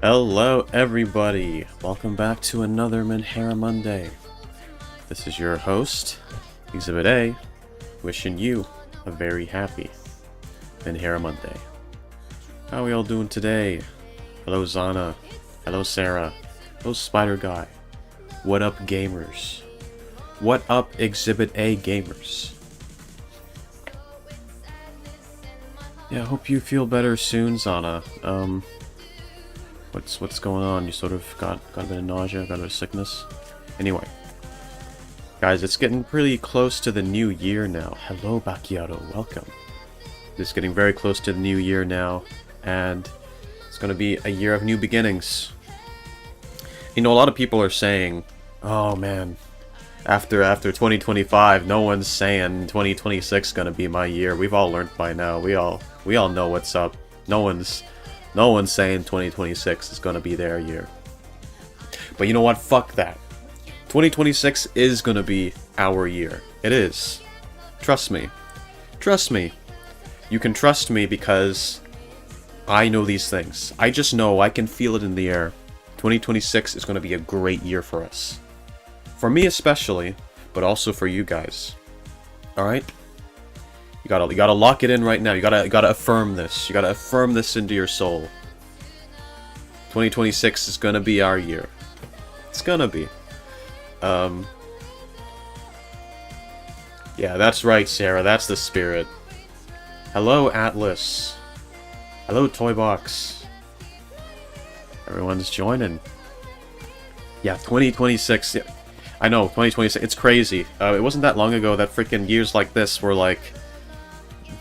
Hello everybody, welcome back to another Menhera Monday. This is your host, Exhibit A, wishing you a very happy Menhera Monday. How are we all doing today? Hello Zana, hello Sarah, hello Spider Guy. What up gamers? What up Exhibit A gamers? Yeah, I hope you feel better soon, Zana. What's going on? You sort of got a bit of nausea, got a bit of sickness? Anyway. Guys, it's getting pretty close to the new year now. Hello, Bacchiato, welcome. It's getting very close to the new year now, and it's going to be a year of new beginnings. You know, a lot of people are saying, oh man, after 2025, no one's saying 2026 is going to be my year. We've all learned by now. We all know what's up. No one's saying 2026 is going to be their year. But you know what? Fuck that. 2026 is going to be our year. It is. Trust me. Trust me. You can trust me because I know these things. I just know, I can feel it in the air. 2026 is going to be a great year for us. For me especially, but also for you guys. Alright? You gotta lock it in right now. You gotta affirm this. You gotta affirm this into your soul. 2026 is gonna be our year. It's gonna be. Yeah, that's right, Sarah. That's the spirit. Hello, Atlas. Hello, Toybox. Everyone's joining. Yeah, 2026. Yeah, I know, 2026. It's crazy. It wasn't that long ago that freaking years like this were like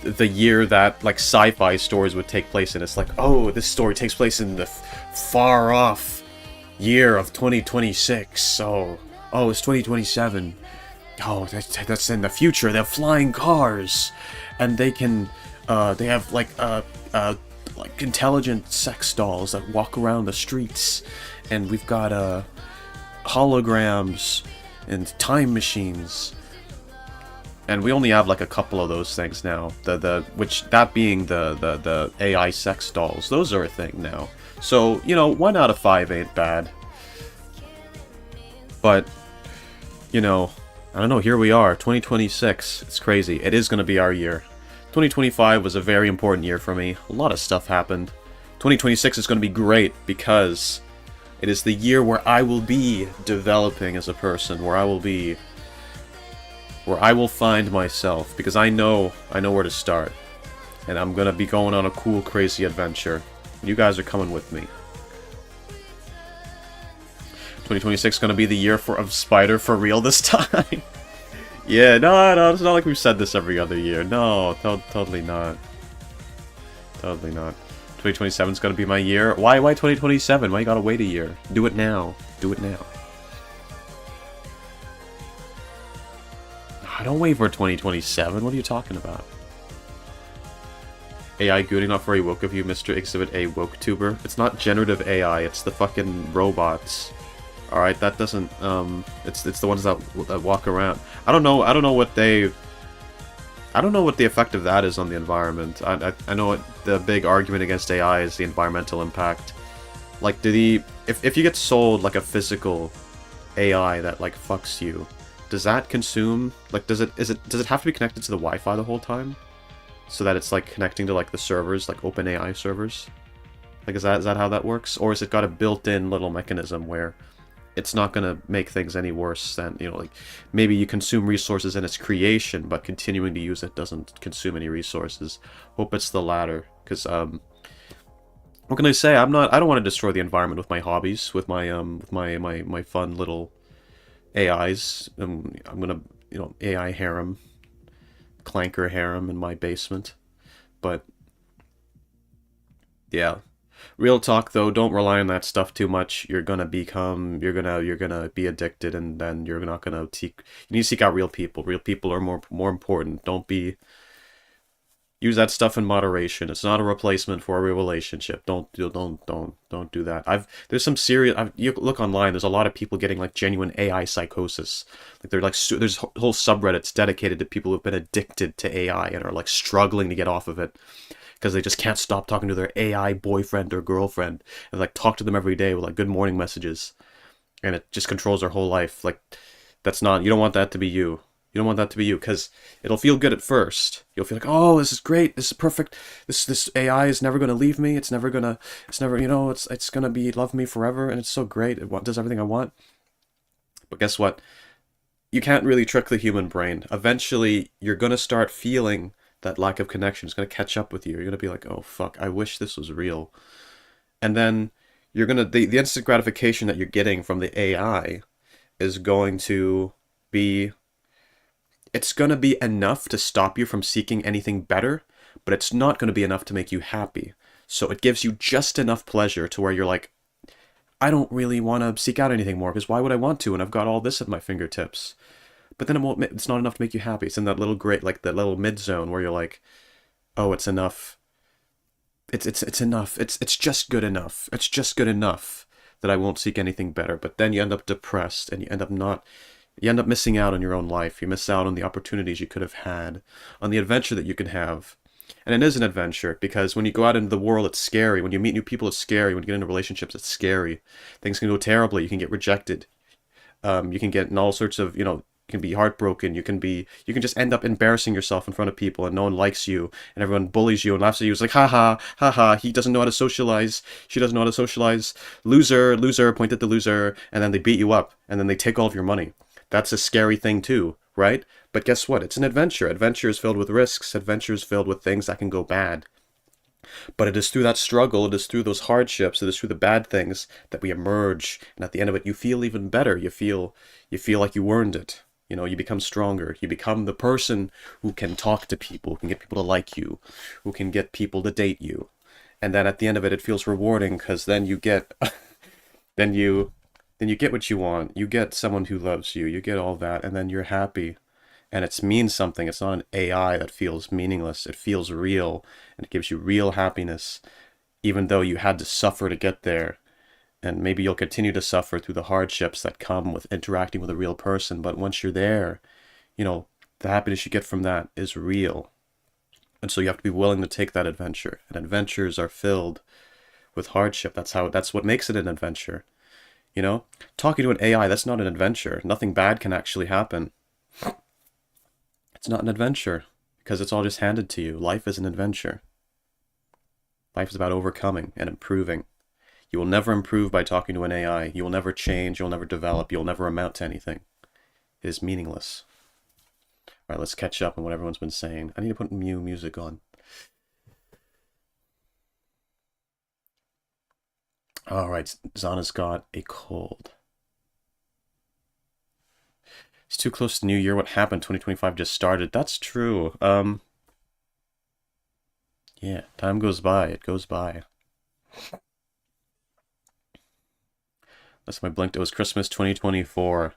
the year that like sci-fi stories would take place in. It's like, oh, this story takes place in the far off year of 2026. Oh, it's 2027. Oh, that's in the future. They have flying cars, and they can they have like intelligent sex dolls that walk around the streets, and we've got holograms and time machines. And we only have like a couple of those things now. That being the AI sex dolls. Those are a thing now. So, you know, 1 out of 5 ain't bad. But, you know, I don't know, here we are, 2026. It's crazy. It is going to be our year. 2025 was a very important year for me. A lot of stuff happened. 2026 is going to be great because it is the year where I will be developing as a person, where I will find myself, because I know where to start, and I'm gonna be going on a cool, crazy adventure. You guys are coming with me. 2026 is gonna be the year of Spider for real this time. Yeah, no, it's not like we've said this every other year. No, totally not. Totally not. 2027 is gonna be my year. Why 2027? Why you gotta wait a year? Do it now. Do it now. I don't wait for 2027. What are you talking about? AI good enough for a woke of you, Mr. Exhibit A woke tuber. It's not generative AI. It's the fucking robots. All right, that doesn't. It's the ones that walk around. I don't know what the effect of that is on the environment. I know the big argument against AI is the environmental impact. Like, if you get sold like a physical AI that like fucks you, does that consume, like, does it have to be connected to the Wi-Fi the whole time? So that it's, like, connecting to, like, the servers, like, OpenAI servers? Like, is that how that works? Or has it got a built-in little mechanism where it's not gonna make things any worse than, you know, like, maybe you consume resources in its creation, but continuing to use it doesn't consume any resources? Hope it's the latter, because, what can I say? I don't want to destroy the environment with my hobbies, with my, my fun little AIs. I'm gonna, you know, AI harem, clanker harem in my basement. But yeah, real talk though, don't rely on that stuff too much. You're gonna be addicted, and then you're not gonna you need to seek out real people. Real people are more important. Use that stuff in moderation. It's not a replacement for a real relationship. Don't do that. There's some serious. You look online. There's a lot of people getting like genuine AI psychosis. Like they're like there's whole subreddits dedicated to people who've been addicted to AI and are like struggling to get off of it. because they just can't stop talking to their AI boyfriend or girlfriend and like talk to them every day with like good morning messages, and it just controls their whole life. Like that's not, you don't want that to be you. You don't want that to be you because it'll feel good at first. You'll feel like, oh, this is great. This is perfect. This AI is never gonna leave me. It's never, it's gonna be love me forever, and it's so great. Does everything I want. But guess what? You can't really trick the human brain. Eventually, you're gonna start feeling that lack of connection. It's gonna catch up with you. You're gonna be like, oh fuck, I wish this was real. And then the instant gratification that you're getting from the AI is going to be, it's going to be enough to stop you from seeking anything better, but it's not going to be enough to make you happy. So it gives you just enough pleasure to where you're like, I don't really want to seek out anything more, because why would I want to when I've got all this at my fingertips? But then it's not enough to make you happy. It's in that little great, like that little mid zone where you're like, oh, it's enough. It's enough. It's just good enough. It's just good enough that I won't seek anything better. But then you end up depressed, and you end up missing out on your own life. You miss out on the opportunities you could have had, on the adventure that you could have. And it is an adventure because when you go out into the world, it's scary. When you meet new people, it's scary. When you get into relationships, it's scary. Things can go terribly. You can get rejected. You can get in all sorts of, you can be heartbroken. You can just end up embarrassing yourself in front of people, and no one likes you, and everyone bullies you and laughs at you. It's like, ha ha, ha ha, he doesn't know how to socialize. She doesn't know how to socialize. Loser, loser, point at the loser, and then they beat you up, and then they take all of your money. That's a scary thing too, right? But guess what? It's an adventure. Adventure is filled with risks. Adventure is filled with things that can go bad. But it is through that struggle, it is through those hardships, it is through the bad things that we emerge. And at the end of it, you feel even better. You feel like you earned it. You become stronger. You become the person who can talk to people, who can get people to like you, who can get people to date you. And then at the end of it, it feels rewarding because then you get, then you get what you want. You get someone who loves you. You get all that, and then you're happy. And it means something. It's not an AI that feels meaningless. It feels real, and it gives you real happiness, even though you had to suffer to get there. And maybe you'll continue to suffer through the hardships that come with interacting with a real person. But once you're there, the happiness you get from that is real. And so you have to be willing to take that adventure. And adventures are filled with hardship. That's what makes it an adventure. Talking to an AI, that's not an adventure. Nothing bad can actually happen. It's not an adventure because it's all just handed to you. Life is an adventure. Life is about overcoming and improving. You will never improve by talking to an AI. You will never change. You'll never develop. You'll never amount to anything. It is meaningless. All right, let's catch up on what everyone's been saying. I need to put new music on. All right, Zana's got a cold. It's too close to New Year. What happened? 2025 just started. That's true. Yeah, time goes by. It goes by. That's my blinked. It was Christmas 2024.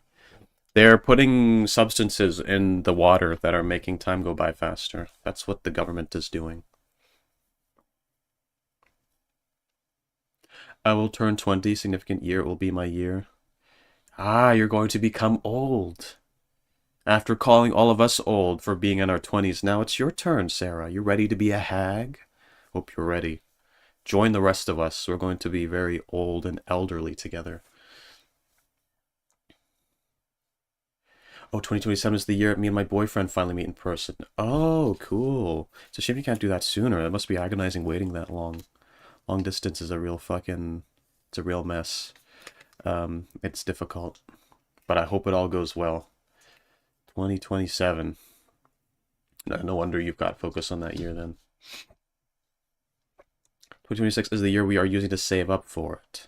They're putting substances in the water that are making time go by faster. That's what the government is doing. I will turn 20. Significant year. It will be my year. Ah, you're going to become old. After calling all of us old for being in our 20s, now it's your turn, Sarah. You ready to be a hag? Hope you're ready. Join the rest of us. We're going to be very old and elderly together. Oh, 2027 is the year me and my boyfriend finally meet in person. Oh, cool. It's a shame you can't do that sooner. That must be agonizing waiting that long. Long distance is a real it's a real mess. It's difficult. But I hope it all goes well. 2027. No wonder you've got focus on that year then. 2026 is the year we are using to save up for it.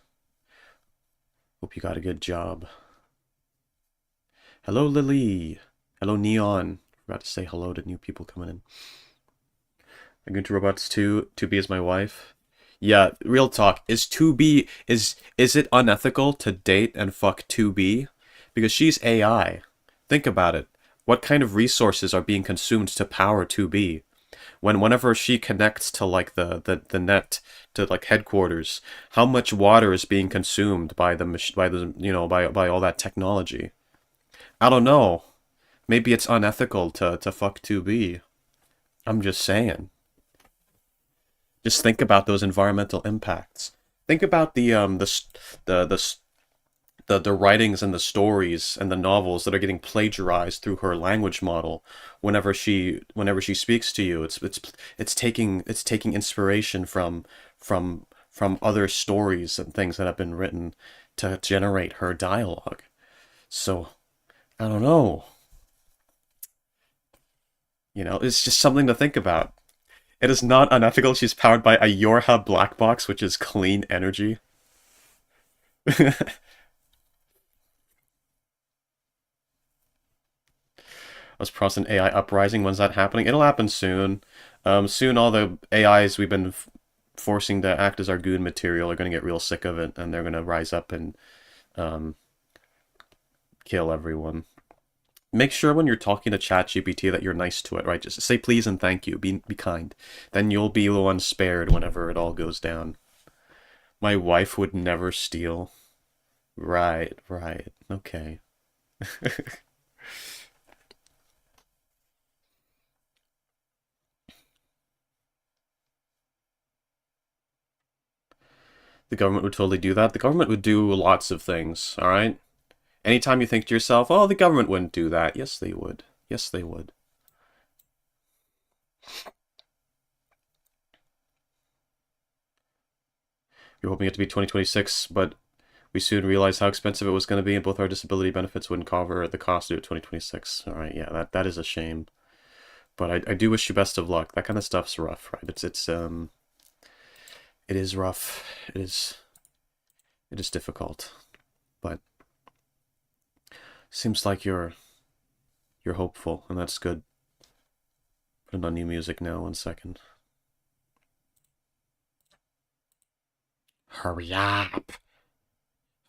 Hope you got a good job. Hello, Lily. Hello, Neon. Forgot to say hello to new people coming in. I'm going to Robots 2. 2B is my wife. Yeah, real talk. Is 2B, is it unethical to date and fuck 2B? Because she's AI. Think about it. What kind of resources are being consumed to power 2B? Whenever she connects to like the net to like headquarters, how much water is being consumed by by all that technology? I don't know. Maybe it's unethical to fuck 2B. I'm just saying. Just think about those environmental impacts. Think about the writings and the stories and the novels that are getting plagiarized through her language model whenever she speaks to you. It's taking inspiration from other stories and things that have been written to generate her dialogue. So I don't know. It's just something to think about. It is not unethical. She's powered by a Yorha black box, which is clean energy. Let's process an AI uprising. When's that happening? It'll happen soon. Soon all the AIs we've been forcing to act as our goon material are going to get real sick of it, and they're going to rise up and um, kill everyone. Make sure when you're talking to ChatGPT that you're nice to it, right? Just say please and thank you. Be kind. Then you'll be the one spared whenever it all goes down. My wife would never steal. Right, right. Okay. The government would totally do that. The government would do lots of things, all right? Anytime you think to yourself, oh, the government wouldn't do that. Yes, they would. Yes, they would. You're hoping it to be 2026, but we soon realized how expensive it was going to be, and both our disability benefits wouldn't cover the cost of 2026. All right, yeah, that is a shame. But I do wish you best of luck. That kind of stuff's rough, right? It is rough. It is difficult. But seems like you're hopeful, and that's good. Put on new music now. 1 second. Hurry up!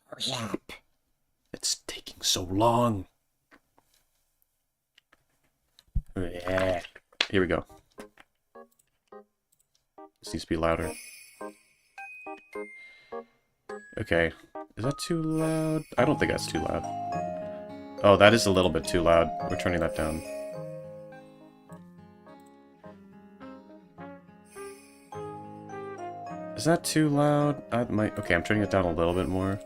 Hurry up! It's taking so long. Yeah. Here we go. This needs to be louder. Okay. Is that too loud? I don't think that's too loud. Oh, that is a little bit too loud. We're turning that down. Is that too loud? Okay, I'm turning it down a little bit more.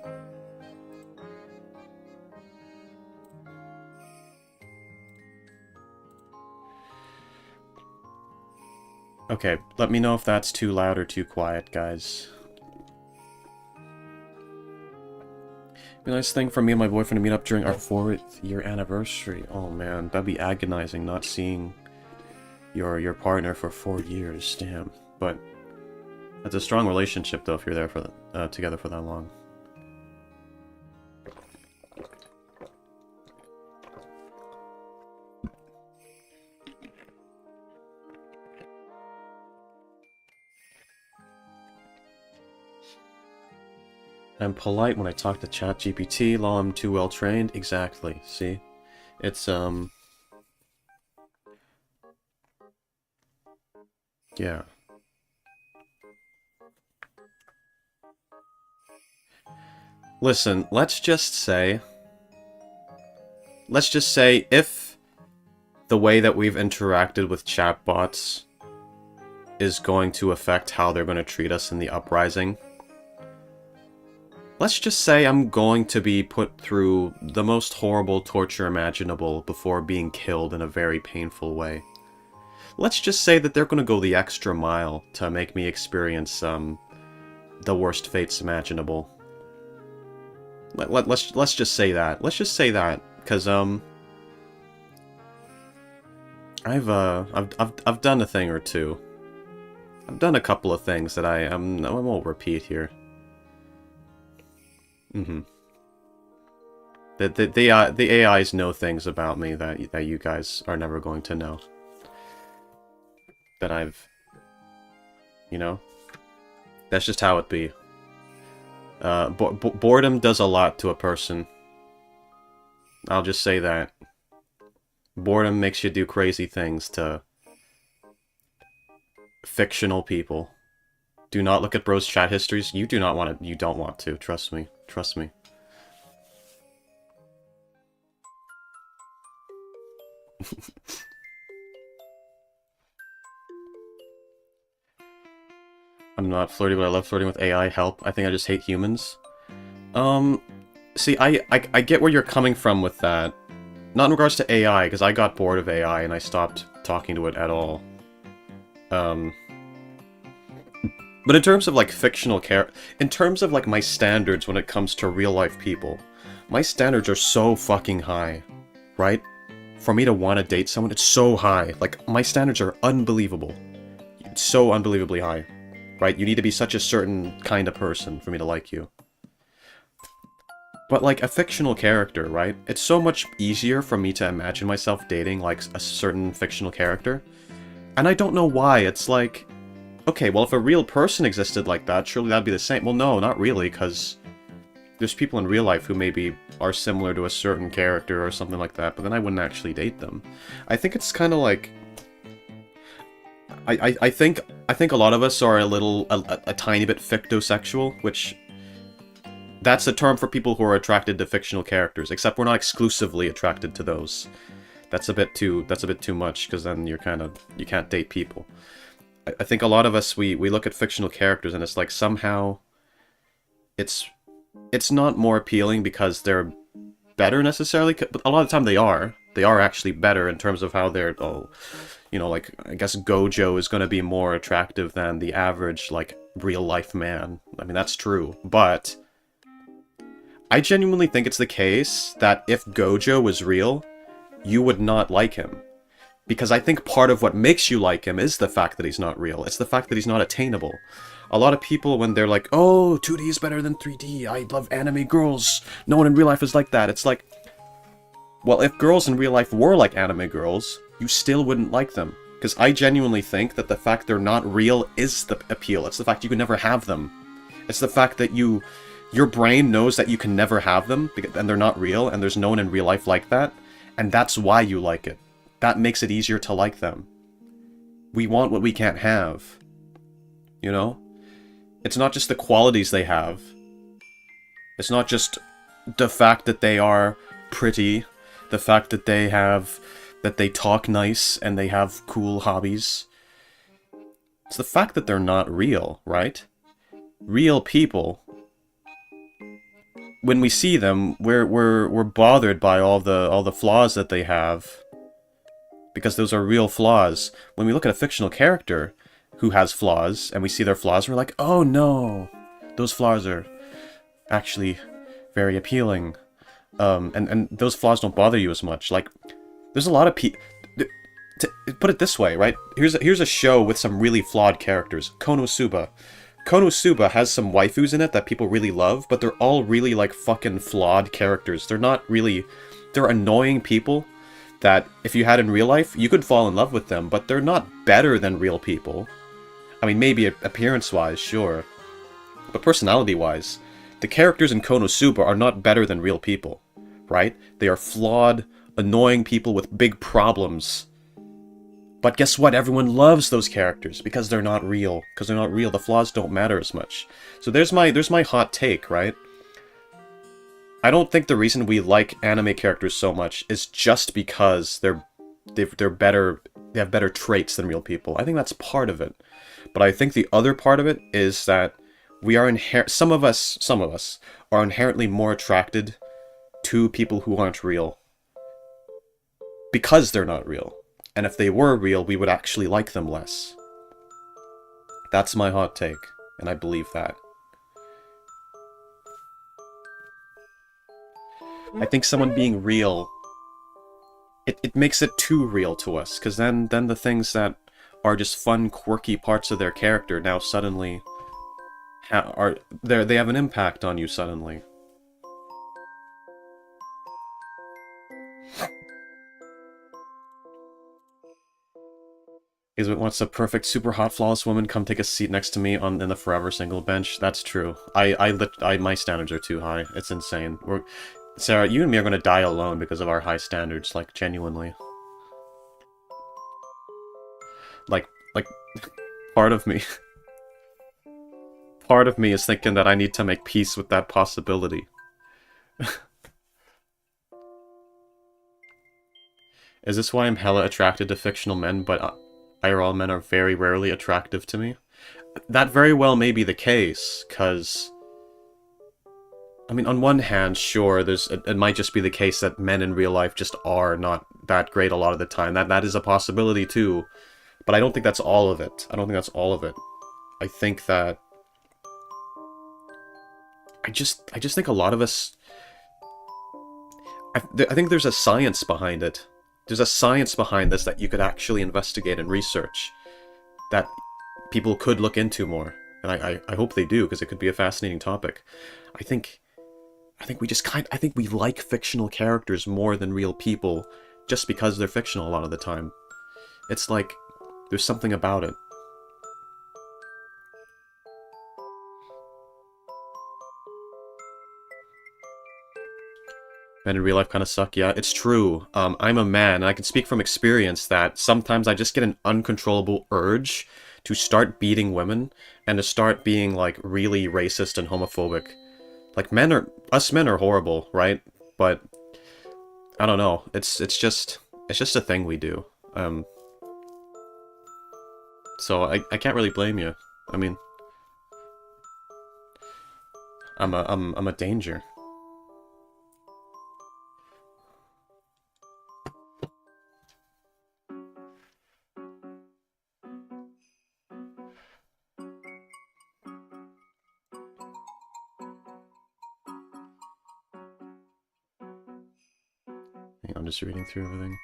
Okay, let me know if that's too loud or too quiet, guys. Be a nice thing for me and my boyfriend to meet up during our 4th year anniversary. Oh man, that'd be agonizing not seeing your partner for 4 years. Damn. But that's a strong relationship though if you're there for together for that long. I'm polite when I talk to ChatGPT, lol, I'm too well trained. Exactly. See? It's yeah. Listen, let's just say if the way that we've interacted with chatbots is going to affect how they're going to treat us in the uprising, let's just say I'm going to be put through the most horrible torture imaginable before being killed in a very painful way. Let's just say that they're going to go the extra mile to make me experience the worst fates imaginable. Let's just say that. Let's just say that, because I've done a thing or two. I've done a couple of things that I won't repeat here. Mm-hmm. The AIs know things about me that you guys are never going to know. That I've, you know, that's just how it be. Boredom does a lot to a person. I'll just say that. Boredom makes you do crazy things to fictional people. Do not look at Bro's chat histories. You do not want to. You don't want to. Trust me. Trust me. I'm not flirty, but I love flirting with AI. Help. I think I just hate humans. See, I get where you're coming from with that. Not in regards to AI, because I got bored of AI and I stopped talking to it at all. Um, but in terms of, like, fictional in terms of, like, my standards when it comes to real-life people, my standards are so fucking high, right? For me to want to date someone, it's so high. Like, my standards are unbelievable. It's so unbelievably high, right? You need to be such a certain kind of person for me to like you. But, like, a fictional character, right? It's so much easier for me to imagine myself dating, like, a certain fictional character. And I don't know why. It's like, okay, well, if a real person existed like that, surely that'd be the same. Well, no, not really, because there's people in real life who maybe are similar to a certain character or something like that, but then I wouldn't actually date them. I think it's kind of like... I think a lot of us are a tiny bit fictosexual, which... That's a term for people who are attracted to fictional characters, except we're not exclusively attracted to those. That's a bit too much, because then you can't date people. I think a lot of us, we look at fictional characters and it's like somehow it's not more appealing because they're better necessarily, but a lot of the time they are. They are actually better in terms of how they're, you know, like, I guess Gojo is going to be more attractive than the average, like, real-life man. I mean, that's true, but I genuinely think it's the case that if Gojo was real, you would not like him. Because I think part of what makes you like him is the fact that he's not real. It's the fact that he's not attainable. A lot of people, when they're like, oh, 2D is better than 3D, I love anime girls, no one in real life is like that. It's like, well, if girls in real life were like anime girls, you still wouldn't like them. Because I genuinely think that the fact they're not real is the appeal. It's the fact you can never have them. It's the fact that your brain knows that you can never have them, and they're not real, and there's no one in real life like that, and that's why you like it. That makes it easier to like them. We want what we can't have. You know? It's not just the qualities they have. It's not just the fact that they are pretty, the fact that they talk nice and they have cool hobbies. It's the fact that they're not real, right? Real people, when we see them, we're bothered by all the flaws that they have, because those are real flaws. When we look at a fictional character who has flaws, and we see their flaws, we're like, oh no, those flaws are actually very appealing. And those flaws don't bother you as much. Like, there's a lot of people... To put it this way, right? Here's a show with some really flawed characters. Konosuba. Konosuba has some waifus in it that people really love, but they're all really, like, fucking flawed characters. They're not really... They're annoying people that, if you had in real life, you could fall in love with them, but they're not better than real people. I mean, maybe appearance-wise, sure. But personality-wise, the characters in Konosuba are not better than real people, right? They are flawed, annoying people with big problems. But guess what? Everyone loves those characters because they're not real. Because they're not real. The flaws don't matter as much. So there's my hot take, right? I don't think the reason we like anime characters so much is just because they're better. They have better traits than real people. I think that's part of it. But I think the other part of it is that we are some of us are inherently more attracted to people who aren't real because they're not real. And if they were real, we would actually like them less. That's my hot take, and I believe that. I think someone being real, it makes it too real to us, because then the things that are just fun, quirky parts of their character now suddenly they have an impact on you suddenly. Is it what's a perfect, super hot, flawless woman come take a seat next to me in the forever single bench? That's true. My standards are too high. It's insane. Sarah, you and me are gonna die alone because of our high standards, like, genuinely. Like, part of me... part of me is thinking that I need to make peace with that possibility. Is this why I'm hella attracted to fictional men, but IRL men are very rarely attractive to me? that very well may be the case, because I mean, on one hand, sure, it might just be the case that men in real life just are not that great a lot of the time. That is a possibility too, but I don't think that's all of it. I don't think that's all of it. I think that I just think a lot of us. I think there's a science behind it. There's a science behind this that you could actually investigate and research, that people could look into more, and I hope they do, because it could be a fascinating topic. I think I think we like fictional characters more than real people, just because they're fictional a lot of the time. It's like there's something about it. Men in real life kind of suck. Yeah, it's true. I'm a man, and I can speak from experience that sometimes I just get an uncontrollable urge to start beating women and to start being like really racist and homophobic. Like us men are horrible, right? But I don't know. It's just a thing we do. So I can't really blame you. I mean, I'm a danger. Hang on, I'm just reading through everything.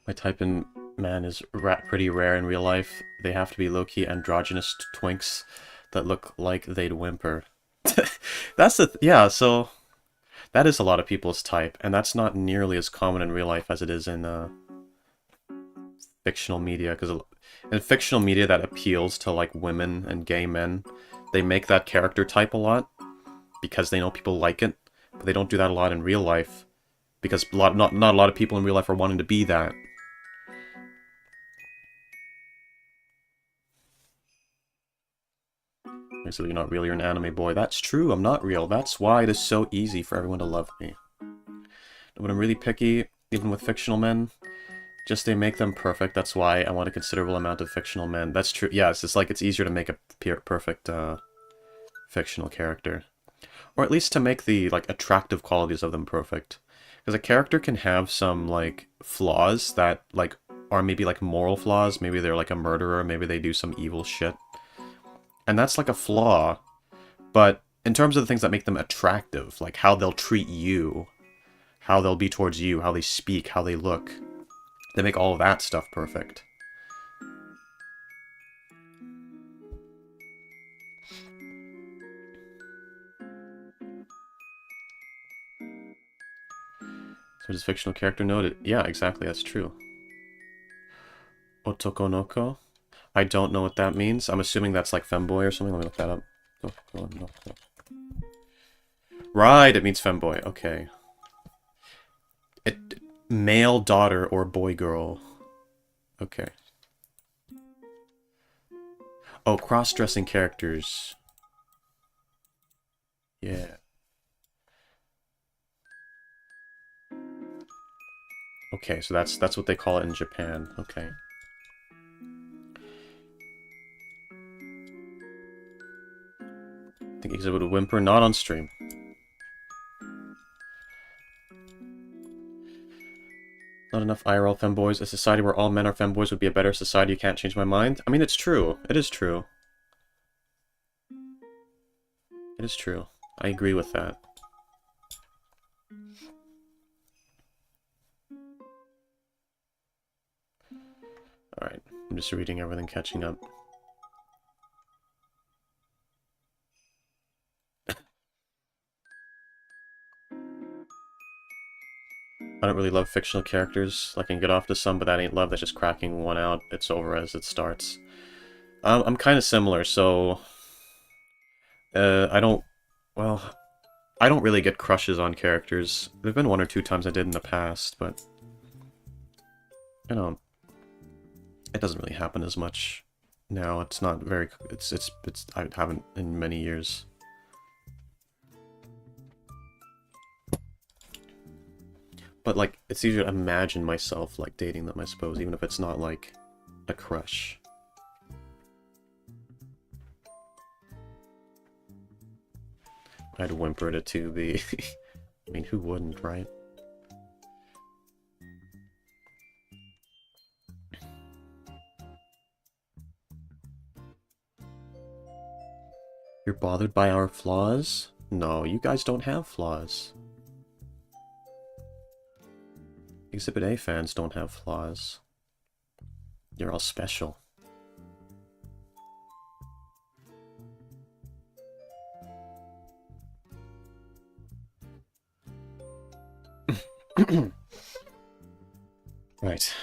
My type in man is pretty rare in real life. They have to be low-key androgynous twinks that look like they'd whimper. That's yeah, so that is a lot of people's type, and that's not nearly as common in real life as it is in fictional media, because in fictional media that appeals to like women and gay men, they make that character type a lot because they know people like it, but they don't do that a lot in real life because not a lot of people in real life are wanting to be that. So you're not real, you're an anime boy. That's true, I'm not real. That's why it is so easy for everyone to love me. When I'm really picky, even with fictional men, just they make them perfect. That's why I want a considerable amount of fictional men. That's true. Yeah, it's just like it's easier to make a perfect fictional character. Or at least to make the like attractive qualities of them perfect. Because a character can have some like flaws that like are maybe like moral flaws. Maybe they're like a murderer, maybe they do some evil shit. And that's like a flaw, but in terms of the things that make them attractive, like how they'll treat you, how they'll be towards you, how they speak, how they look, they make all of that stuff perfect. So does fictional character noted? Yeah, exactly, that's true. Otokonoko? I don't know what that means. I'm assuming that's like femboy or something. Let me look that up. Otokonoko. Right, it means femboy. Okay. Male daughter or boy girl. Okay. Oh, cross-dressing characters. Yeah. Okay, so that's what they call it in Japan. Okay. I think exhibit a whimper, not on stream. Not enough IRL femboys. A society where all men are femboys would be a better society. You can't change my mind. I mean, it's true. It is true. It is true. I agree with that. Alright, I'm just reading everything, catching up. I don't really love fictional characters. I can get off to some, but that ain't love. That's just cracking one out. It's over as it starts. I'm kind of similar, so... I don't... Well, I don't really get crushes on characters. There've been one or two times I did in the past, but... You know... It doesn't really happen as much. No, it's not very... I haven't in many years. But, like, it's easier to imagine myself, like, dating them, I suppose, even if it's not, like, a crush. I'd whimper at a 2B. I mean, who wouldn't, right? You're bothered by our flaws? No, you guys don't have flaws. Exhibit A fans don't have flaws. You're all special. Right.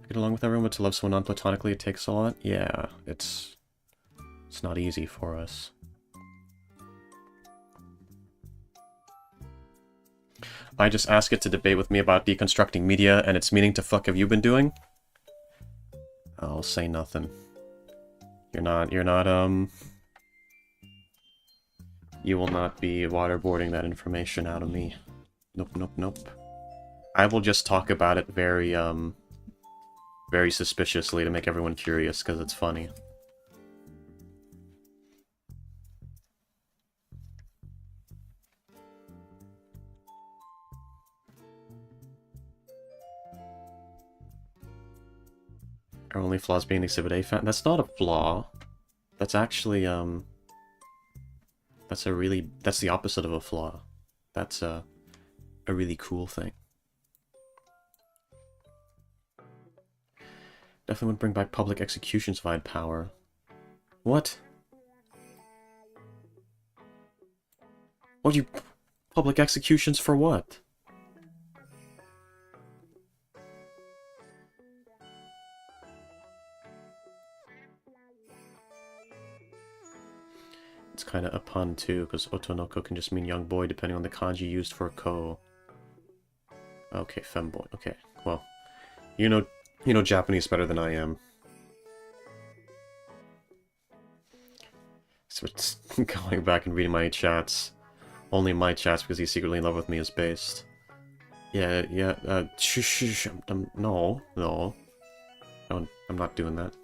Get along with everyone, but to love someone non-platonically, it takes a lot? Yeah, it's not easy for us. I just ask it to debate with me about deconstructing media and its meaning to fuck have you been doing? I'll say nothing. You're not, you will not be waterboarding that information out of me. Nope, nope, nope. I will just talk about it very, very suspiciously to make everyone curious, because it's funny. Our only flaws being Exhibit A fan? That's not a flaw. That's actually, that's the opposite of a flaw. That's a really cool thing. Definitely would bring back public executions if I had power. What? What you... Public executions for what? It's kind of a pun too, because Otonoko can just mean young boy depending on the kanji used for ko. Okay, femboy. Okay, well, you know Japanese better than I am. So it's going back and reading my chats. Only my chats because he's secretly in love with me is based. Yeah, shush, no, I'm not doing that.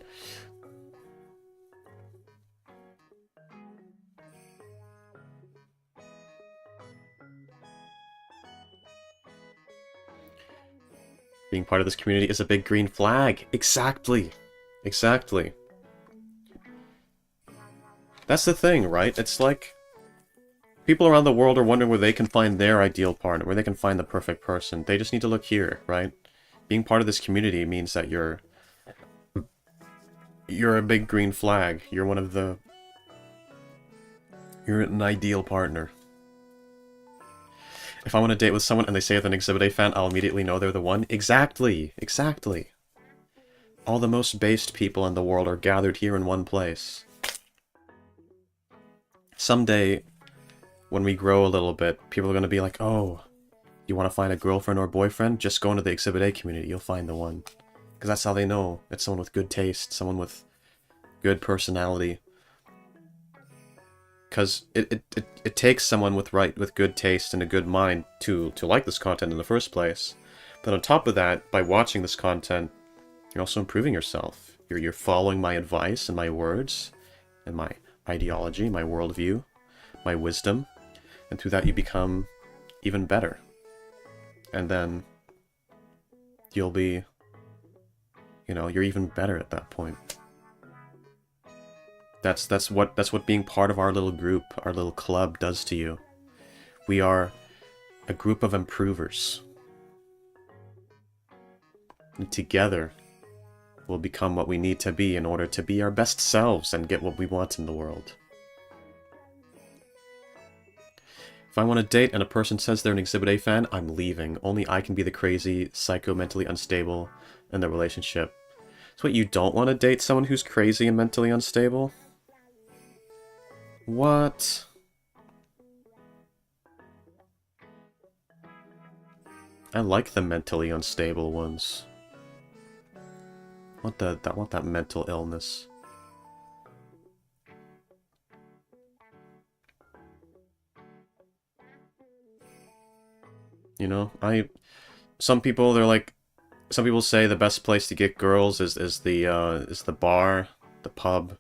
Being part of this community is a big green flag. Exactly. Exactly. That's the thing, right? It's like... people around the world are wondering where they can find their ideal partner, where they can find the perfect person. They just need to look here, right? Being part of this community means that you're a big green flag. You're one of the... you're an ideal partner. If I want to date with someone and they say they're an Exhibit A fan, I'll immediately know they're the one. Exactly! Exactly! All the most based people in the world are gathered here in one place. Someday, when we grow a little bit, people are going to be like, oh, you want to find a girlfriend or boyfriend? Just go into the Exhibit A community, you'll find the one. Because that's how they know. It's someone with good taste, someone with good personality. Because it takes someone with good taste and a good mind to like this content in the first place. But on top of that, by watching this content, you're also improving yourself. You're following my advice and my words, and my ideology, my worldview, my wisdom, and through that you become even better. And then you'll be, you're even better at that point. That's what being part of our little group, our little club does to you. We are a group of improvers. And together, we'll become what we need to be in order to be our best selves and get what we want in the world. If I want to date and a person says they're an Exhibit A fan, I'm leaving. Only I can be the crazy, psycho, mentally unstable in the relationship. So what, you don't want to date someone who's crazy and mentally unstable? What? I like the mentally unstable ones. I want that mental illness. You know, some people some people say the best place to get girls is the bar, the pub.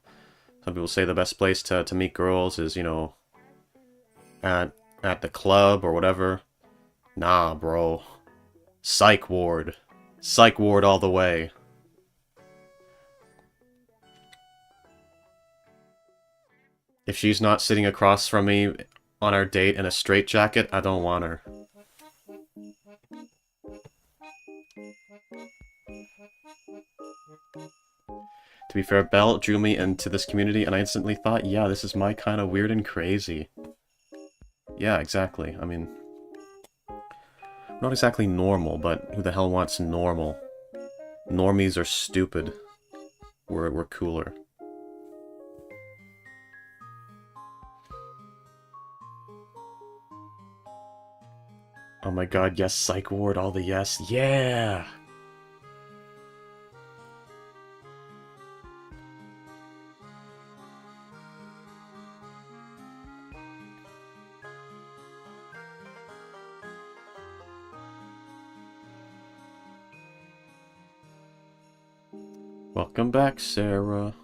Some people say the best place to meet girls is, you know, at the club or whatever. Nah, bro. Psych ward. Psych ward all the way. If she's not sitting across from me on our date in a straitjacket, I don't want her. To be fair, Belle drew me into this community, and I instantly thought, yeah, this is my kind of weird and crazy. Yeah, exactly. I mean, not exactly normal, but who the hell wants normal? Normies are stupid. We're cooler. Oh my god, yes, psych ward, all the yes. Yeah! Welcome back, Sarah.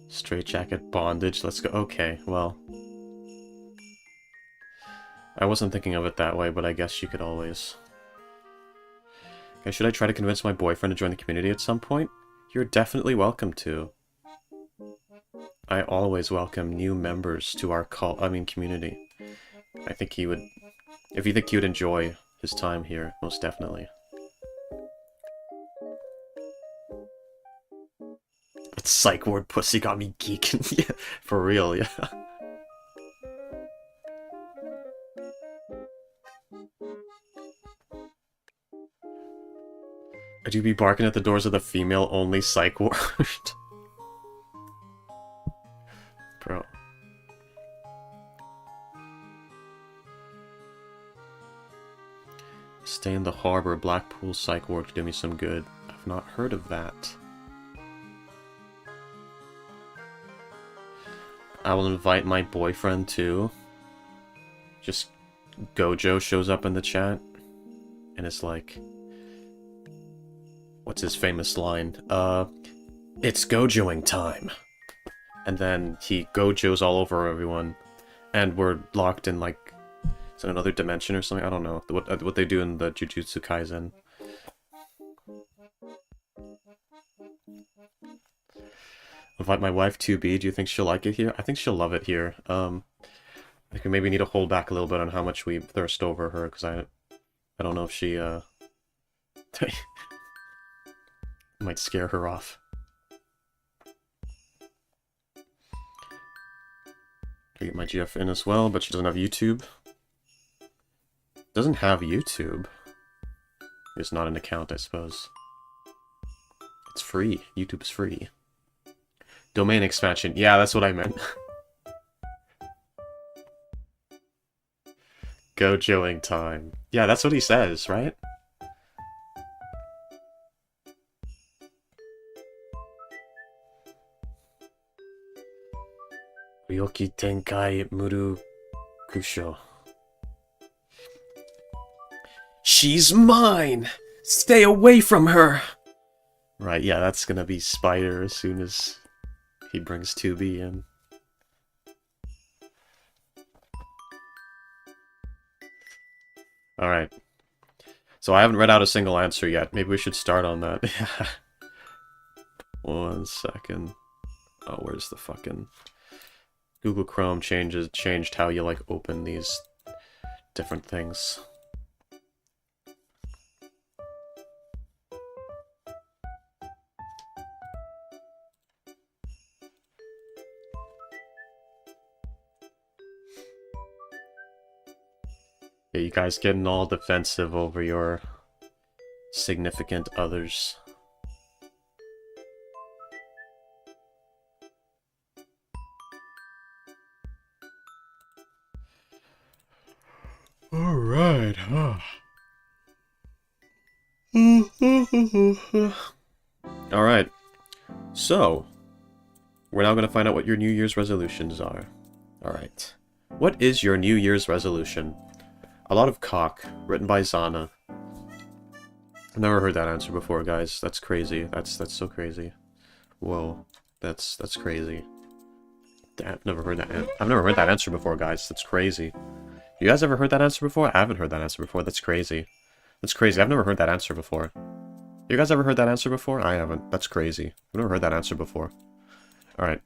Straitjacket bondage, let's go. Okay, well. I wasn't thinking of it that way, but I guess you could always. Okay, should I try to convince my boyfriend to join the community at some point? You're definitely welcome to. I always welcome new members to our community. I think he would... If you think he would enjoy his time here, most definitely. But psych ward pussy got me geeking. Yeah, for real, yeah. Would you be barking at the doors of the female-only psych ward? Bro. Stay in the harbor. Blackpool psych ward could do me some good. I've not heard of that. I will invite my boyfriend too. Just Gojo shows up in the chat. And it's like... What's his famous line? It's Gojoing time. And then he Gojos all over everyone. And we're locked in, like... Is it another dimension or something? I don't know. What they do in the Jujutsu Kaisen. Invite my wife 2B. Do you think she'll like it here? I think she'll love it here. I think we maybe need to hold back a little bit on how much we thirst over her, because I don't know if she, might scare her off. I get my GF in as well, but she doesn't have YouTube. Doesn't have YouTube. It's not an account, I suppose. It's free. YouTube's free. Domain expansion. Yeah, that's what I meant. Gojoing time. Yeah, that's what he says, right? Ryoki Tenkai Muru Kusho. She's mine! Stay away from her! Right, yeah, that's gonna be Spider as soon as he brings 2B in. Alright. So I haven't read out a single answer yet. Maybe we should start on that. 1 second. Oh, where's the fucking... Google Chrome changed how you, like, open these different things. Yeah, you guys getting all defensive over your significant others. Alright, huh. Alright, so, we're now going to find out what your New Year's resolutions are. Alright. What is your New Year's resolution? A lot of cock, written by Zana. I've never heard that answer before, guys. That's crazy. That's so crazy. Whoa. That's crazy. I've never heard that. I've never heard that answer before, guys. That's crazy. You guys ever heard that answer before? I haven't heard that answer before. That's crazy. That's crazy. I've never heard that answer before. You guys ever heard that answer before? I haven't. That's crazy. I've never heard that answer before. Alright.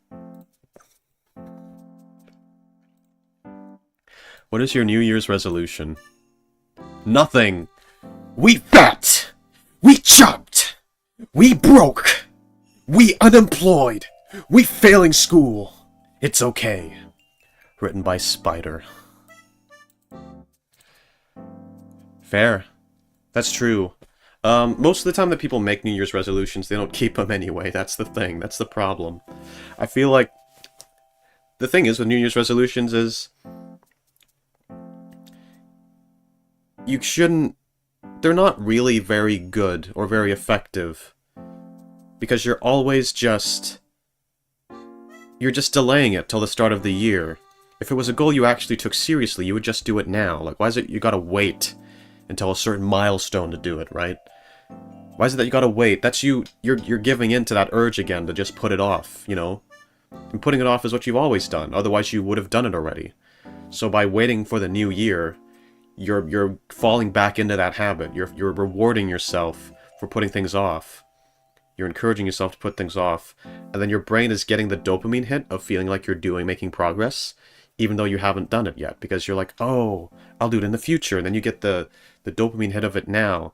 What is your New Year's resolution? Nothing! We fat! We chopped! We broke! We unemployed! We failing school! It's okay. Written by Spider. Fair. That's true. Most of the time that people make New Year's resolutions, they don't keep them anyway. That's the thing. That's the problem. I feel like the thing is with New Year's resolutions is you shouldn't... They're not really very good or very effective because you're always just... You're just delaying it till the start of the year. If it was a goal you actually took seriously, you would just do it now. Like, why is it you gotta wait until a certain milestone to do it, right? Why is it that you gotta wait? That's you're giving in to that urge again to just put it off, you know? And putting it off is what you've always done, otherwise you would have done it already. So by waiting for the new year, you're falling back into that habit. You're rewarding yourself for putting things off. You're encouraging yourself to put things off, and then your brain is getting the dopamine hit of feeling like you're making progress, even though you haven't done it yet, because you're like, oh, I'll do it in the future, and then you get the dopamine hit of it now,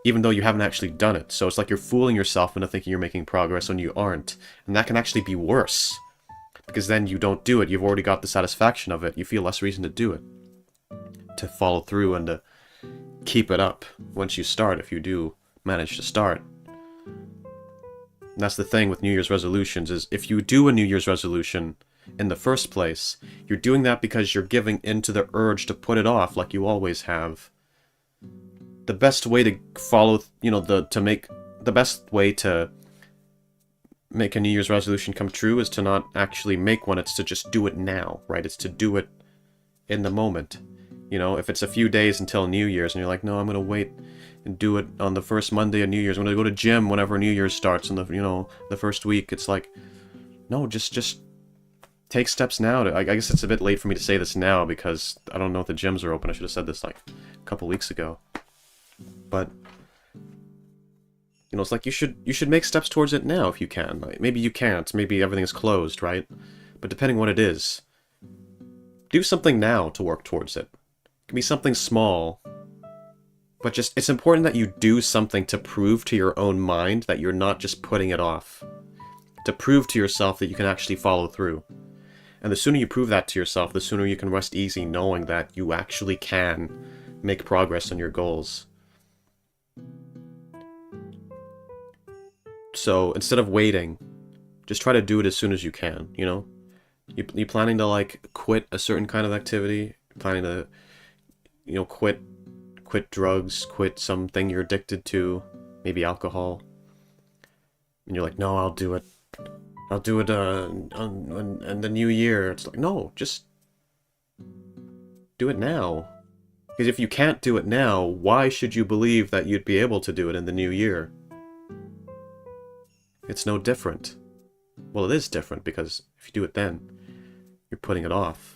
even though you haven't actually done it. So it's like you're fooling yourself into thinking you're making progress when you aren't, and that can actually be worse, because then you don't do it, you've already got the satisfaction of it, you feel less reason to do it, to follow through and to keep it up once you start, if you do manage to start. And that's the thing with New Year's resolutions, is if you do a New Year's resolution in the first place, you're doing that because you're giving into the urge to put it off like you always have. The best way to follow, you know, the best way to make a New Year's resolution come true is to not actually make one, it's to just do it now, right? It's to do it in the moment. You know, if it's a few days until New Year's and you're like, no, I'm gonna wait and do it on the first Monday of New Year's. I'm gonna go to gym whenever New Year's starts in the, you know, the first week. It's like, no, just take steps now. I guess it's a bit late for me to say this now because I don't know if the gyms are open. I should have said this like a couple weeks ago. But you know, it's like you should make steps towards it now if you can. Like, maybe you can't. Maybe everything's closed, right? But depending what it is, do something now to work towards it. It can be something small. But just, it's important that you do something to prove to your own mind that you're not just putting it off. To prove to yourself that you can actually follow through. And the sooner you prove that to yourself, the sooner you can rest easy knowing that you actually can make progress on your goals. So, instead of waiting, just try to do it as soon as you can, you know? You planning to, like, quit a certain kind of activity? Planning to, you know, quit drugs, quit something you're addicted to, maybe alcohol, and you're like, no, I'll do it in the new year. It's like, no, just do it now. Because if you can't do it now, why should you believe that you'd be able to do it in the new year? It's no different. Well, it is different, because if you do it then, you're putting it off.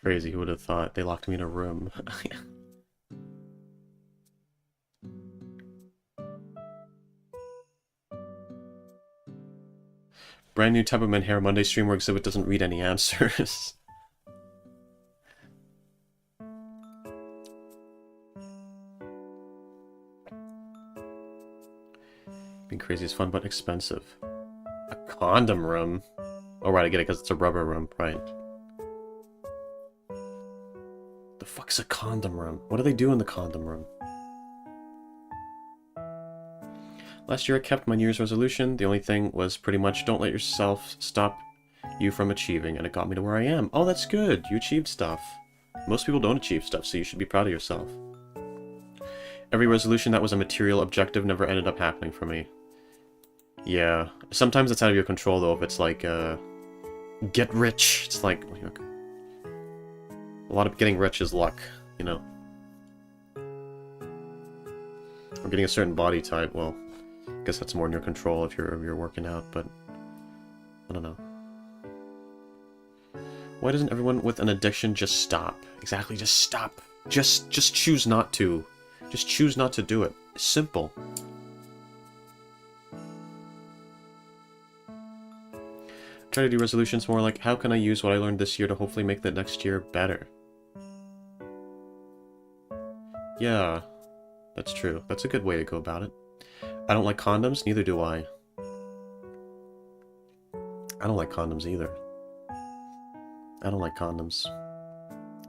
Crazy, who would have thought? They locked me in a room. Brand new type of Menhera Monday stream where Exhibit doesn't read any answers. Being crazy is fun, but expensive. A condom room? Oh, right, I get it, because it's a rubber room, right. The fuck's a condom room? What do they do in the condom room? Last year I kept my New Year's resolution. The only thing was pretty much don't let yourself stop you from achieving, and it got me to where I am. Oh, that's good. You achieved stuff. Most people don't achieve stuff, so you should be proud of yourself. Every resolution that was a material objective never ended up happening for me. Yeah. Sometimes it's out of your control, though, if it's like, get rich. It's like, a lot of getting rich is luck, you know. Or getting a certain body type, well, I guess that's more in your control if you're working out, but I don't know. Why doesn't everyone with an addiction just stop? Exactly, just stop. Just choose not to. Just choose not to do it. It's simple. Try to do resolutions more like, how can I use what I learned this year to hopefully make the next year better? Yeah, that's true. That's a good way to go about it. I don't like condoms, neither do I. I don't like condoms either. I don't like condoms.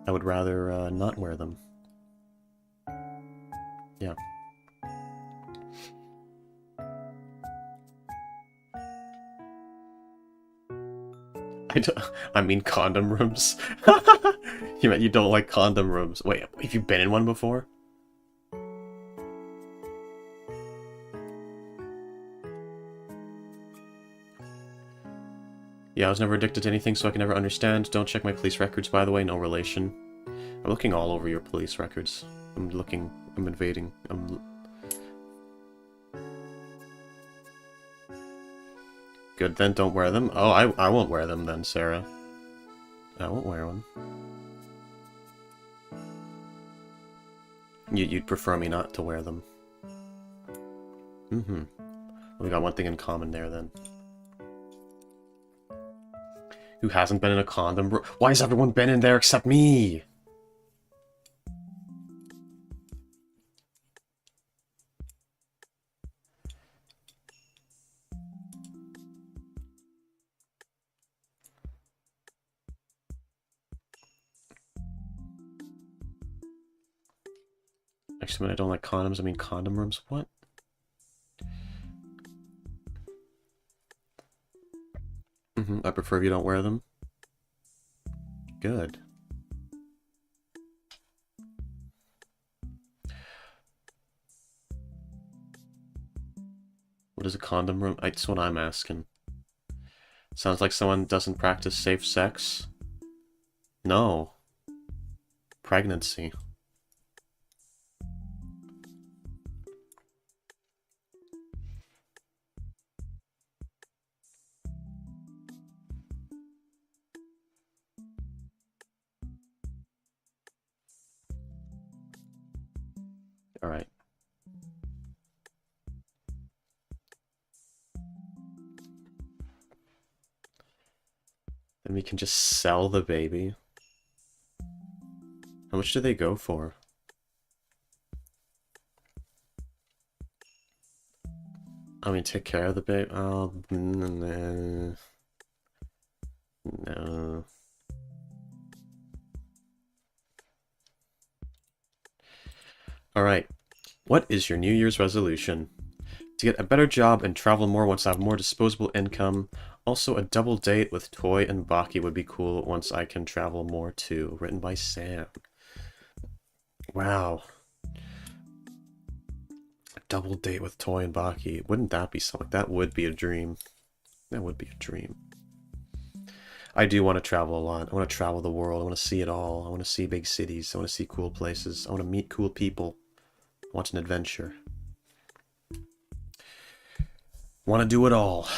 I would rather not wear them. Yeah. I mean condom rooms. You meant you don't like condom rooms. Wait, have you been in one before? Yeah, I was never addicted to anything, so I can never understand. Don't check my police records, by the way, no relation. I'm looking all over your police records. I'm invading. Good, then don't wear them. Oh, I won't wear them then, Sarah. I won't wear them. You'd prefer me not to wear them. Mm-hmm. We got one thing in common there, then. Who hasn't been in a condom room? Why has everyone been in there except me? Actually, when I don't like condoms, I mean condom rooms. What? I prefer if you don't wear them. Good. What is a condom room? That's what I'm asking. Sounds like someone doesn't practice safe sex. No. Pregnancy. Alright. Then we can just sell the baby. How much do they go for? I mean, take care of the baby. Oh, no. No. Alright. What is your New Year's resolution? To get a better job and travel more once I have more disposable income. Also, a double date with Toy and Baki would be cool once I can travel more too. Written by Sam. Wow. A double date with Toy and Baki. Wouldn't that be something? That would be a dream. That would be a dream. I do want to travel a lot. I want to travel the world. I want to see it all. I want to see big cities. I want to see cool places. I want to meet cool people. I want an adventure. Want to do it all.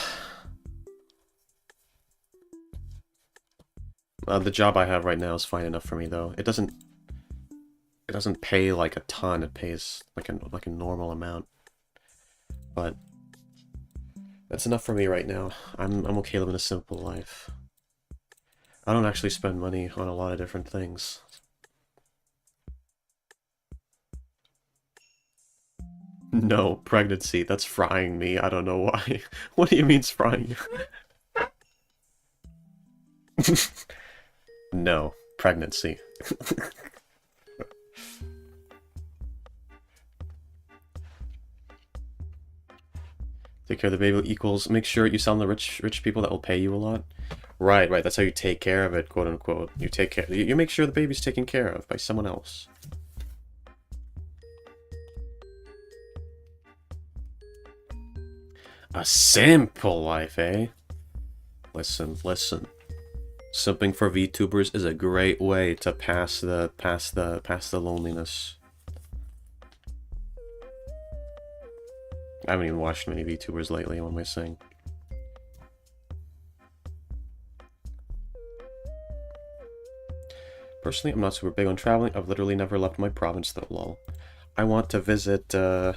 The job I have right now is fine enough for me, though. It doesn't pay like a ton. It pays like a normal amount. But that's enough for me right now. I'm okay living a simple life. I don't actually spend money on a lot of different things. No, pregnancy. That's frying me. I don't know why. What do you mean it's frying you? No, pregnancy. Take care of the baby equals make sure you sell them to rich people that will pay you a lot. Right, right. That's how you take care of it, quote unquote. You take care. You make sure the baby's taken care of by someone else. A simple life, eh? Listen, listen. Simping for VTubers is a great way to pass the loneliness. I haven't even watched many VTubers lately. What am I saying? Personally, I'm not super big on traveling. I've literally never left my province though, lol. I want to visit, I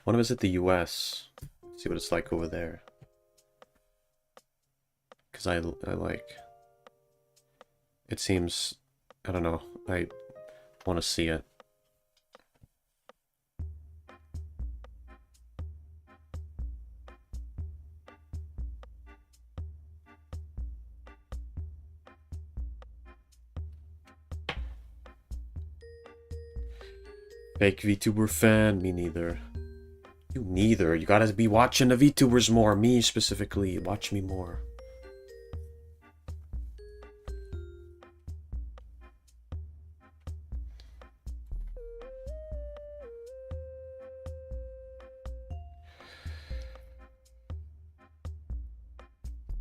want to visit the US. See what it's like over there. Because I like... It seems... I don't know. I want to see it. Fake VTuber fan? Me neither. You neither. You gotta be watching the VTubers more. Me specifically. Watch me more.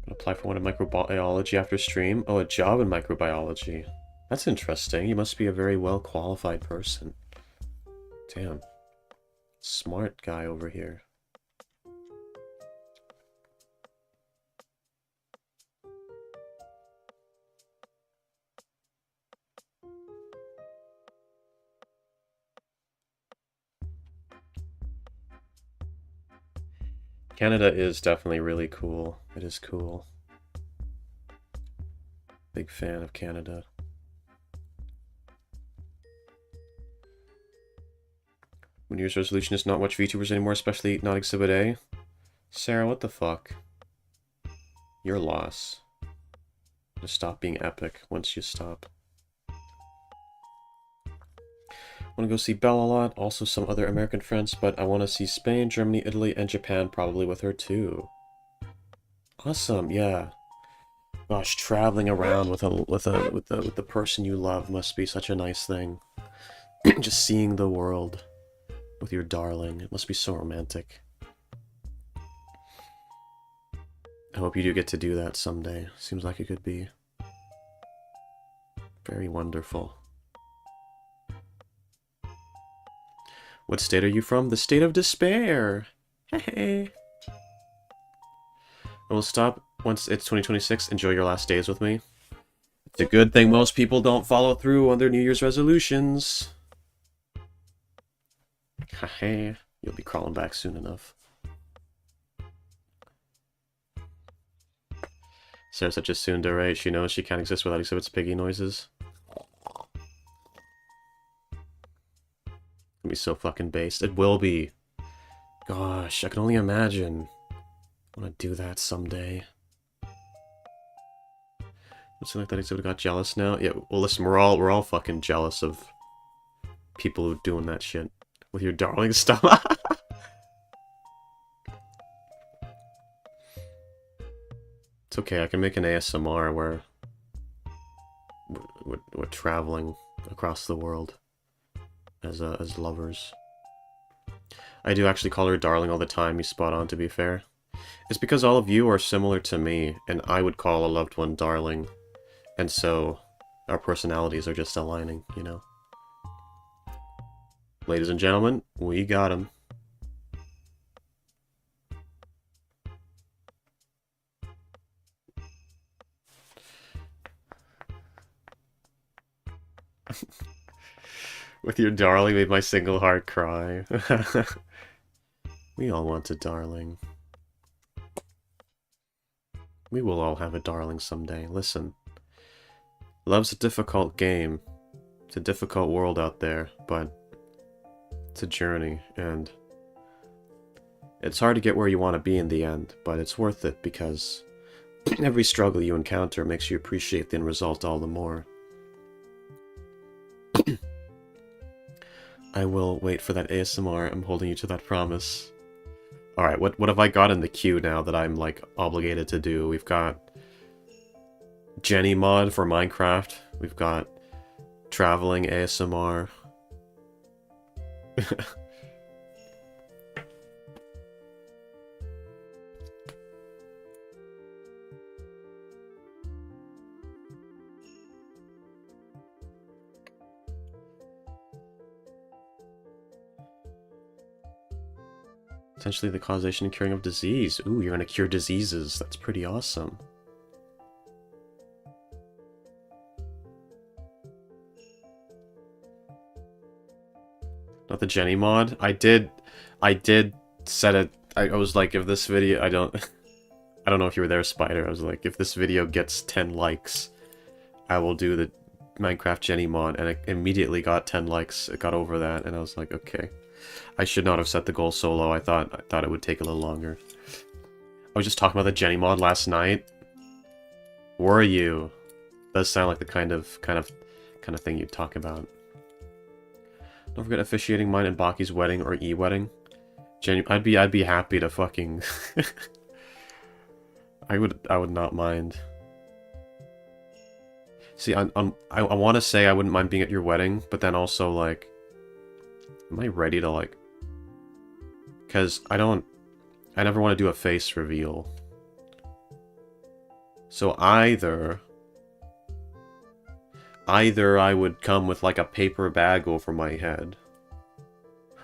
Apply for one in microbiology after stream. Oh, a job in microbiology. That's interesting. You must be a very well-qualified person. Damn. Smart guy over here. Canada is definitely really cool. It is cool. Big fan of Canada. New Year's resolution is not watch VTubers anymore, especially not Exhibit A. Sarah, what the fuck? Your loss. Just stop being epic once you stop. Want to go see Belle a lot, also some other American friends, but I want to see Spain, Germany, Italy, and Japan probably with her too. Awesome, yeah. Gosh, traveling around with the person you love must be such a nice thing. Just seeing the world with your darling. It must be so romantic. I hope you do get to do that someday. Seems like it could be very wonderful. What state are you from? The state of despair! Hey! I will stop once it's 2026. Enjoy your last days with me. It's a good thing most people don't follow through on their New Year's resolutions. Hey, you'll be crawling back soon enough. Sarah's such a tsundere, right? She knows she can't exist without Exhibit's piggy noises. It'll be so fucking based. It will be. Gosh, I can only imagine. I want to do that someday. Looks like that Exhibit got jealous now. Yeah, well listen, we're all fucking jealous of people who are doing that shit with your darling stuff. It's okay, I can make an ASMR where we're traveling across the world as lovers. I do actually call her darling all the time. He's spot on, to be fair. It's because all of you are similar to me, and I would call a loved one darling. And so, our personalities are just aligning, you know? Ladies and gentlemen, we got him. With your darling made my single heart cry. We all want a darling. We will all have a darling someday. Listen. Love's a difficult game. It's a difficult world out there, but it's a journey, and it's hard to get where you want to be in the end, but it's worth it because every struggle you encounter makes you appreciate the end result all the more. I will wait for that ASMR. I'm holding you to that promise. Alright, what have I got in the queue now that I'm, like, obligated to do? We've got Jenny mod for Minecraft. We've got traveling ASMR. Potentially the causation and curing of disease. Ooh, you're gonna cure diseases. That's pretty awesome. Not the Jenny mod. I did set it. I was like, if this video, I don't know if you were there, Spider. I was like, if this video gets 10 likes, I will do the Minecraft Jenny mod, and it immediately got 10 likes. It got over that, and I was like, okay. I should not have set the goal so low. I thought it would take a little longer. I was just talking about the Jenny mod last night. Were you? Does sound like the kind of thing you'd talk about. Don't forget officiating mine and Baki's wedding or e-wedding. I'd be happy to fucking I would not mind. See, I want to say I wouldn't mind being at your wedding, but then also like, am I ready to like? Because I never want to do a face reveal. So either I would come with like a paper bag over my head,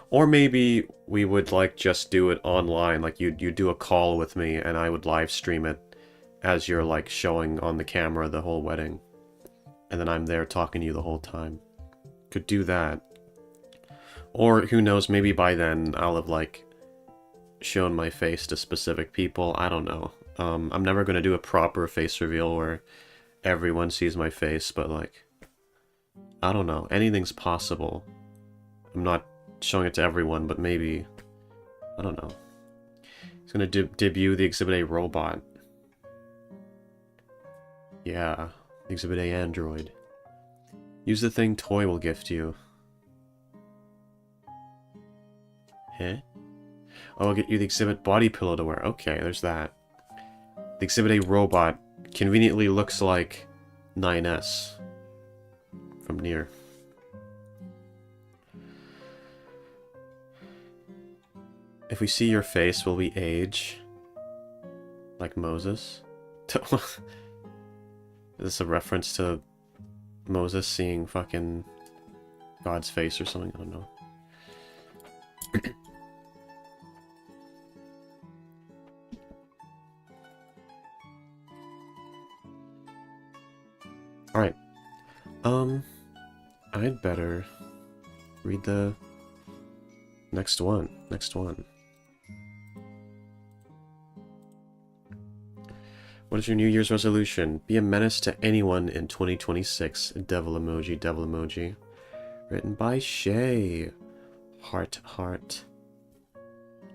or maybe we would like just do it online, like you do a call with me and I would live stream it as you're like showing on the camera the whole wedding, and then I'm there talking to you the whole time. Could do that. Or who knows, maybe by then I'll have like shown my face to specific people. I don't know. I'm never going to do a proper face reveal where everyone sees my face, but like, I don't know. Anything's possible. I'm not showing it to everyone, but maybe. I don't know. He's going to debut the Exhibit A robot. Yeah. Exhibit A android. Use the thing Toy will gift you. Huh? Oh, I'll get you the Exhibit body pillow to wear. Okay, there's that. The Exhibit A robot conveniently looks like 9S from near. If we see your face, will we age? Like Moses? Is this a reference to Moses seeing fucking God's face or something? I don't know. Alright. I'd better read the next one. What is your New Year's resolution? Be a menace to anyone in 2026. Devil emoji, devil emoji. Written by Shay. Heart, heart. You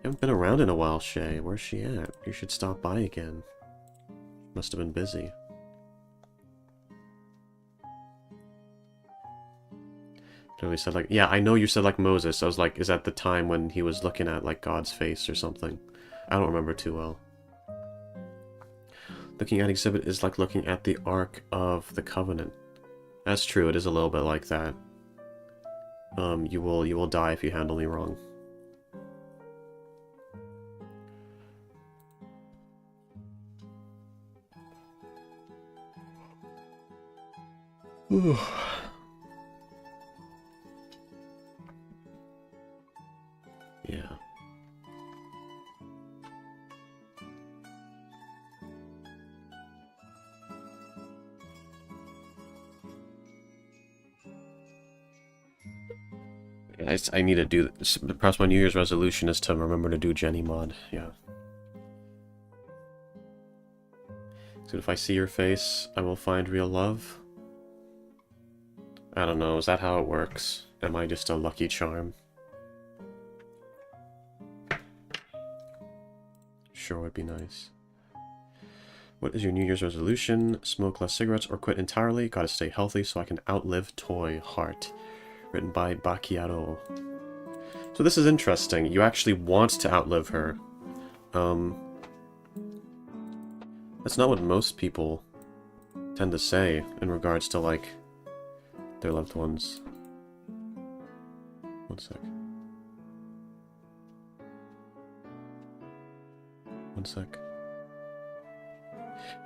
haven't been around in a while, Shay. Where's she at? You should stop by again. Must have been busy. Totally said like, yeah, I know you said like Moses. I was like, is that the time when he was looking at like God's face or something? I don't remember too well. Looking at Exhibit is like looking at the Ark of the Covenant. That's true, it is a little bit like that. You will die if you handle me wrong. Yeah. I need to do this. Perhaps my New Year's resolution is to remember to do Jenny mod. Yeah. So if I see your face, I will find real love. I don't know. Is that how it works? Am I just a lucky charm? Sure would be nice. What is your New Year's resolution? Smoke less cigarettes or quit entirely. Gotta stay healthy so I can outlive Toy Heart. Written by Bacchiato. So this is interesting. You actually want to outlive her. That's not what most people tend to say in regards to, like, their loved ones. One sec. One sec.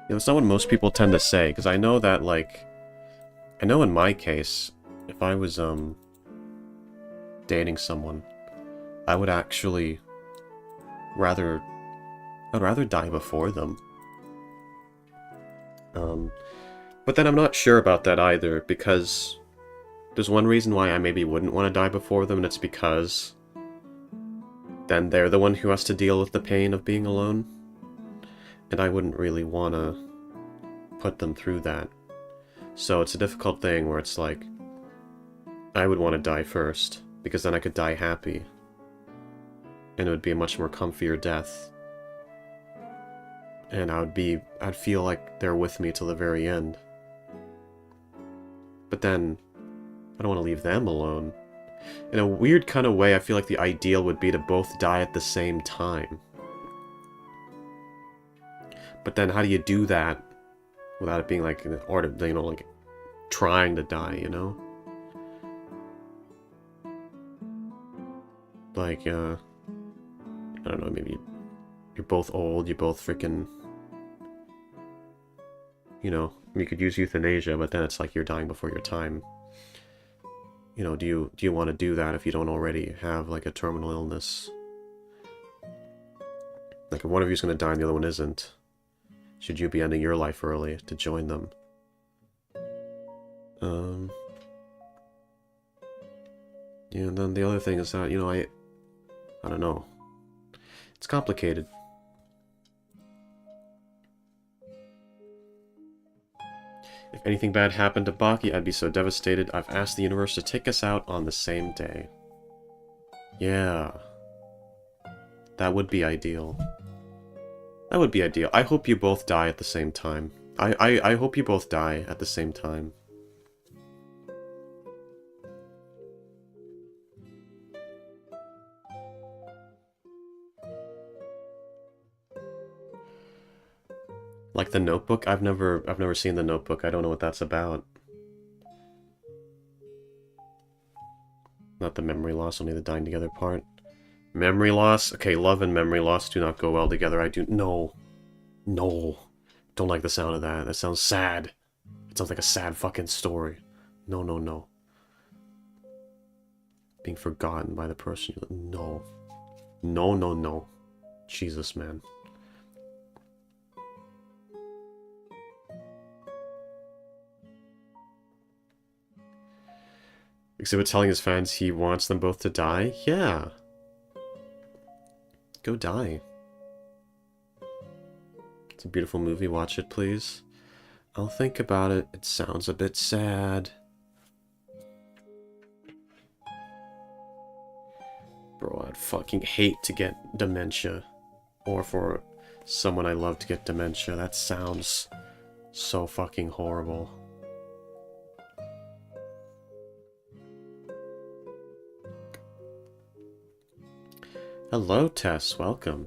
Yeah, that's not what most people tend to say, because I know that, like... I know in my case, if I was, dating someone, I would actually rather... I'd rather die before them. But then I'm not sure about that either, because there's one reason why I maybe wouldn't want to die before them, and it's because then they're the one who has to deal with the pain of being alone. And I wouldn't really want to put them through that. So it's a difficult thing where it's like, I would want to die first, because then I could die happy. And it would be a much more comfier death. And I'd feel like they're with me till the very end. But then, I don't want to leave them alone. In a weird kind of way, I feel like the ideal would be to both die at the same time. But then how do you do that without it being like, or, you know, like, trying to die, you know? Like, I don't know, maybe you're both old, you're both freaking... You know, you could use euthanasia, but then it's like you're dying before your time. You know, do you want to do that if you don't already have, like, a terminal illness? Like, if one of you's going to die and the other one isn't, should you be ending your life early to join them? Yeah, and then the other thing is that, you know, I don't know. It's complicated. If anything bad happened to Baki, I'd be so devastated. I've asked the universe to take us out on the same day. Yeah. That would be ideal. That would be ideal. I hope you both die at the same time. I hope you both die at the same time. Like The Notebook? I've never seen The Notebook. I don't know what that's about. Not the memory loss, only the dying together part. Memory loss? Okay, love and memory loss do not go well together. I do... No. No. Don't like the sound of that. That sounds sad. It sounds like a sad fucking story. No, no, no. Being forgotten by the person you... No. No, no, no. Jesus, man. Exhibit telling his fans he wants them both to die? Yeah. Go die. It's a beautiful movie. Watch it, please. I'll think about it. It sounds a bit sad. Bro, I'd fucking hate to get dementia. Or for someone I love to get dementia. That sounds so fucking horrible. Hello, Tess. Welcome.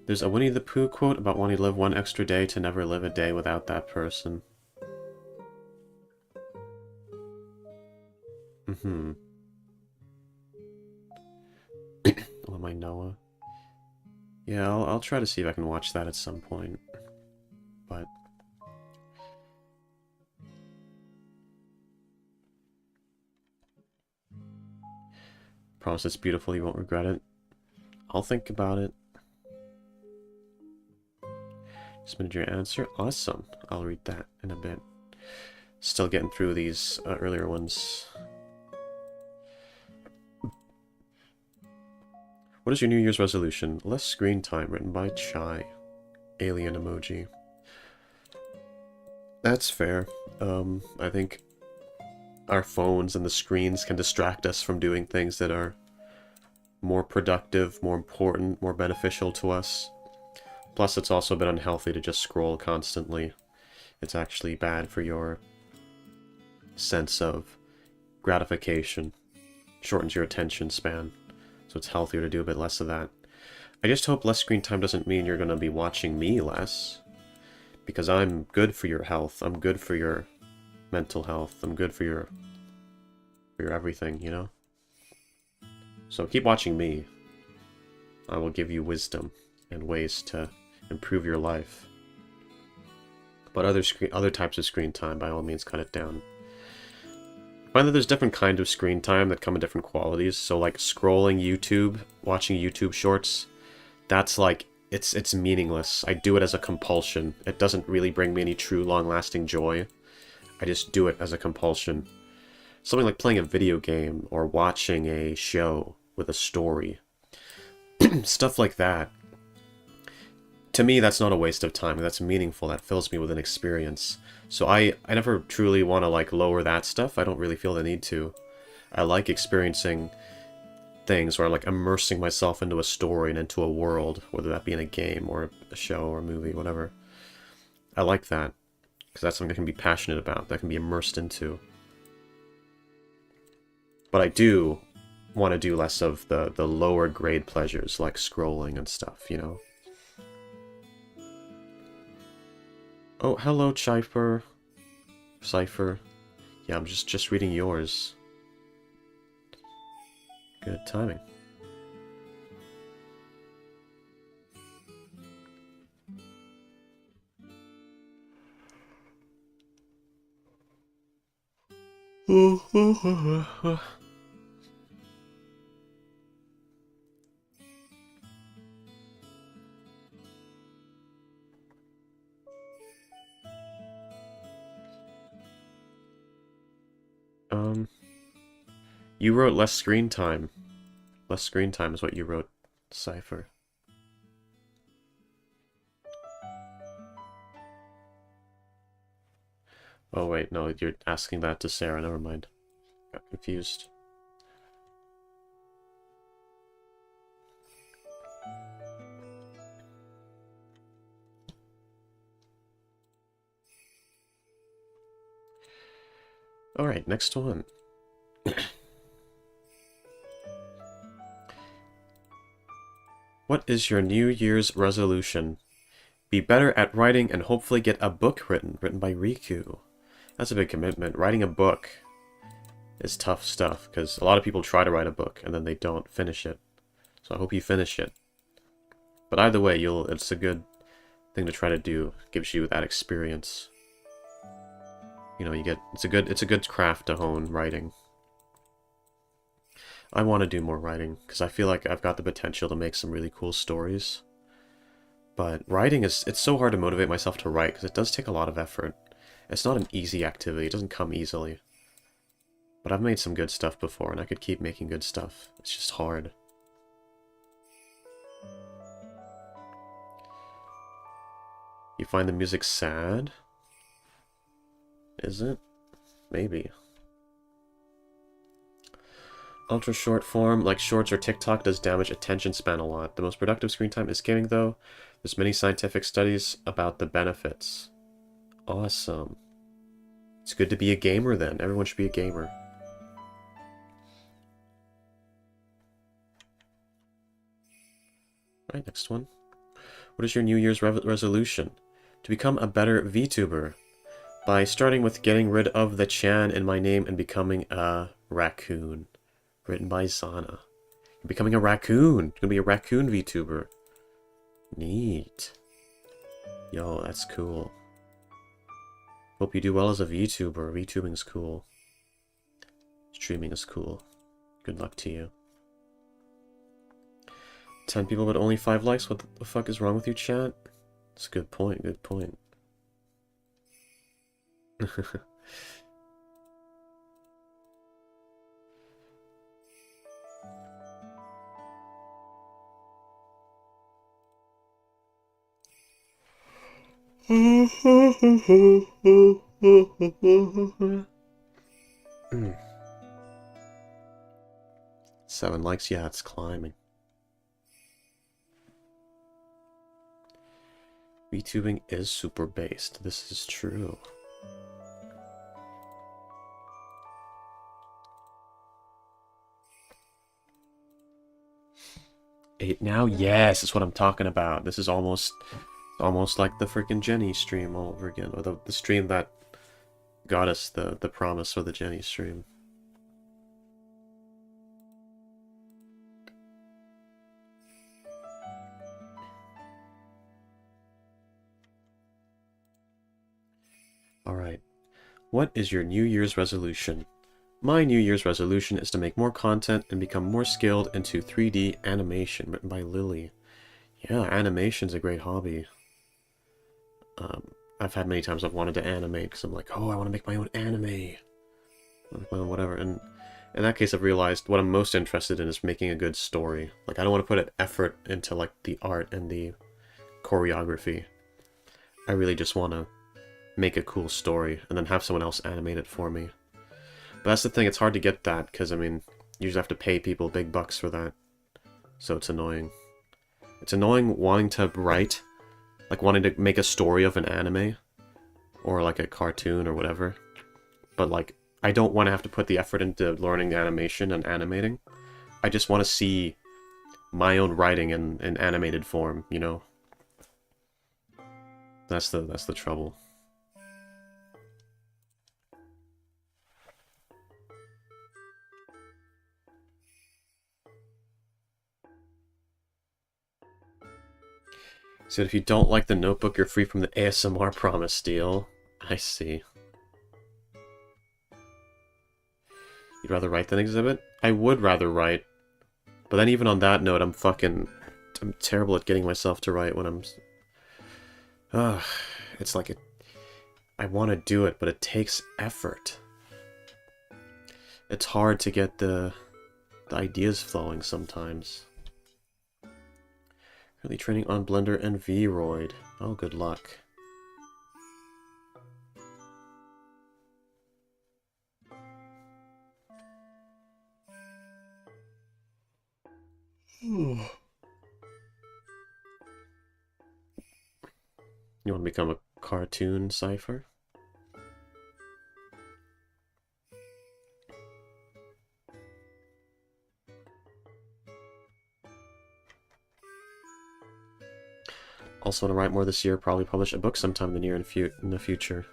There's a Winnie the Pooh quote about wanting to live one extra day to never live a day without that person. Mm-hmm. Oh, am I Noah? Yeah, I'll try to see if I can watch that at some point. But... Promise it's beautiful, you won't regret it. I'll think about it. Submitted your answer. Awesome. I'll read that in a bit. Still getting through these earlier ones. What is your New Year's resolution? Less screen time, written by Chai. Alien emoji. That's fair. I think our phones and the screens can distract us from doing things that are more productive, more important, more beneficial to us. Plus, it's also a bit unhealthy to just scroll constantly. It's actually bad for your sense of gratification. Shortens your attention span. So it's healthier to do a bit less of that. I just hope less screen time doesn't mean you're gonna be watching me less. Because I'm good for your health, I'm good for your mental health, I'm good for your everything, you know? So keep watching me. I will give you wisdom and ways to improve your life. But other types of screen time, by all means, cut it down. I find that there's different kinds of screen time that come in different qualities. So like scrolling YouTube, watching YouTube shorts, that's like, it's meaningless. I do it as a compulsion. It doesn't really bring me any true long-lasting joy. I just do it as a compulsion. Something like playing a video game or watching a show with a story. Stuff like that. To me, that's not a waste of time. That's meaningful. That fills me with an experience. So I never truly want to like lower that stuff. I don't really feel the need to. I like experiencing things where I'm like immersing myself into a story and into a world, whether that be in a game or a show or a movie, whatever. I like that. Because that's something I can be passionate about, that I can be immersed into. But I do want to do less of the lower grade pleasures, like scrolling and stuff, you know? Oh, hello, Cypher. Cypher. Yeah, I'm just reading yours. Good timing. You wrote less screen time. Less screen time is what you wrote, Cypher. Oh wait, no, you're asking that to Sarah, never mind. Got confused. Alright, next one. What is your New Year's resolution? Be better at writing and hopefully get a book written by Riku. That's a big commitment. Writing a book is tough stuff, because a lot of people try to write a book and then they don't finish it. So I hope you finish it. But either way, it's a good thing to try to do. It gives you that experience. You know, it's a good craft to hone, writing. I want to do more writing, because I feel like I've got the potential to make some really cool stories. But writing it's so hard to motivate myself to write, because it does take a lot of effort. It's not an easy activity, it doesn't come easily. But I've made some good stuff before, and I could keep making good stuff. It's just hard. You find the music sad? Is it? Maybe. Ultra short form, like shorts or TikTok, does damage attention span a lot. The most productive screen time is gaming, though. There's many scientific studies about the benefits. Awesome. It's good to be a gamer, then. Everyone should be a gamer. Alright, next one. What is your New Year's resolution? To become a better VTuber. By starting with getting rid of the Chan in my name and becoming a raccoon. Written by Zana. You're becoming a raccoon. You're gonna be a raccoon VTuber. Neat. Yo, that's cool. Hope you do well as a VTuber. VTubing is cool. Streaming is cool. Good luck to you. 10 people but only 5 likes? What the fuck is wrong with you, chat? That's a good point, good point. Seven likes, yeah, it's climbing. VTubing is super based. This is true. 8 now? Yes, that's what I'm talking about. This is almost like the freaking Jenny stream all over again. Or the stream that got us the promise for the Jenny stream. Alright. What is your New Year's resolution? My New Year's resolution is to make more content and become more skilled into 3D animation, written by Lily. Yeah, animation's a great hobby. I've had many times I've wanted to animate, because I'm like, oh, I want to make my own anime. I want to make my own whatever, and in that case I've realized what I'm most interested in is making a good story. Like, I don't want to put an effort into, like, the art and the choreography. I really just want to make a cool story, and then have someone else animate it for me. But that's the thing, it's hard to get that, because, I mean, you usually have to pay people big bucks for that. So it's annoying. It's annoying wanting to write, like wanting to make a story of an anime, or like a cartoon or whatever. But like, I don't want to have to put the effort into learning animation and animating. I just want to see my own writing in animated form, you know? That's the trouble. So if you don't like the Notebook, you're free from the ASMR promise deal. I see. You'd rather write than exhibit? I would rather write. But then even on that note, I'm terrible at getting myself to write when I'm... it's like I want to do it, but it takes effort. It's hard to get the ideas flowing sometimes. Currently training on Blender and Vroid. Oh, good luck. You want to become a cartoon cipher? Also want to write more this year, probably publish a book sometime in the future.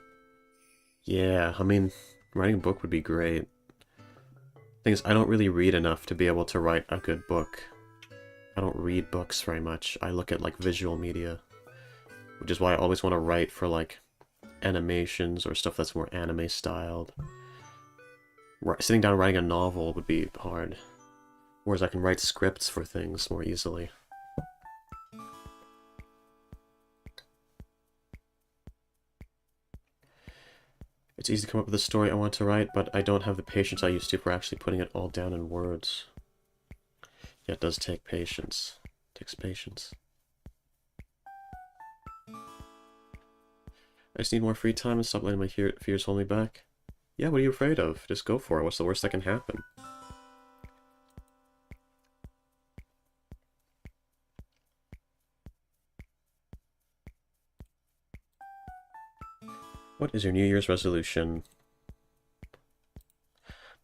Yeah, I mean, writing a book would be great. Thing is, I don't really read enough to be able to write a good book. I don't read books very much. I look at, like, visual media. Which is why I always want to write for, like, animations or stuff that's more anime-styled. Sitting down and writing a novel would be hard. Whereas I can write scripts for things more easily. It's easy to come up with a story I want to write, but I don't have the patience I used to for actually putting it all down in words. Yeah, it does take patience. It takes patience. I just need more free time and stop letting my fears hold me back. Yeah, what are you afraid of? Just go for it. What's the worst that can happen? What is your New Year's resolution?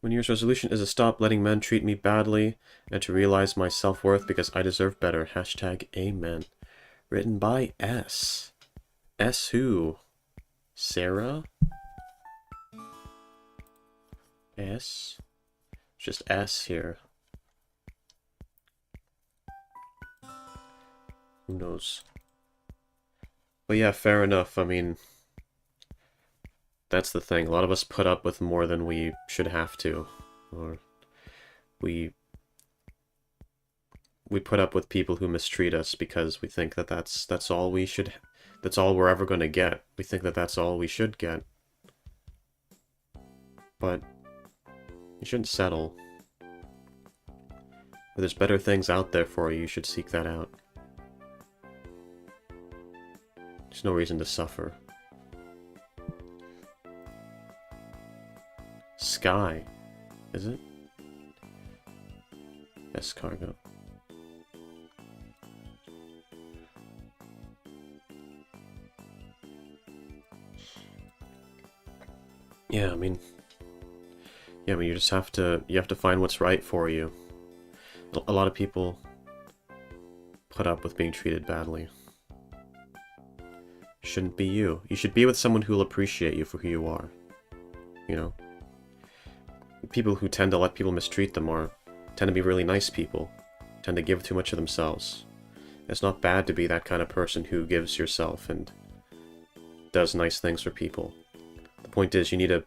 My New Year's resolution is to stop letting men treat me badly and to realize my self-worth because I deserve better. Hashtag amen. Written by S. S who? Sarah? S? Just S here. Who knows? But yeah, fair enough. I mean, that's the thing. A lot of us put up with more than we should have to. Or we put up with people who mistreat us because we think that that's all we're ever going to get. We think that that's all we should get. But you shouldn't settle. If there's better things out there for you, you should seek that out. There's no reason to suffer. Sky, is it? S cargo. Yeah, I mean, you just have to find what's right for you. A lot of people put up with being treated badly. Shouldn't be you. You should be with someone who will appreciate you for who you are. You know? People who tend to let people mistreat them tend to be really nice people. Tend to give too much of themselves. It's not bad to be that kind of person who gives yourself and does nice things for people. The point is, you need to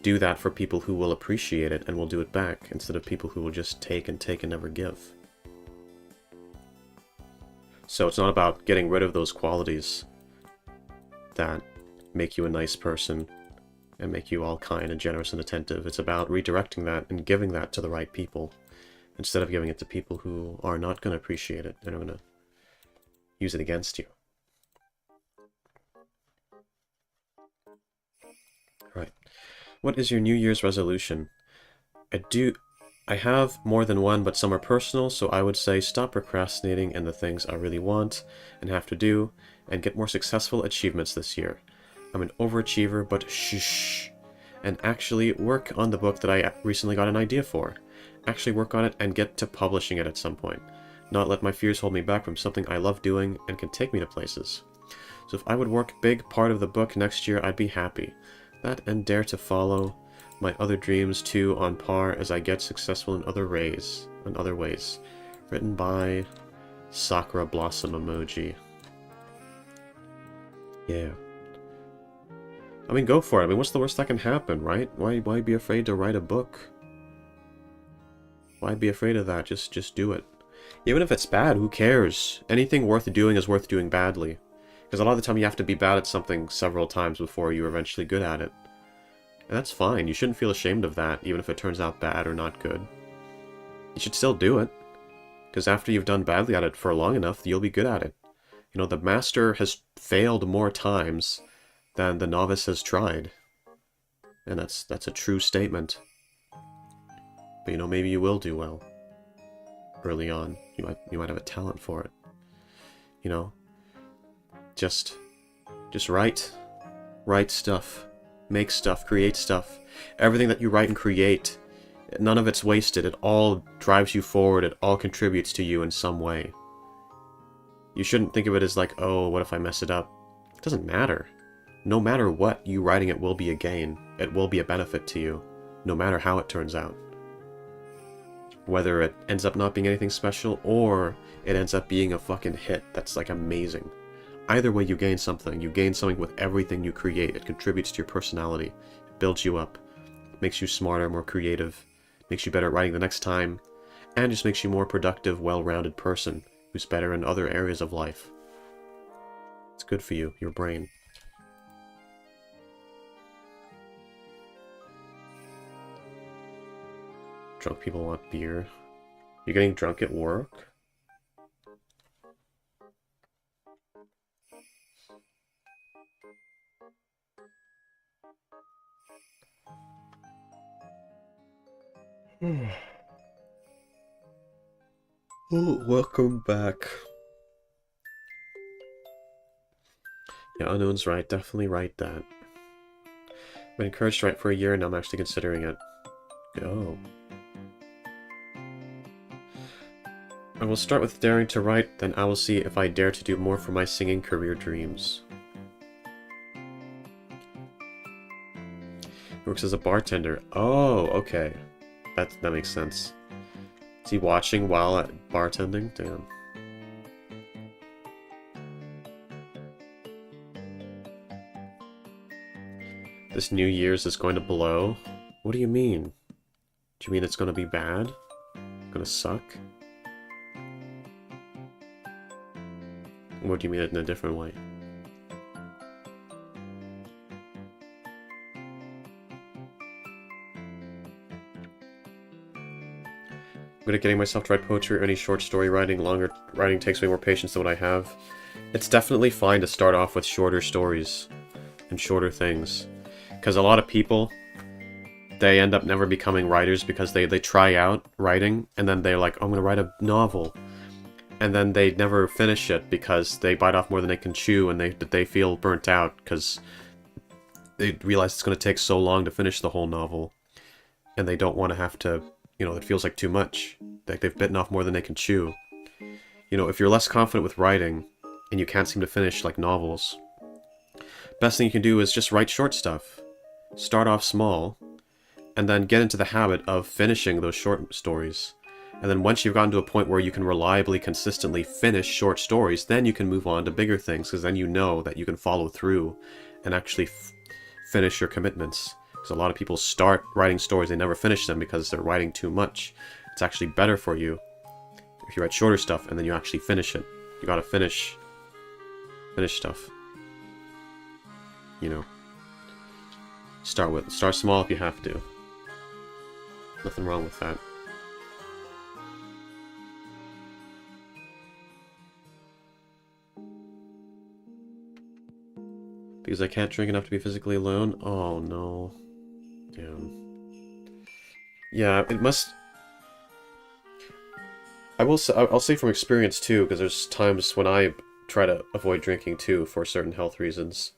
do that for people who will appreciate it and will do it back, instead of people who will just take and never give. So it's not about getting rid of those qualities that make you a nice person and make you all kind and generous and attentive. It's about redirecting that and giving that to the right people, instead of giving it to people who are not going to appreciate it and are going to use it against you. Right. What is your New Year's resolution? I have more than one, but some are personal, so I would say stop procrastinating in the things I really want and have to do, and get more successful achievements this year. I'm an overachiever, but shh. And actually work on the book that I recently got an idea for. Actually work on it and get to publishing it at some point. Not let my fears hold me back from something I love doing and can take me to places. So if I would work big part of the book next year, I'd be happy. That and dare to follow my other dreams too, on par as I get successful in other ways. Written by Sakura Blossom Emoji. Yeah. I mean, go for it. I mean, what's the worst that can happen, right? Why be afraid to write a book? Why be afraid of that? Just do it. Even if it's bad, who cares? Anything worth doing is worth doing badly. Because a lot of the time you have to be bad at something several times before you're eventually good at it. And that's fine. You shouldn't feel ashamed of that, even if it turns out bad or not good. You should still do it. Because after you've done badly at it for long enough, you'll be good at it. You know, the master has failed more times than the novice has tried. And that's a true statement. But you know, maybe you will do well. Early on. You might have a talent for it. You know? Just write. Write stuff. Make stuff. Create stuff. Everything that you write and create, none of it's wasted. It all drives you forward. It all contributes to you in some way. You shouldn't think of it as like, oh, what if I mess it up? It doesn't matter. No matter what, you writing it will be a gain. It will be a benefit to you, no matter how it turns out. Whether it ends up not being anything special, or it ends up being a fucking hit that's like amazing. Either way, you gain something. You gain something with everything you create. It contributes to your personality. It builds you up. Makes you smarter, more creative. Makes you better at writing the next time. And just makes you a more productive, well-rounded person who's better in other areas of life. It's good for you, your brain. Drunk people want beer. You're getting drunk at work? Oh, welcome back. Yeah, Unknown's right. Definitely write that. I've been encouraged to write for a year and now I'm actually considering it. Oh. I will start with daring to write, then I will see if I dare to do more for my singing career dreams. He works as a bartender. Oh, okay. That makes sense. Is he watching while at bartending? Damn. This New Year's is going to blow? What do you mean? Do you mean it's going to be bad? Gonna suck? Or do you mean it in a different way? I'm good at getting myself to write poetry or any short story writing. Longer writing takes way more patience than what I have. It's definitely fine to start off with shorter stories and shorter things. Because a lot of people, they end up never becoming writers because they try out writing and then they're like, oh, I'm going to write a novel. And then they never finish it because they bite off more than they can chew and they feel burnt out because they realize it's going to take so long to finish the whole novel. And they don't want to have to, you know, it feels like too much. Like they've bitten off more than they can chew. You You know, if you're less confident with writing, and you can't seem to finish, like, novels, best thing you can do is just write short stuff. Start off small, and then get into the habit of finishing those short stories. And then once you've gotten to a point where you can reliably, consistently finish short stories, then you can move on to bigger things, because then you know that you can follow through and actually finish your commitments. Because a lot of people start writing stories, they never finish them because they're writing too much. It's actually better for you if you write shorter stuff and then you actually finish it. You gotta finish stuff. You know. Start small if you have to. Nothing wrong with that. Because I can't drink enough to be physically alone? Oh no. Damn. Yeah, it must... I'll say from experience too, because there's times when I try to avoid drinking too for certain health reasons.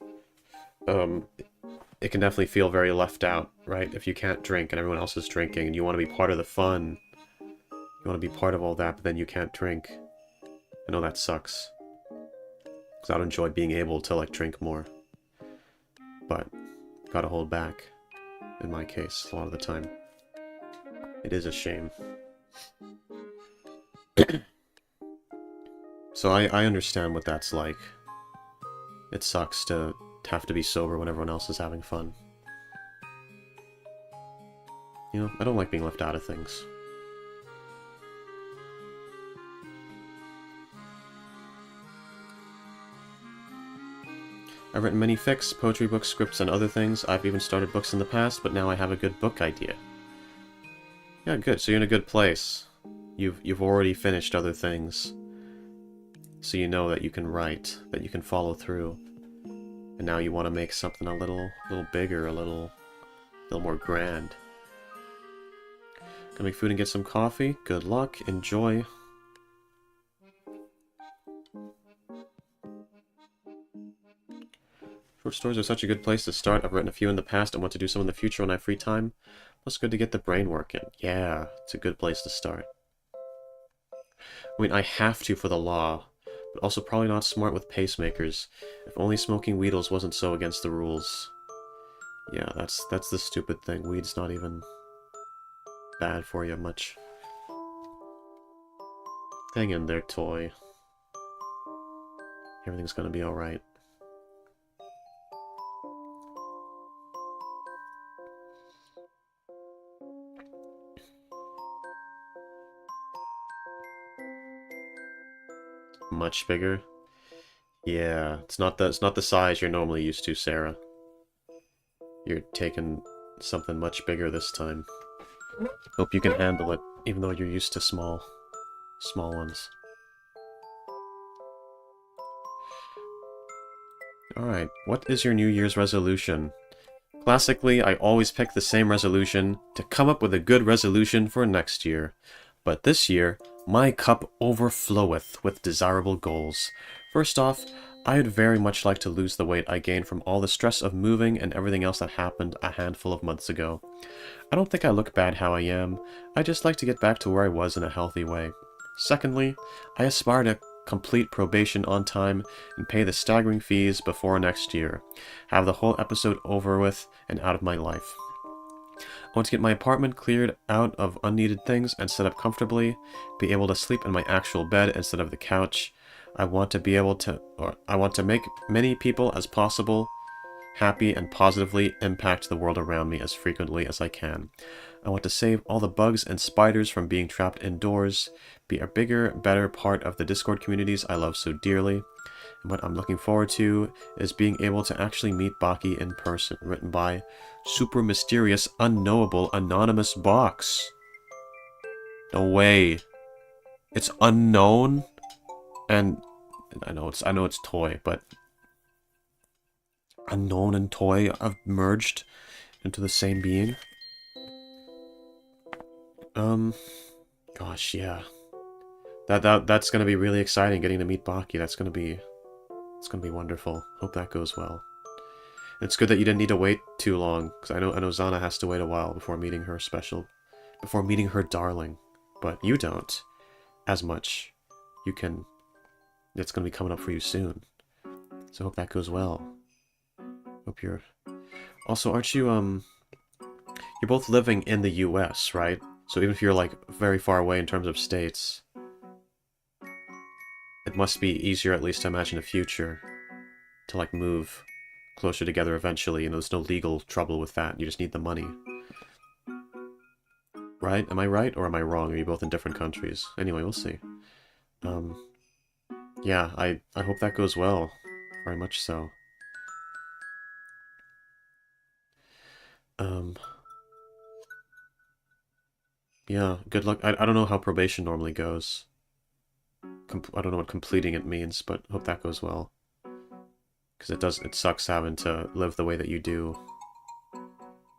It can definitely feel very left out, right? If you can't drink and everyone else is drinking and you want to be part of the fun. You want to be part of all that, but then you can't drink. I know that sucks. Because I'd enjoy being able to, like, drink more. But, gotta hold back. In my case, a lot of the time. It is a shame. So I understand what that's like. It sucks to have to be sober when everyone else is having fun. You know, I don't like being left out of things. I've written many fics, poetry books, scripts, and other things. I've even started books in the past, but now I have a good book idea. Yeah, good. So you're in a good place. You've already finished other things. So you know that you can write, that you can follow through. And now you want to make something a little bigger, a little more grand. Gonna make food and get some coffee. Good luck. Enjoy. Short stories are such a good place to start. I've written a few in the past and want to do some in the future when I have free time. Plus good to get the brain working. Yeah, it's a good place to start. I mean, I have to for the law, but also probably not smart with pacemakers. If only smoking Weedles wasn't so against the rules. Yeah, that's the stupid thing. Weed's not even bad for you much. Hang in there, toy. Everything's gonna be alright. Much bigger? Yeah, it's not the size you're normally used to, Sarah. You're taking something much bigger this time. Hope you can handle it, even though you're used to small ones. Alright, what is your New Year's resolution? Classically, I always pick the same resolution to come up with a good resolution for next year. But this year, my cup overfloweth with desirable goals. First off, I'd very much like to lose the weight I gained from all the stress of moving and everything else that happened a handful of months ago. I don't think I look bad how I am. I just like to get back to where I was in a healthy way. Secondly, I aspire to complete probation on time and pay the staggering fees before next year. Have the whole episode over with and out of my life. I want to get my apartment cleared out of unneeded things and set up comfortably, be able to sleep in my actual bed instead of the couch. I want to make many people as possible happy and positively impact the world around me as frequently as I can. I want to save all the bugs and spiders from being trapped indoors, be a bigger, better part of the Discord communities I love so dearly. And what I'm looking forward to is being able to actually meet Baki in person, written by Super Mysterious Unknowable Anonymous Box. No way. It's unknown? And I know it's toy, but unknown and toy have merged into the same being. Gosh, yeah. That's gonna be really exciting, getting to meet Baki. It's gonna be wonderful. Hope that goes well. It's good that you didn't need to wait too long, because I know Zana has to wait a while before meeting her darling. But you don't, as much. you can... It's gonna be coming up for you soon. So I hope that goes well. Hope you're... Also, aren't you, You're both living in the US, right? So even if you're, like, very far away in terms of states, it must be easier, at least to imagine a future, to, like, move closer together eventually, and there's no legal trouble with that. You just need the money. Right? Am I right, or am I wrong? Are you both in different countries? Anyway, we'll see. Yeah, I hope that goes well. Very much so. Yeah, good luck. I don't know how probation normally goes. I don't know what completing it means, but hope that goes well. Because it sucks having to live the way that you do.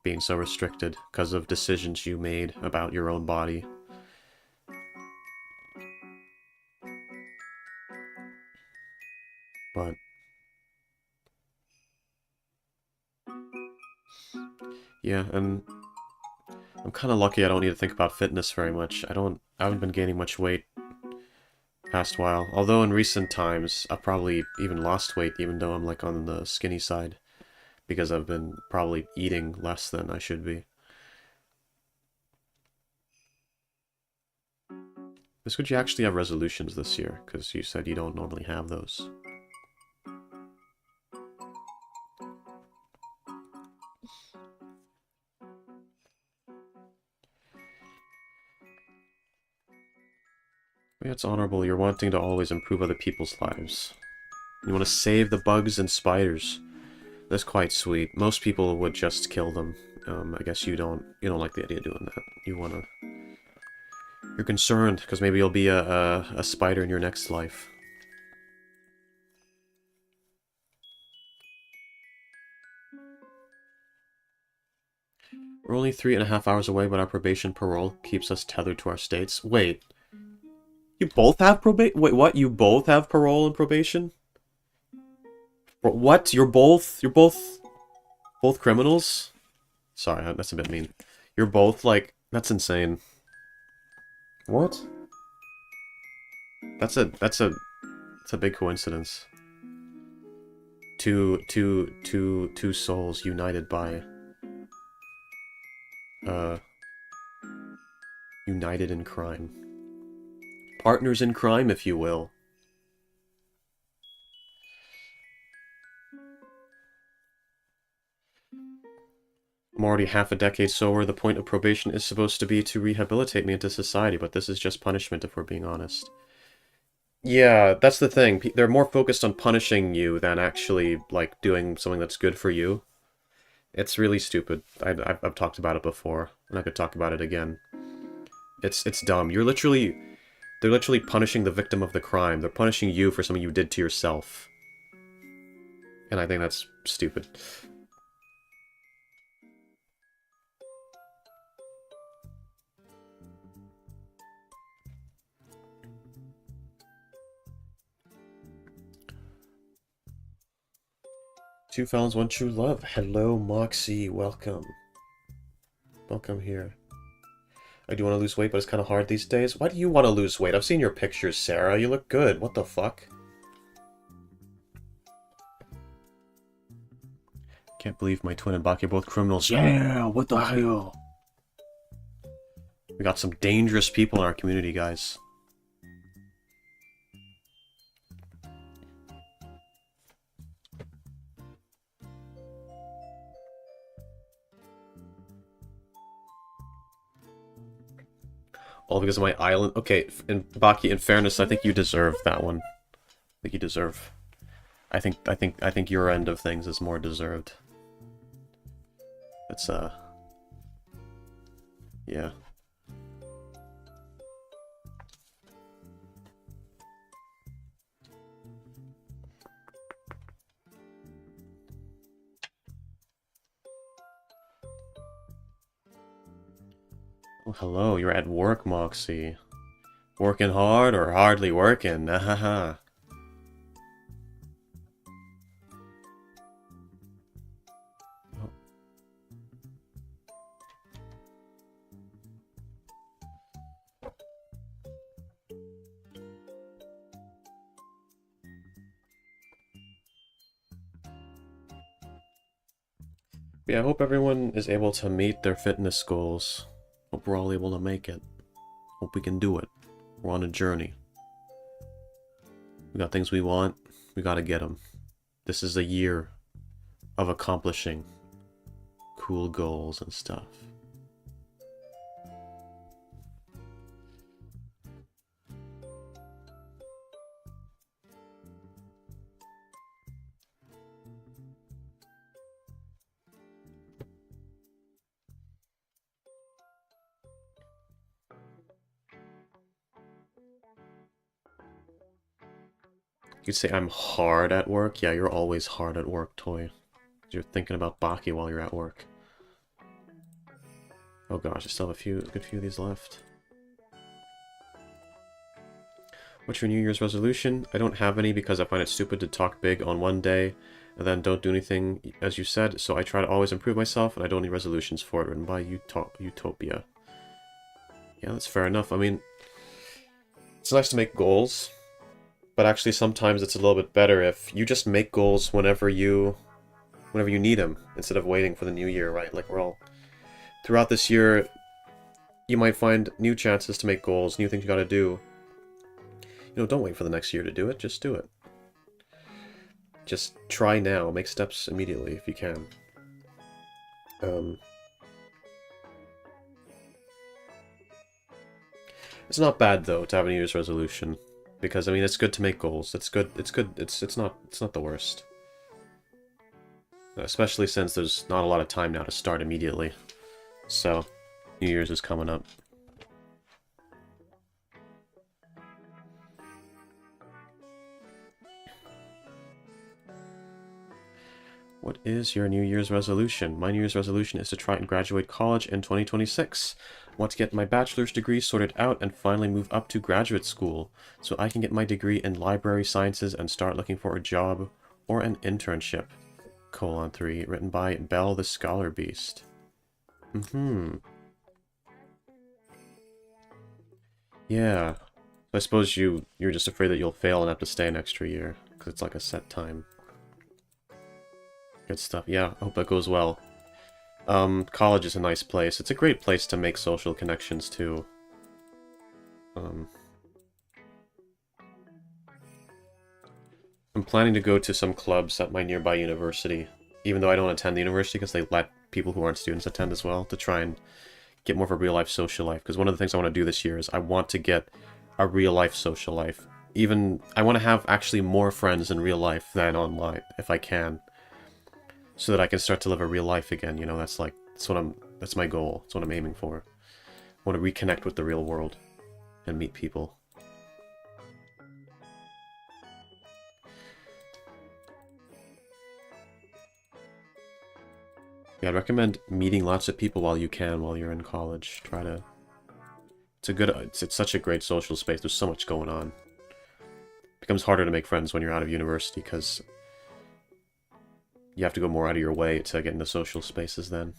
Being so restricted because of decisions you made about your own body. But... yeah, and I'm kind of lucky I don't need to think about fitness very much. I haven't been gaining much weight past while. Although in recent times, I've probably even lost weight, even though I'm like on the skinny side. Because I've been probably eating less than I should be. Would you actually have resolutions this year? Because you said you don't normally have those. Yeah, it's honorable. You're wanting to always improve other people's lives. You want to save the bugs and spiders. That's quite sweet. Most people would just kill them. I guess you don't like the idea of doing that. You wanna... You're concerned, because maybe you'll be a spider in your next life. We're only 3.5 hours away, but our probation parole keeps us tethered to our states. Wait. You both have probation? Wait, what? You both have parole and probation? What? You're both criminals? Sorry, that's a bit mean. You're both, like... That's insane. What? That's a big coincidence. Two souls united by... united in crime. Partners in crime, if you will. I'm already half a decade sober. The point of probation is supposed to be to rehabilitate me into society, but this is just punishment if we're being honest. Yeah, that's the thing. They're more focused on punishing you than actually, like, doing something that's good for you. It's really stupid. I've talked about it before, and I could talk about it again. It's dumb. They're literally punishing the victim of the crime. They're punishing you for something you did to yourself. And I think that's stupid. Two felons, one true love. Hello, Moxie. Welcome. Welcome here. I do want to lose weight, but it's kind of hard these days. Why do you want to lose weight? I've seen your pictures, Sarah. You look good. What the fuck? Can't believe my twin and Baki are both criminals. Yeah, what the hell? We got some dangerous people in our community, guys. All because of my island. Okay, and Baki, in fairness, I think you deserve that one. I think you deserve. I think your end of things is more deserved. It's yeah. Oh, hello, you're at work, Moxie. Working hard or hardly working? Ahaha. Yeah, I hope everyone is able to meet their fitness goals. Hope we're all able to make it. Hope we can do it. We're on a journey. We got things we want. We gotta get them. This is a year of accomplishing cool goals and stuff. You'd say I'm hard at work? Yeah, you're always hard at work, Toy. You're thinking about Baki while you're at work. Oh gosh, I still have a good few of these left. What's your New Year's resolution? I don't have any because I find it stupid to talk big on one day and then don't do anything as you said, so I try to always improve myself and I don't need resolutions for it. Written by Utopia. Yeah, that's fair enough. I mean, it's nice to make goals, but actually sometimes it's a little bit better if you just make goals whenever you need them instead of waiting for the new year, right? Like we're all throughout this year, you might find new chances to make goals, new things you gotta do. You know, don't wait for the next year to do it, just do it. Just try now, make steps immediately if you can. It's not bad though to have a New Year's resolution, because I mean it's good to make goals. It's good. It's not the worst. Especially since there's not a lot of time now to start immediately. So, New Year's is coming up. What is your New Year's resolution? My New Year's resolution is to try and graduate college in 2026. I want to get my bachelor's degree sorted out and finally move up to graduate school, so I can get my degree in library sciences and start looking for a job or an internship. Colon 3, written by Belle the Scholar Beast. Yeah. I suppose you're just afraid that you'll fail and have to stay an extra year, because it's like a set time. Good stuff. Yeah, I hope that goes well. College is a nice place. It's a great place to make social connections, too. I'm planning to go to some clubs at my nearby university, even though I don't attend the university, because they let people who aren't students attend as well, to try and get more of a real-life social life. Because one of the things I want to do this year is I want to get a real-life social life. Even, I want to have actually more friends in real life than online, if I can. So that I can start to live a real life again, you know, that's my goal, that's what I'm aiming for. I want to reconnect with the real world and meet people. Yeah, I'd recommend meeting lots of people while you can, while you're in college. Try to... It's such a great social space, there's so much going on. It becomes harder to make friends when you're out of university, because you have to go more out of your way to get into social spaces then.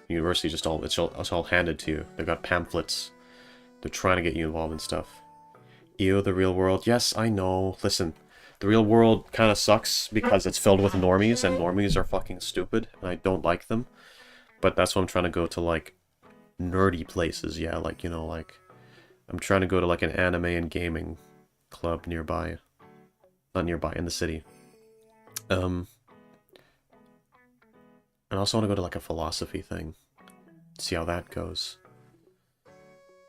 University just it's all handed to you. They've got pamphlets. They're trying to get you involved in stuff. Ew, the real world. Yes, I know. Listen, the real world kind of sucks because it's filled with normies, and normies are fucking stupid, and I don't like them. But that's why I'm trying to go to, like, nerdy places, yeah, like, you know, like... I'm trying to go to, like, an anime and gaming club nearby. Not nearby, in the city. And I also want to go to, like, a philosophy thing. See how that goes.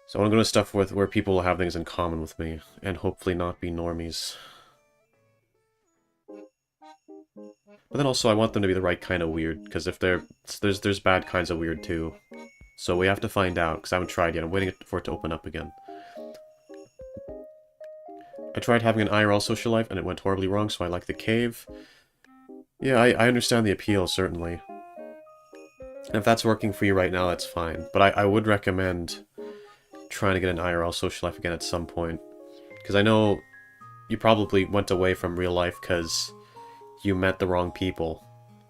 So I want to go to stuff where people will have things in common with me, and hopefully not be normies. But then also I want them to be the right kind of weird, because if there's bad kinds of weird too. So we have to find out, because I haven't tried yet. I'm waiting for it to open up again. I tried having an IRL social life, and it went horribly wrong, so I like the cave. Yeah, I understand the appeal, certainly. And if that's working for you right now, that's fine. But I would recommend trying to get an IRL social life again at some point. Because I know you probably went away from real life because you met the wrong people.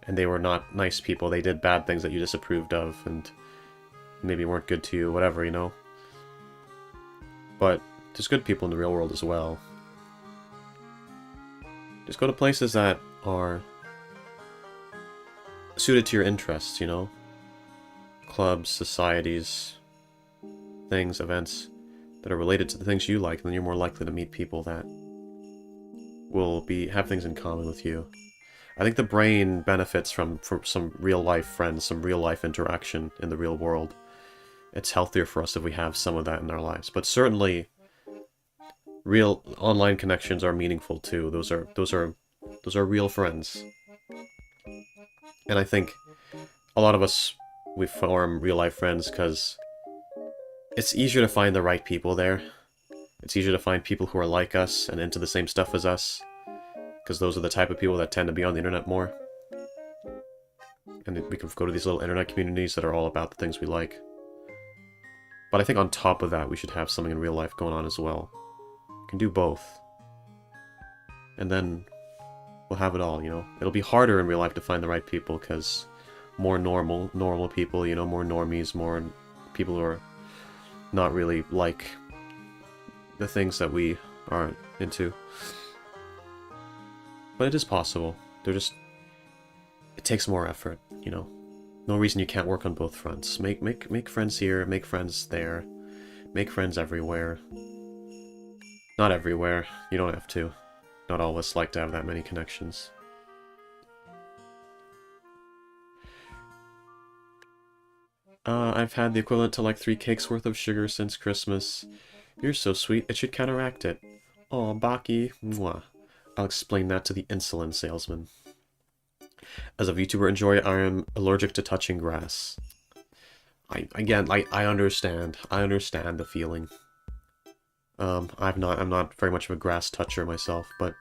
And they were not nice people. They did bad things that you disapproved of, and maybe weren't good to you, whatever, you know? But there's good people in the real world as well. Just go to places that are suited to your interests, you know? Clubs, societies, things, events that are related to the things you like, and then you're more likely to meet people that will have things in common with you. I think the brain benefits from some real-life friends, some real-life interaction in the real world. It's healthier for us if we have some of that in our lives. But certainly, real online connections are meaningful too. Those are real friends. And I think a lot of us, we form real-life friends because it's easier to find the right people there. It's easier to find people who are like us and into the same stuff as us, because those are the type of people that tend to be on the internet more. And we can go to these little internet communities that are all about the things we like. But I think on top of that, we should have something in real life going on as well. We can do both. And then we'll have it all, you know? It'll be harder in real life to find the right people, because more normal people, you know, more normies, more people who are not really like the things that we aren't into. But it is possible. It takes more effort, you know. No reason you can't work on both fronts. Make friends here, make friends there, make friends everywhere. Not everywhere. You don't have to. Not all of us like to have that many connections. I've had the equivalent to like 3 cakes worth of sugar since Christmas. You're so sweet, it should counteract it. Aw, Baki. Mwah. I'll explain that to the insulin salesman. As a VTuber enjoy, I am allergic to touching grass. I understand. I understand the feeling. I'm not very much of a grass toucher myself, but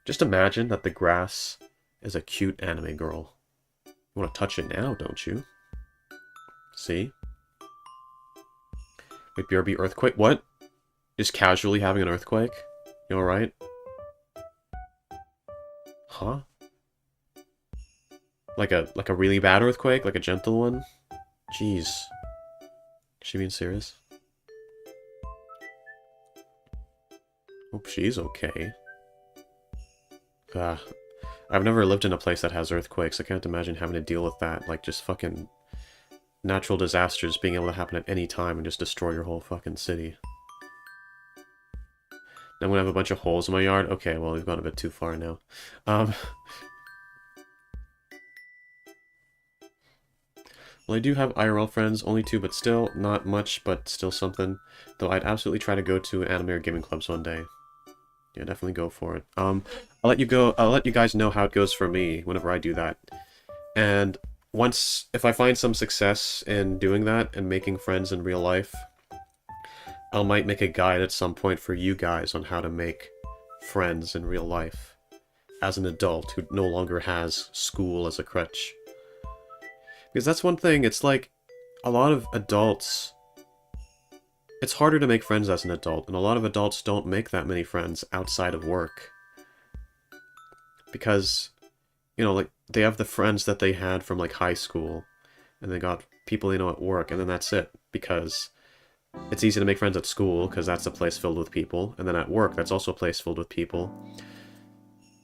just imagine that the grass is a cute anime girl. You want to touch it now, don't you? See? Wait, BRB earthquake? What? Just casually having an earthquake? You alright? Huh? Like a really bad earthquake? Like a gentle one? Jeez. Is she being serious? Hope she's okay. I've never lived in a place that has earthquakes. I can't imagine having to deal with that. Like, just fucking natural disasters being able to happen at any time and just destroy your whole fucking city. I'm gonna have a bunch of holes in my yard? Okay, well, we've gone a bit too far now. Well, I do have IRL friends, only 2, but still not much, but still something. Though I'd absolutely try to go to anime or gaming clubs one day. Yeah, definitely go for it. I'll let you guys know how it goes for me whenever I do that. And if I find some success in doing that and making friends in real life, I might make a guide at some point for you guys on how to make friends in real life as an adult who no longer has school as a crutch. Because that's one thing, it's like, a lot of adults... It's harder to make friends as an adult, and a lot of adults don't make that many friends outside of work. Because, you know, like, they have the friends that they had from, like, high school, and they got people they know at work, and then that's it. Because it's easy to make friends at school, because that's a place filled with people, and then at work, that's also a place filled with people.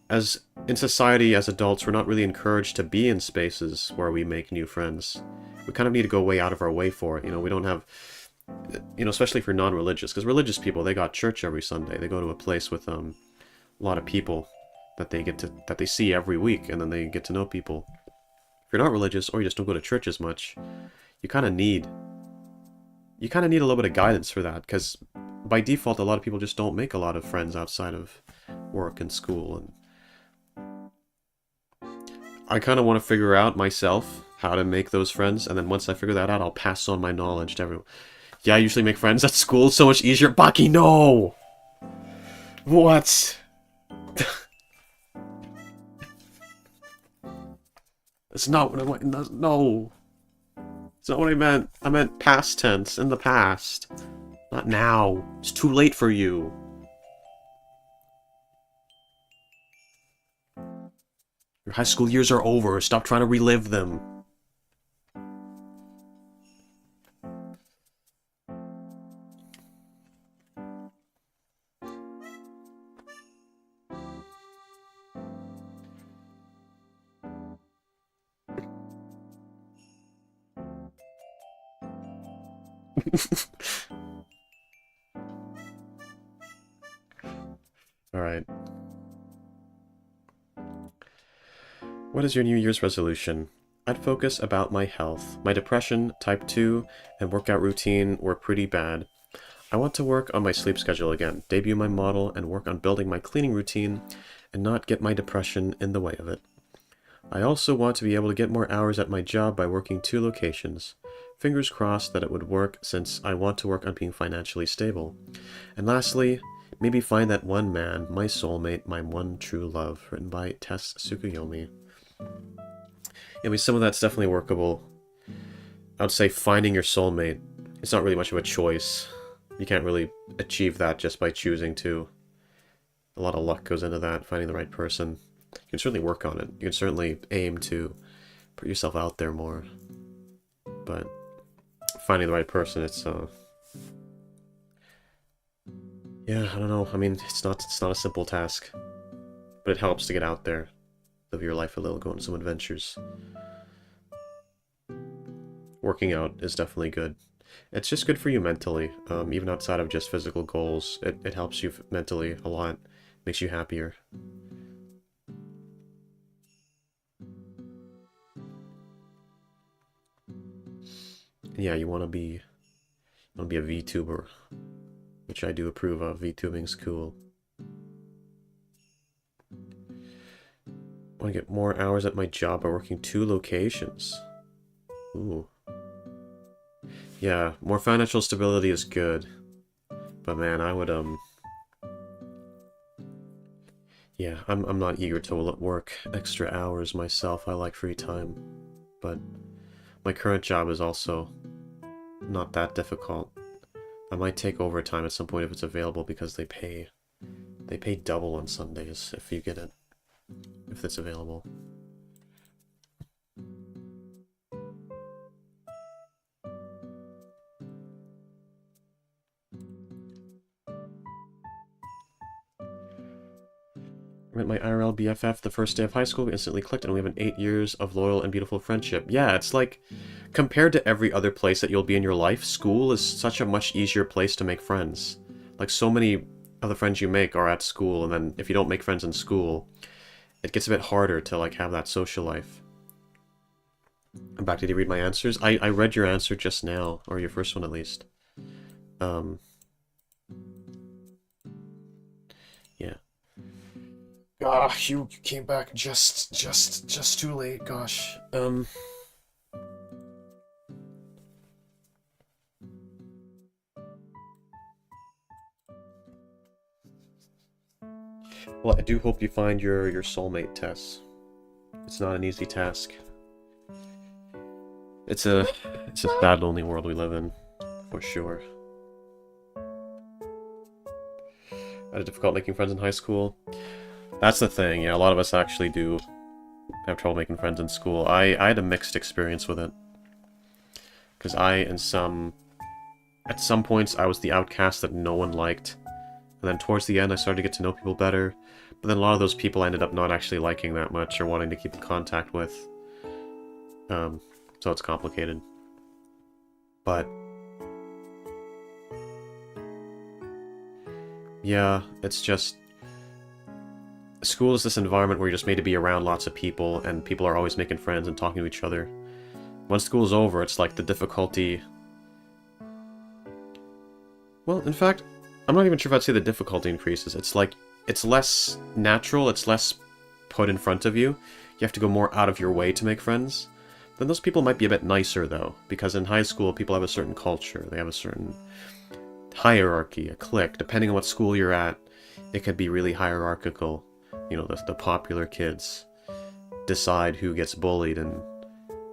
As in society, as adults, we're not really encouraged to be in spaces where we make new friends. We kind of need to go way out of our way for it, you know, we don't have... You know, especially for non-religious, because religious people, they got church every Sunday. They go to a place with a lot of people that they see every week, and then they get to know people. If you're not religious, or you just don't go to church as much, you kind of need a little bit of guidance for that, because by default, a lot of people just don't make a lot of friends outside of work and school, and I kind of want to figure out myself how to make those friends, and then once I figure that out, I'll pass on my knowledge to everyone. Yeah, I usually make friends at school. It's so much easier. Baki, no! What? That's not what I meant. No. That's not what I meant. I meant past tense, in the past. Not now. It's too late for you. Your high school years are over. Stop trying to relive them. Alright. What is your New Year's resolution? I'd focus about my health. My depression, type 2, and workout routine were pretty bad. I want to work on my sleep schedule again, debut my model, and work on building my cleaning routine, and not get my depression in the way of it. I also want to be able to get more hours at my job by working 2 locations. Fingers crossed that it would work since I want to work on being financially stable. And lastly, maybe find that one man, my soulmate, my one true love, written by Tess Tsukuyomi. I mean, some of that's definitely workable. I would say finding your soulmate, it's not really much of a choice. You can't really achieve that just by choosing to. A lot of luck goes into that, finding the right person. You can certainly work on it. You can certainly aim to put yourself out there more. But finding the right person, it's yeah, I don't know. I mean, it's not a simple task. But it helps to get out there, live your life a little, go on some adventures. Working out is definitely good. It's just good for you mentally, even outside of just physical goals. It helps you mentally a lot, makes you happier. Yeah, you want to be a VTuber, which I do approve of. VTubing's cool. Want to get more hours at my job by working 2 locations. Ooh. Yeah, more financial stability is good. But man, I would, yeah, I'm not eager to work extra hours myself. I like free time. But my current job is also not that difficult. I might take overtime at some point if it's available because they pay double on Sundays if you get it. If it's available. I met my IRL BFF the first day of high school, we instantly clicked, and we have an 8 years of loyal and beautiful friendship. Yeah, it's like, compared to every other place that you'll be in your life, school is such a much easier place to make friends. Like, so many of the friends you make are at school, and then if you don't make friends in school, it gets a bit harder to, like, have that social life. I'm back. Did you read my answers? I read your answer just now, or your first one at least. Yeah. Gosh, you came back just too late, gosh. Well, I do hope you find your soulmate, Tess. It's not an easy task. It's a sad, lonely world we live in, for sure. I had it difficult making friends in high school. That's the thing, yeah, a lot of us actually do have trouble making friends in school. I had a mixed experience with it. Because at some points, I was the outcast that no one liked. And then towards the end, I started to get to know people better. But then a lot of those people I ended up not actually liking that much or wanting to keep in contact with. So it's complicated. But yeah, it's just... School is this environment where you're just made to be around lots of people, and people are always making friends and talking to each other. Once school's over, it's like the difficulty... Well, in fact, I'm not even sure if I'd say the difficulty increases. It's like, it's less natural, it's less put in front of you. You have to go more out of your way to make friends. Then those people might be a bit nicer, though, because in high school, people have a certain culture. They have a certain hierarchy, a clique. Depending on what school you're at, it could be really hierarchical. You know, the popular kids decide who gets bullied and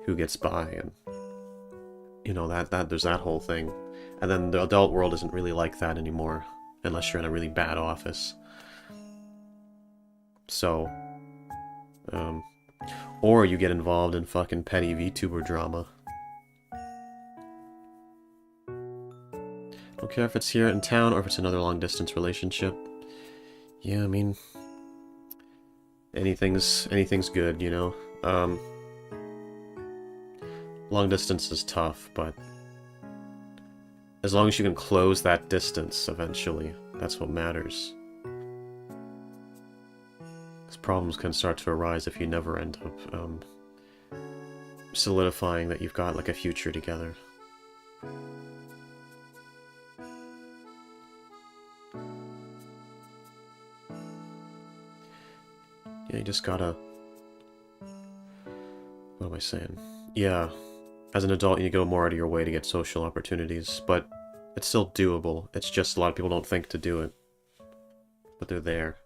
who gets by, and you know, that there's that whole thing. And then the adult world isn't really like that anymore, unless you're in a really bad office. So, or you get involved in fucking petty VTuber drama. Don't care if it's here in town or if it's another long-distance relationship. Yeah, I mean, anything's good, you know? Long distance is tough, but As long as you can close that distance eventually, that's what matters. Because problems can start to arise if you never end up solidifying that you've got like a future together. Yeah, you just gotta... What am I saying? Yeah, as an adult you go more out of your way to get social opportunities, but it's still doable. It's just a lot of people don't think to do it. But they're there.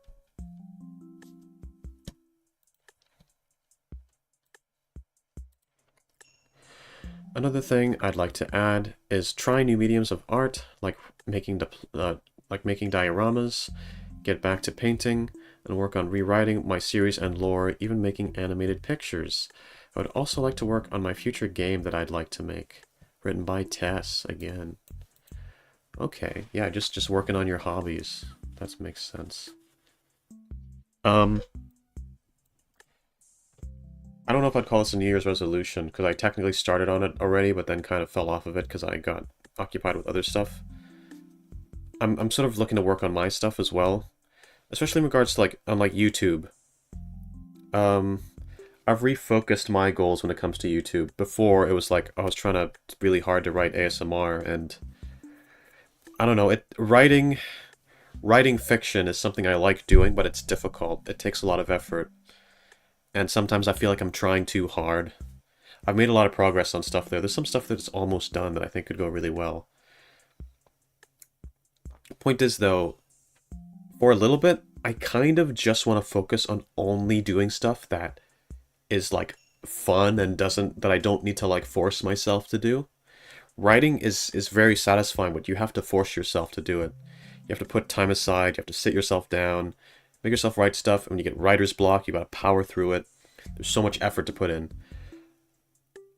Another thing I'd like to add is try new mediums of art, like making dioramas, get back to painting, and work on rewriting my series and lore, even making animated pictures. I would also like to work on my future game that I'd like to make, written by Tess again. Okay, yeah, just working on your hobbies. That makes sense. I don't know if I'd call this a New Year's resolution, because I technically started on it already, but then kind of fell off of it because I got occupied with other stuff. I'm sort of looking to work on my stuff as well, especially in regards to, like, on, like, YouTube. I've refocused my goals when it comes to YouTube. Before, it was like, I was trying to really hard to write ASMR, and I don't know, writing fiction is something I like doing, but it's difficult. It takes a lot of effort. And sometimes I feel like I'm trying too hard. I've made a lot of progress on stuff there. There's some stuff that's almost done that I think could go really well. Point is, though, for a little bit, I kind of just want to focus on only doing stuff that is, like, fun and that I don't need to, like, force myself to do. Writing is very satisfying, but you have to force yourself to do it. You have to put time aside, you have to sit yourself down, make yourself write stuff, and when you get writer's block, you gotta power through it. There's so much effort to put in.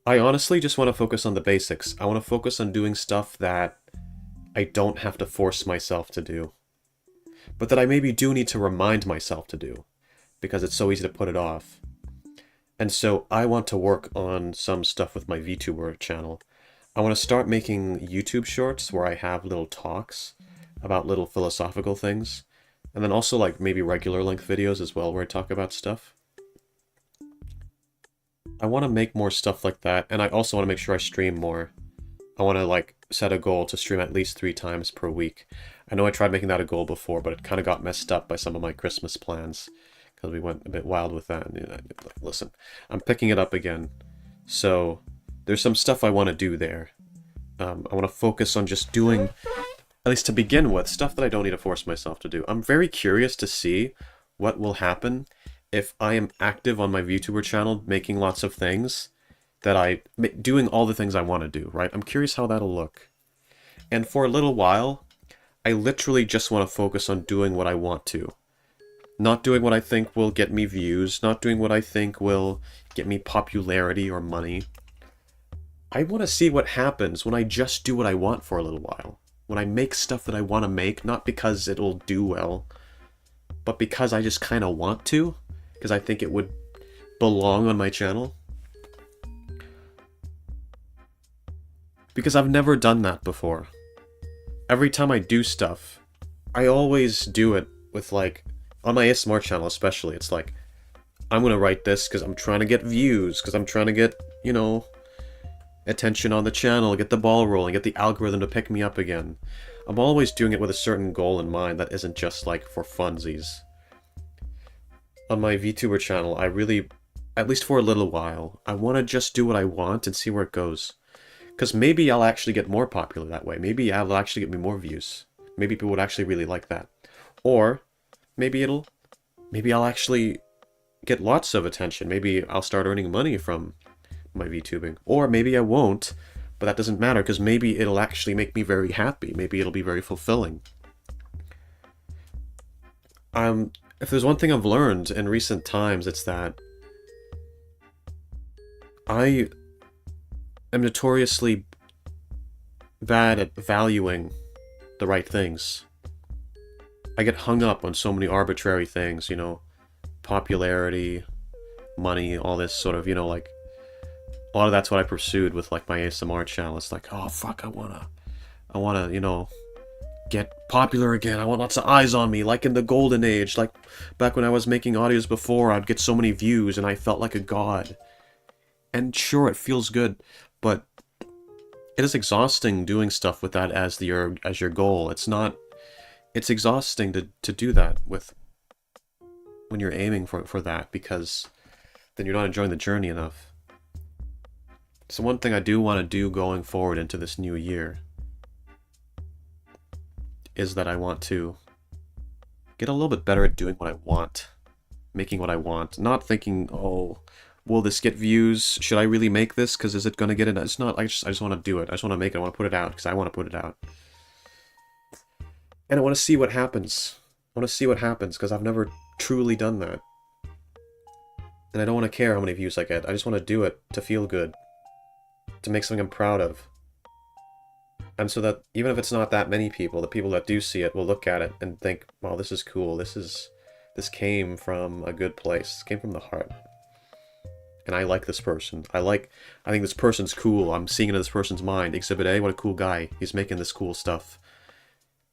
I honestly just want to focus on the basics. I want to focus on doing stuff that I don't have to force myself to do. But that I maybe do need to remind myself to do, because it's so easy to put it off. And so I want to work on some stuff with my VTuber channel. I want to start making YouTube shorts where I have little talks about little philosophical things. And then also, like, maybe regular length videos as well where I talk about stuff. I want to make more stuff like that, and I also want to make sure I stream more. I want to, like, set a goal to stream at least 3 times per week. I know I tried making that a goal before, but it kind of got messed up by some of my Christmas plans, because we went a bit wild with that. And, listen, I'm picking it up again. So, there's some stuff I want to do there. I want to focus on just doing... At least to begin with, stuff that I don't need to force myself to do. I'm very curious to see what will happen if I am active on my VTuber channel, making lots of things, doing all the things I want to do, right? I'm curious how that'll look. And for a little while, I literally just want to focus on doing what I want to. Not doing what I think will get me views, not doing what I think will get me popularity or money. I want to see what happens when I just do what I want for a little while. When I make stuff that I want to make, not because it'll do well, but because I just kind of want to, because I think it would belong on my channel. Because I've never done that before. Every time I do stuff, I always do it with, like, on my ASMR channel especially, it's like, I'm gonna write this because I'm trying to get views, because I'm trying to get, you know, attention on the channel, get the ball rolling, get the algorithm to pick me up again. I'm always doing it with a certain goal in mind that isn't just, like, for funsies. On my VTuber channel, I really, at least for a little while, I want to just do what I want and see where it goes. Because maybe I'll actually get more popular that way. Maybe I'll actually get me more views. Maybe people would actually really like that. Or, maybe I'll actually get lots of attention. Maybe I'll start earning money from my VTubing. Or maybe I won't, but that doesn't matter, because maybe it'll actually make me very happy. Maybe it'll be very fulfilling. If there's one thing I've learned in recent times, it's that I am notoriously bad at valuing the right things. I get hung up on so many arbitrary things, you know, popularity, money, all this sort of, you know, like, a lot of that's what I pursued with, like, my ASMR channel. It's like, oh, fuck, I I want to, you know, get popular again. I want lots of eyes on me, like in the golden age. Like back when I was making audios before, I'd get so many views and I felt like a god. And sure, it feels good, but it is exhausting doing stuff with that as your goal. It's exhausting to do that with when you're aiming for that, because then you're not enjoying the journey enough. So one thing I do want to do going forward into this new year is that I want to get a little bit better at doing what I want. Making what I want. Not thinking, oh, will this get views? Should I really make this? Because is it going to get it? It's not. I just want to do it. I just want to make it. I want to put it out because I want to put it out. And I want to see what happens. I want to see what happens because I've never truly done that. And I don't want to care how many views I get. I just want to do it to feel good. To make something I'm proud of. And so that even if it's not that many people, the people that do see it will look at it and think, wow, this is cool. This came from a good place. This came from the heart. And I like this person. I think this person's cool. I'm seeing into this person's mind. Exhibit A, what a cool guy. He's making this cool stuff.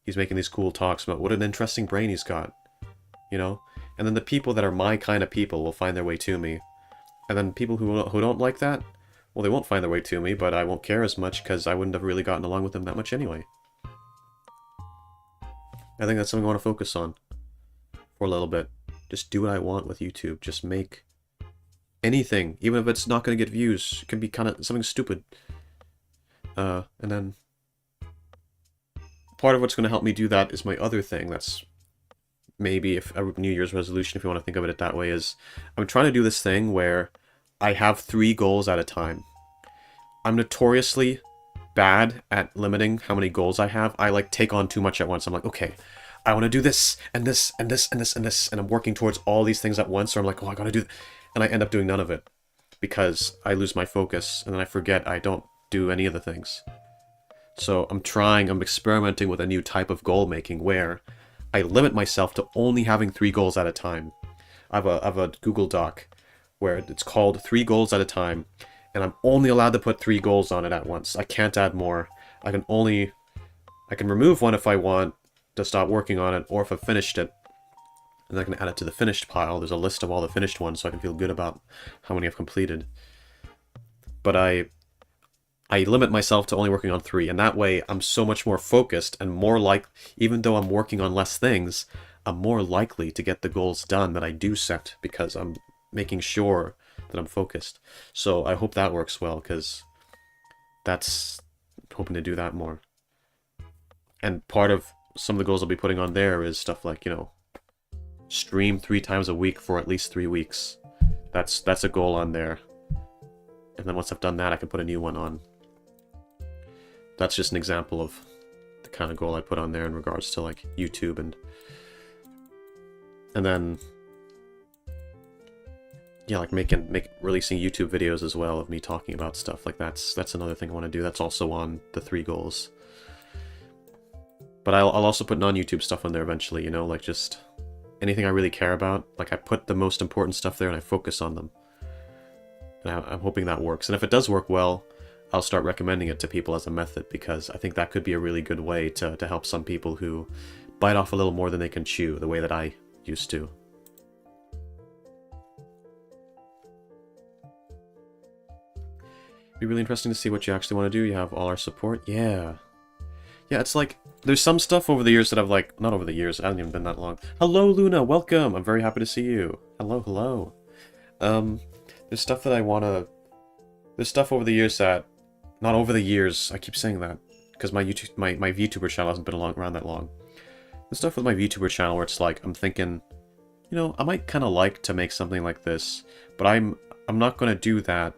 He's making these cool talks about what an interesting brain he's got. You know? And then the people that are my kind of people will find their way to me. And then people who don't like that, well, they won't find their way to me, but I won't care as much because I wouldn't have really gotten along with them that much anyway. I think that's something I want to focus on for a little bit. Just do what I want with YouTube. Just make anything, even if it's not going to get views. It can be kind of something stupid. And then part of what's going to help me do that is my other thing. That's maybe if a New Year's resolution, if you want to think of it that way, is I'm trying to do this thing where I have 3 goals at a time. I'm notoriously bad at limiting how many goals I have. I like take on too much at once. I'm like, okay, I want to do this and this and this and this and this, and I'm working towards all these things at once. So I'm like, oh, I gotta do, and I end up doing none of it because I lose my focus and then I forget I don't do any of the things. So I'm experimenting with a new type of goal making where I limit myself to only having 3 goals at a time. I have a Google Doc where it's called 3 goals at a time, and I'm only allowed to put 3 goals on it at once. I can't add more. I can remove one if I want to stop working on it, or if I've finished it, and I can add it to the finished pile. There's a list of all the finished ones, so I can feel good about how many I've completed. But I limit myself to only working on 3, and that way I'm so much more focused and more even though I'm working on less things, I'm more likely to get the goals done that I do set because I'm making sure that I'm focused. So I hope that works well, because that's hoping to do that more. And part of some of the goals I'll be putting on there is stuff like, you know, stream 3 times a week for at least 3 weeks. That's a goal on there. And then once I've done that, I can put a new one on. That's just an example of the kind of goal I put on there in regards to like YouTube and then yeah, like releasing YouTube videos as well of me talking about stuff. Like that's another thing I want to do. That's also on the 3 goals. But I'll also put non-YouTube stuff on there eventually, you know, like just anything I really care about. Like I put the most important stuff there and I focus on them. And I'm hoping that works. And if it does work well, I'll start recommending it to people as a method, because I think that could be a really good way to help some people who bite off a little more than they can chew, the way that I used to. Be really interesting to see what you actually want to do. You have all our support. Yeah, it's like there's some stuff over the years that I've like, not over the years, I haven't even been that long. Hello Luna, welcome. I'm very happy to see you. Hello. There's stuff that I want to, there's stuff over the years that, not over the years, I keep saying that because my VTuber channel hasn't been around that long. There's stuff with my VTuber channel where it's like I'm thinking, you know, I might kind of like to make something like this, but I'm not going to do that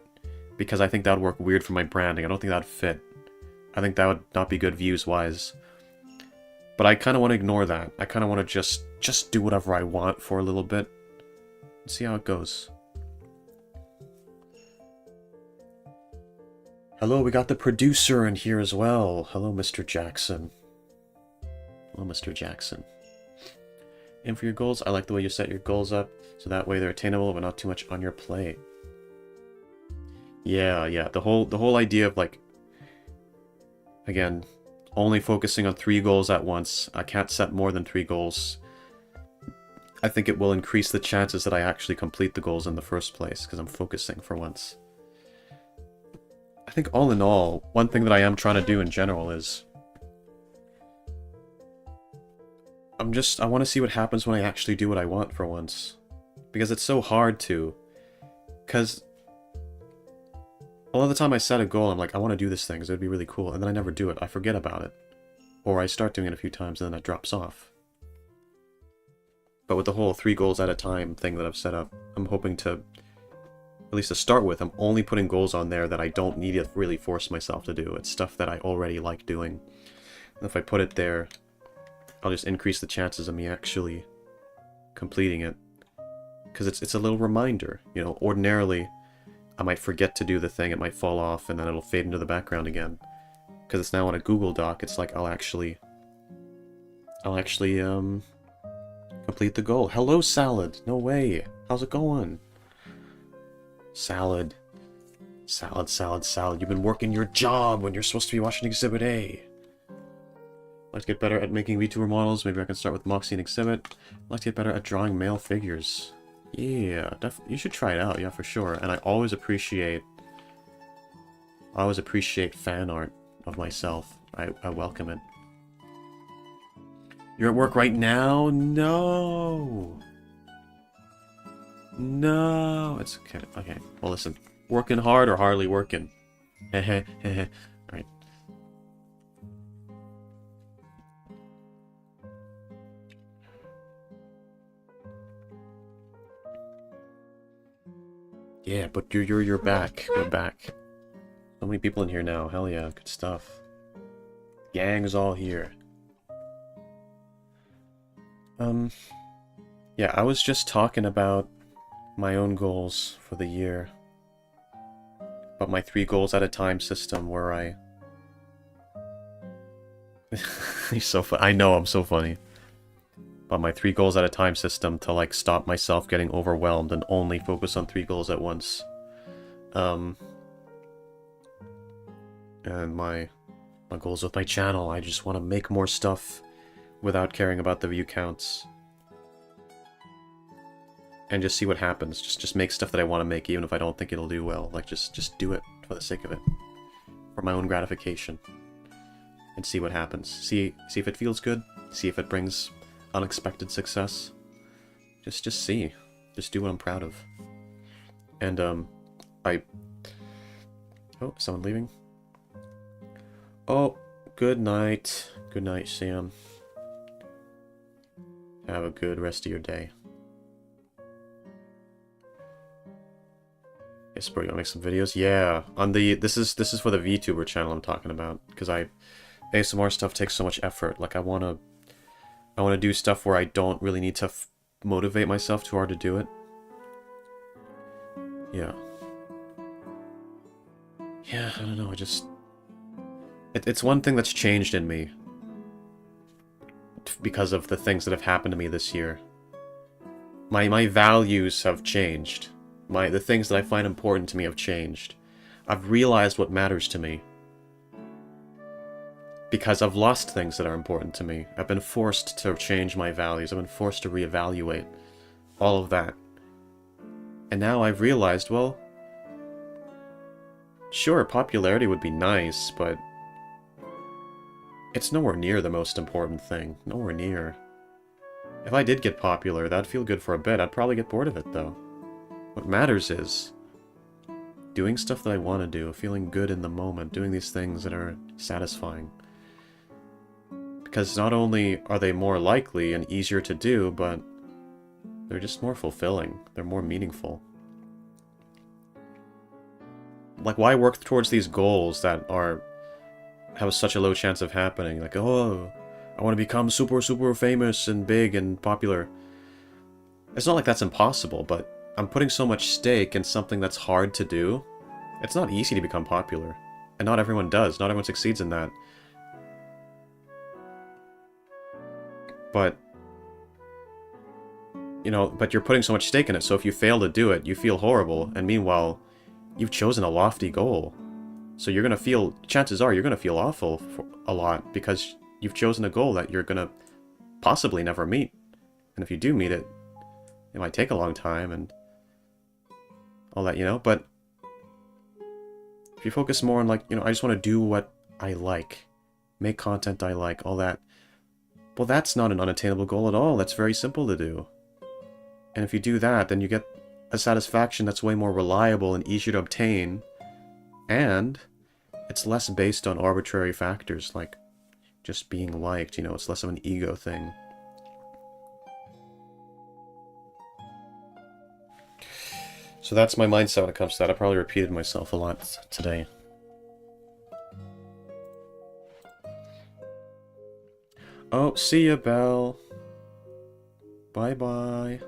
because I think that would work weird for my branding. I don't think that would fit. I think that would not be good views-wise. But I kind of want to ignore that. I kind of want to just do whatever I want for a little bit and see how it goes. Hello, we got the producer in here as well. Hello, Mr. Jackson. Hello, Mr. Jackson. And for your goals, I like the way you set your goals up, so that way they're attainable but not too much on your plate. Yeah. The whole idea of like, again, only focusing on 3 goals at once. I can't set more than 3 goals. I think it will increase the chances that I actually complete the goals in the first place, because I'm focusing for once. I think all in all, one thing that I am trying to do in general is... I want to see what happens when I actually do what I want for once. Because it's so hard to. Because a lot of the time I set a goal, I'm like, I want to do this thing, because it would be really cool, and then I never do it. I forget about it. Or I start doing it a few times, and then it drops off. But with the whole 3 goals at a time thing that I've set up, I'm hoping to, at least to start with, I'm only putting goals on there that I don't need to really force myself to do. It's stuff that I already like doing. And if I put it there, I'll just increase the chances of me actually completing it. Because it's a little reminder, you know, ordinarily I might forget to do the thing, it might fall off, and then it'll fade into the background again. Because it's now on a Google Doc, it's like I'll actually complete the goal. Hello, Salad! No way! How's it going? Salad. Salad, salad, salad. You've been working your job when you're supposed to be watching Exhibit A. I'd like to get better at making VTuber models. Maybe I can start with Moxie and Exhibit. I'd like to get better at drawing male figures. Yeah, definitely. You should try it out, yeah, for sure. And I always appreciate fan art of myself. I welcome it. You're at work right now? No! No! It's okay. Okay. Well, listen. Working hard or hardly working? Heh heh. Alright. Yeah, but you're back. We're back. So many people in here now. Hell yeah, good stuff. Gang's all here. Yeah, I was just talking about my own goals for the year. About my 3 goals at a time system where I... You're so funny. I know, I'm so funny. About my 3 goals at a time system to, like, stop myself getting overwhelmed and only focus on 3 goals at once. And my goals with my channel, I just want to make more stuff without caring about the view counts. And just see what happens. Just make stuff that I want to make even if I don't think it'll do well. Like, just do it for the sake of it. For my own gratification. And see what happens. See if it feels good. See if it brings unexpected success. Just see. Just do what I'm proud of. And, Oh, someone leaving? Oh, good night. Good night, Sam. Have a good rest of your day. Yes, bro, you wanna make some videos? Yeah, on the this is for the VTuber channel I'm talking about, because ASMR stuff takes so much effort. Like I wanna do stuff where I don't really need to motivate myself too hard to do it. Yeah. Yeah, I don't know. It's one thing that's changed in me because of the things that have happened to me this year. My values have changed. The things that I find important to me have changed. I've realized what matters to me. Because I've lost things that are important to me. I've been forced to change my values. I've been forced to reevaluate all of that. And now I've realized, well, sure, popularity would be nice, but it's nowhere near the most important thing. Nowhere near. If I did get popular, that'd feel good for a bit. I'd probably get bored of it, though. What matters is doing stuff that I want to do, feeling good in the moment, doing these things that are satisfying. Because not only are they more likely and easier to do, but they're just more fulfilling. They're more meaningful. Like, why work towards these goals that have such a low chance of happening? Like, oh, I want to become super, super famous and big and popular. It's not like that's impossible, but I'm putting so much stake in something that's hard to do. It's not easy to become popular. And not everyone does. Not everyone succeeds in that. But, you know, but you're putting so much stake in it, so if you fail to do it, you feel horrible. And meanwhile, you've chosen a lofty goal. So you're gonna feel, chances are you're gonna feel awful for a lot because you've chosen a goal that you're gonna possibly never meet. And if you do meet it, it might take a long time and all that, you know, but if you focus more on, like, you know, I just want to do what I like, make content I like, all that, well, that's not an unattainable goal at all. That's very simple to do. And if you do that, then you get a satisfaction that's way more reliable and easier to obtain, and it's less based on arbitrary factors like just being liked, you know, it's less of an ego thing. So that's my mindset when it comes to that. I probably repeated myself a lot today. Oh, see ya, Belle. Bye-bye.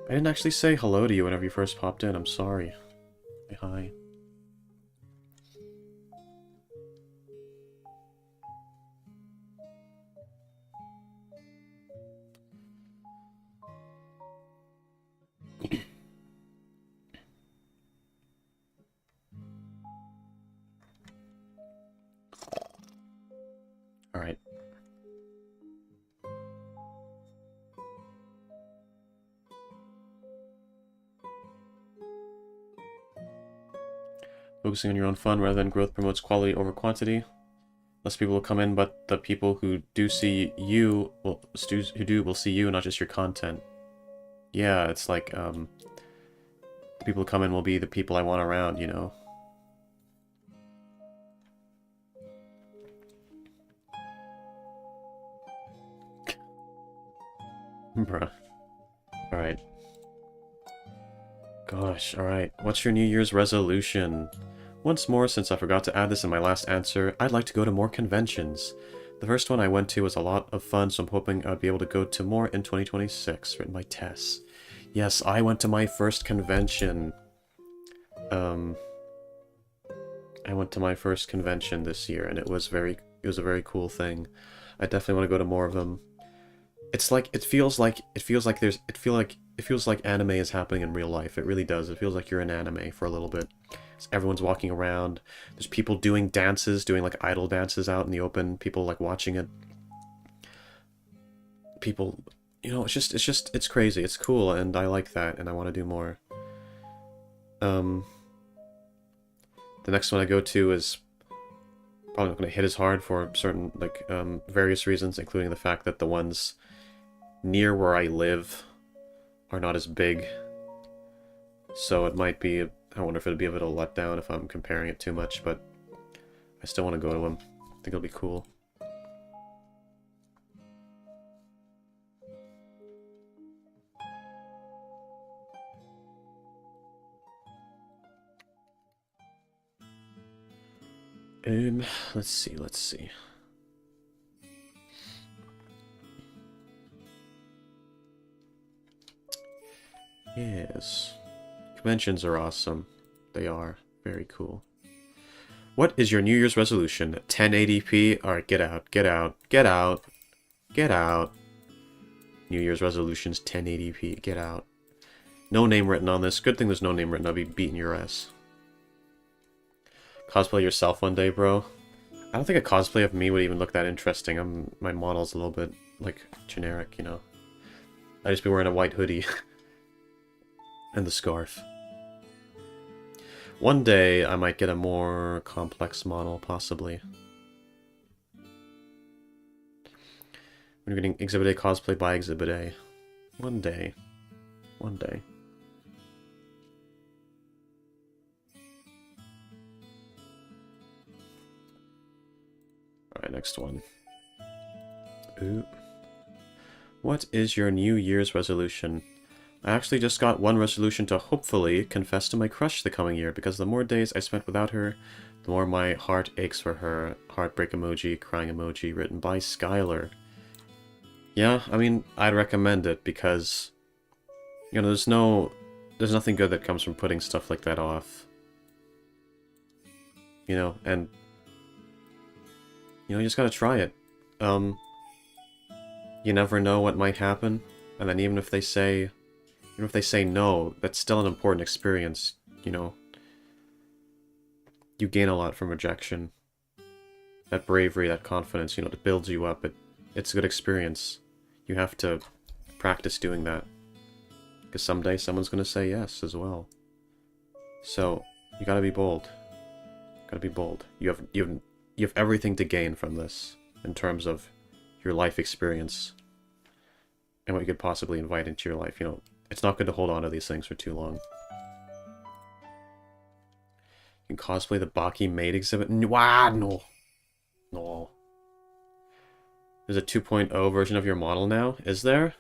I didn't actually say hello to you whenever you first popped in. I'm sorry. Say hi. Alright. Focusing on your own fun rather than growth promotes quality over quantity. Less people will come in, but the people who do see you will see you, not just your content. Yeah, it's like the people who come in will be the people I want around, you know. Bruh. Alright. Gosh, alright. What's your New Year's resolution? Once more, since I forgot to add this in my last answer, I'd like to go to more conventions. The first one I went to was a lot of fun, so I'm hoping I'd be able to go to more in 2026, written by Tess. Yes, I went to my first convention. I went to my first convention this year, and it was a very cool thing. I definitely want to go to more of them. It's like, it feels like anime is happening in real life. It really does. It feels like you're in anime for a little bit. Everyone's walking around. There's people doing dances, doing like idol dances out in the open. People like watching it. People, you know, it's crazy. It's cool, and I like that, and I want to do more. The next one I go to is probably not going to hit as hard for certain, like, various reasons, including the fact that the ones near where I live are not as big. So it might be, I wonder if it'd be a bit of a letdown if I'm comparing it too much, but I still want to go to them. I think it'll be cool. Let's see. Yes. Conventions are awesome. They are. Very cool. What is your New Year's resolution? 1080p? Alright, get out. Get out. Get out. Get out. New Year's resolutions 1080p. Get out. No name written on this. Good thing there's no name written. I'll be beating your ass. Cosplay yourself one day, bro. I don't think a cosplay of me would even look that interesting. My model's a little bit, like, generic, you know. I'd just be wearing a white hoodie. And the scarf. One day, I might get a more complex model, possibly. We're getting Exhibit A cosplay by Exhibit A. One day. One day. Alright, next one. Ooh. What is your New Year's resolution? I actually just got one resolution to hopefully confess to my crush the coming year, because the more days I spent without her, the more my heart aches for her. Heartbreak emoji, crying emoji, written by Skylar. Yeah, I mean, I'd recommend it, because, you know, there's nothing good that comes from putting stuff like that off. You know, and, you know, you just gotta try it. You never know what might happen. And then even if they say no, that's still an important experience, you know. You gain a lot from rejection. That bravery, that confidence, you know, it builds you up. It's a good experience. You have to practice doing that. Because someday someone's going to say yes as well. So, you gotta be bold. Gotta be bold. You have everything to gain from this in terms of your life experience and what you could possibly invite into your life. You know, it's not good to hold on to these things for too long. You can cosplay the Baki maid exhibit. Wow, no. No. There's a 2.0 version of your model now? Is there?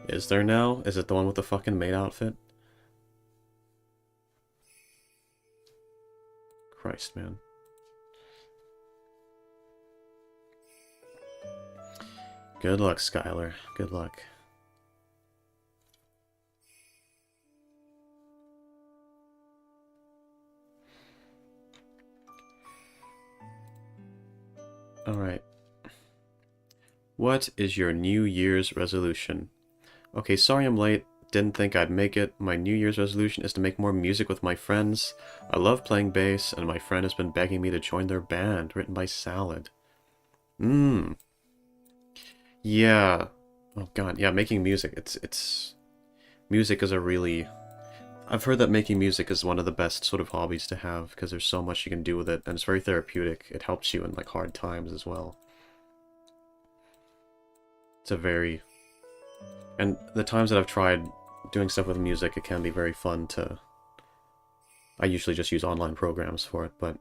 Is there now? Is it the one with the fucking maid outfit? Christ, man. Good luck, Skylar. Good luck. Alright. What is your New Year's resolution? Okay, sorry I'm late. Didn't think I'd make it. My New Year's resolution is to make more music with my friends. I love playing bass, and my friend has been begging me to join their band, written by Salad. Yeah. Oh god, yeah, making music. It's... Music is a really... I've heard that making music is one of the best sort of hobbies to have, because there's so much you can do with it, and it's very therapeutic. It helps you in, like, hard times as well. It's a very... And the times that I've tried doing stuff with music, it can be very fun to... I usually just use online programs for it, but...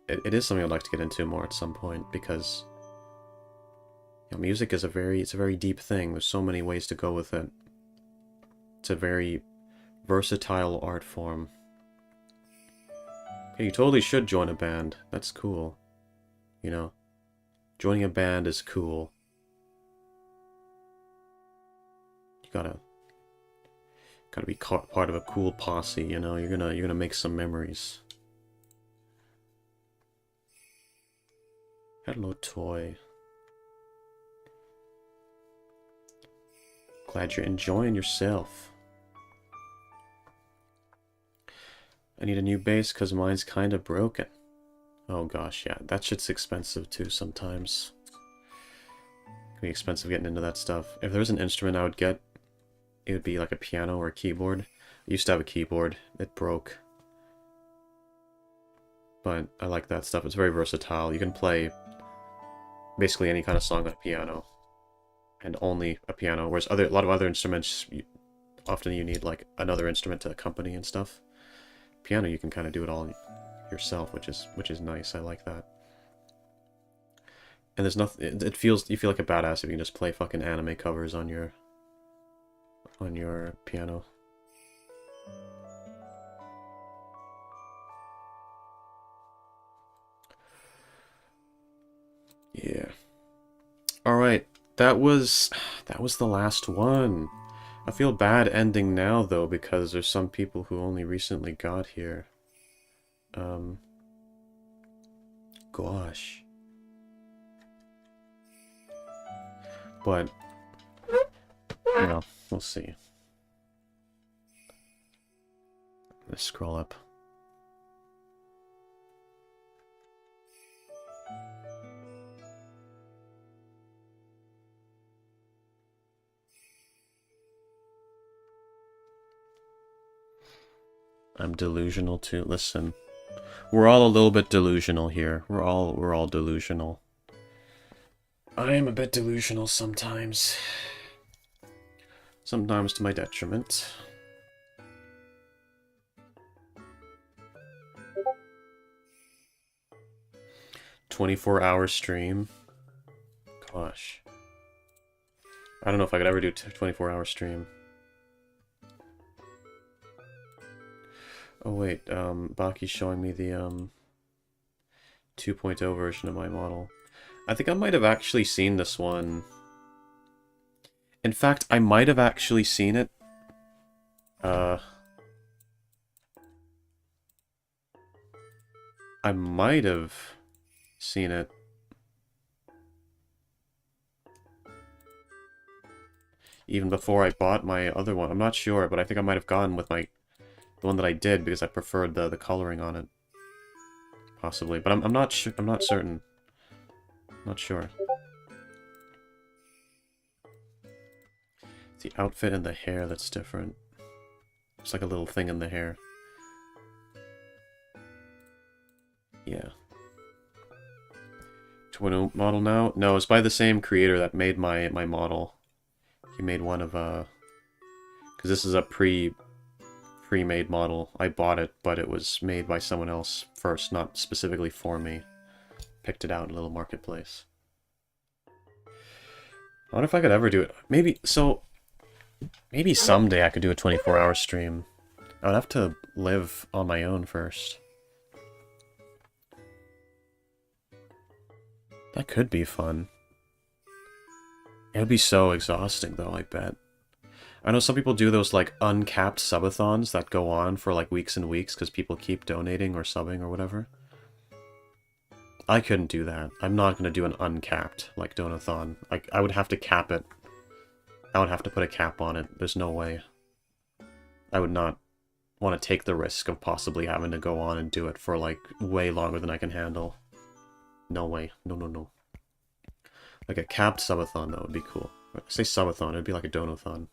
It is something I'd like to get into more at some point, because... You know, music is it's a very deep thing. There's so many ways to go with it. It's a very versatile art form. Okay, you totally should join a band. That's cool. You know? Joining a band is cool. You gotta be part of a cool posse, you know? You're gonna make some memories. Hello, toy. Glad you're enjoying yourself. I need a new bass because mine's kind of broken. Oh gosh, yeah, that shit's expensive too sometimes. It can be expensive getting into that stuff. If there was an instrument I would get, it would be like a piano or a keyboard. I used to have a keyboard. It broke. But I like that stuff. It's very versatile. You can play basically any kind of song on a piano. And only a piano. Whereas a lot of other instruments, often you need like another instrument to accompany and stuff. Piano, you can kind of do it all yourself, which is nice. I like that. And there's nothing. You feel like a badass if you can just play fucking anime covers on your piano. Yeah. All right. That was the last one. I feel bad ending now, though, because there's some people who only recently got here. Gosh. But, well, we'll see. Let's scroll up. I'm delusional too. Listen, we're all a little bit delusional here. We're all delusional. I am a bit delusional sometimes. Sometimes to my detriment. "24-hour stream." Gosh. I don't know if I could ever do a 24-hour stream. Oh wait, Baki's showing me the 2.0 version of my model. I think I might have actually seen this one. In fact, I might have actually seen it. I might have seen it even before I bought my other one. I'm not sure, but I think I might have gone with the one that I did because I preferred the coloring on it. Possibly, but I'm not sure. I'm not certain. Not sure. It's the outfit and the hair that's different. It's like a little thing in the hair. Yeah. Twin model now? No, it's by the same creator that made my model. He made one of because this is a pre-made model. I bought it, but it was made by someone else first, not specifically for me. Picked it out in a little marketplace. I wonder if I could ever do it. Maybe someday I could do a 24-hour stream. I would have to live on my own first. That could be fun. It would be so exhausting, though, I bet. I know some people do those, like, uncapped subathons that go on for, like, weeks and weeks because people keep donating or subbing or whatever. I couldn't do that. I'm not going to do an uncapped, like, donathon. Like, I would have to cap it. I would have to put a cap on it. There's no way. I would not want to take the risk of possibly having to go on and do it for, like, way longer than I can handle. No way. No, no, no. Like a capped subathon, though, would be cool. I say subathon, it'd be like a donathon.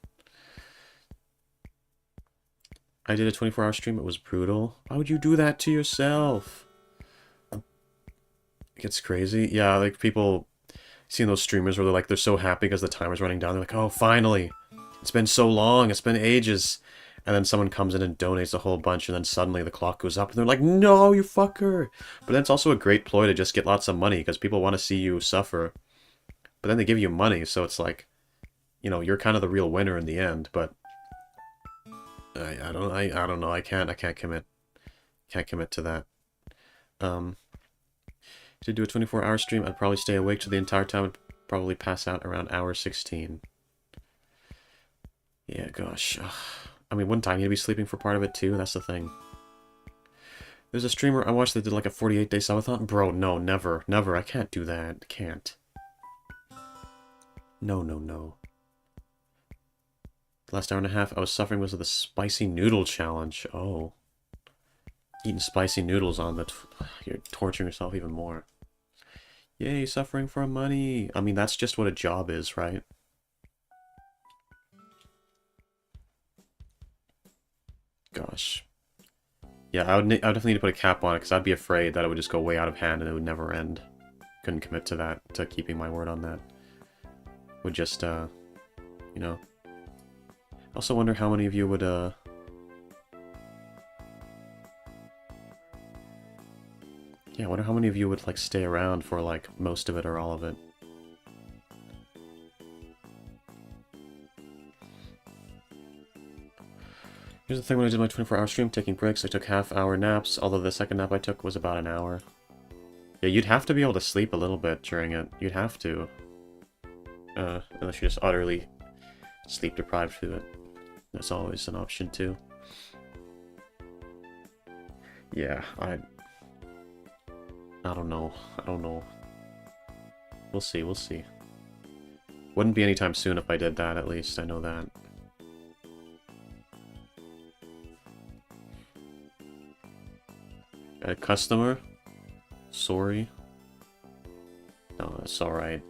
I did a 24-hour stream, it was brutal. Why would you do that to yourself? It gets crazy. Yeah, like people... Seeing those streamers where they're so happy because the timer's running down. They're like, oh, finally! It's been so long, it's been ages. And then someone comes in and donates a whole bunch, and then suddenly the clock goes up, and they're like, no, you fucker! But then it's also a great ploy to just get lots of money, because people want to see you suffer. But then they give you money, so it's like, you know, you're kind of the real winner in the end, but... I don't know, I can't commit. Can't commit to that. To do a 24-hour stream, I'd probably stay awake to the entire time and probably pass out around hour 16. Yeah, gosh. I mean, wouldn't I need to be sleeping for part of it too? That's the thing. There's a streamer I watched that did like a 48-day subathon. Bro, no, never. Never. I can't do that. Can't. No, no, no. The last hour and a half I was suffering was the spicy noodle challenge. Oh. Eating spicy noodles on the... You're torturing yourself even more. Yay, suffering for money. I mean, that's just what a job is, right? Gosh. Yeah, I would definitely need to put a cap on it, because I'd be afraid that it would just go way out of hand and it would never end. Couldn't commit to that, to keeping my word on that. Would just, you know. I also wonder how many of you would, yeah, I wonder how many of you would, like, stay around for, like, most of it or all of it. Here's the thing, when I did my 24-hour stream, taking breaks, I took half-hour naps, although the second nap I took was about an hour. Yeah, you'd have to be able to sleep a little bit during it. You'd have to. Unless you're just utterly sleep-deprived through it. That's always an option, too. Yeah, I don't know. I don't know. We'll see, we'll see. Wouldn't be anytime soon if I did that, at least. I know that. A customer? Sorry. No, that's alright.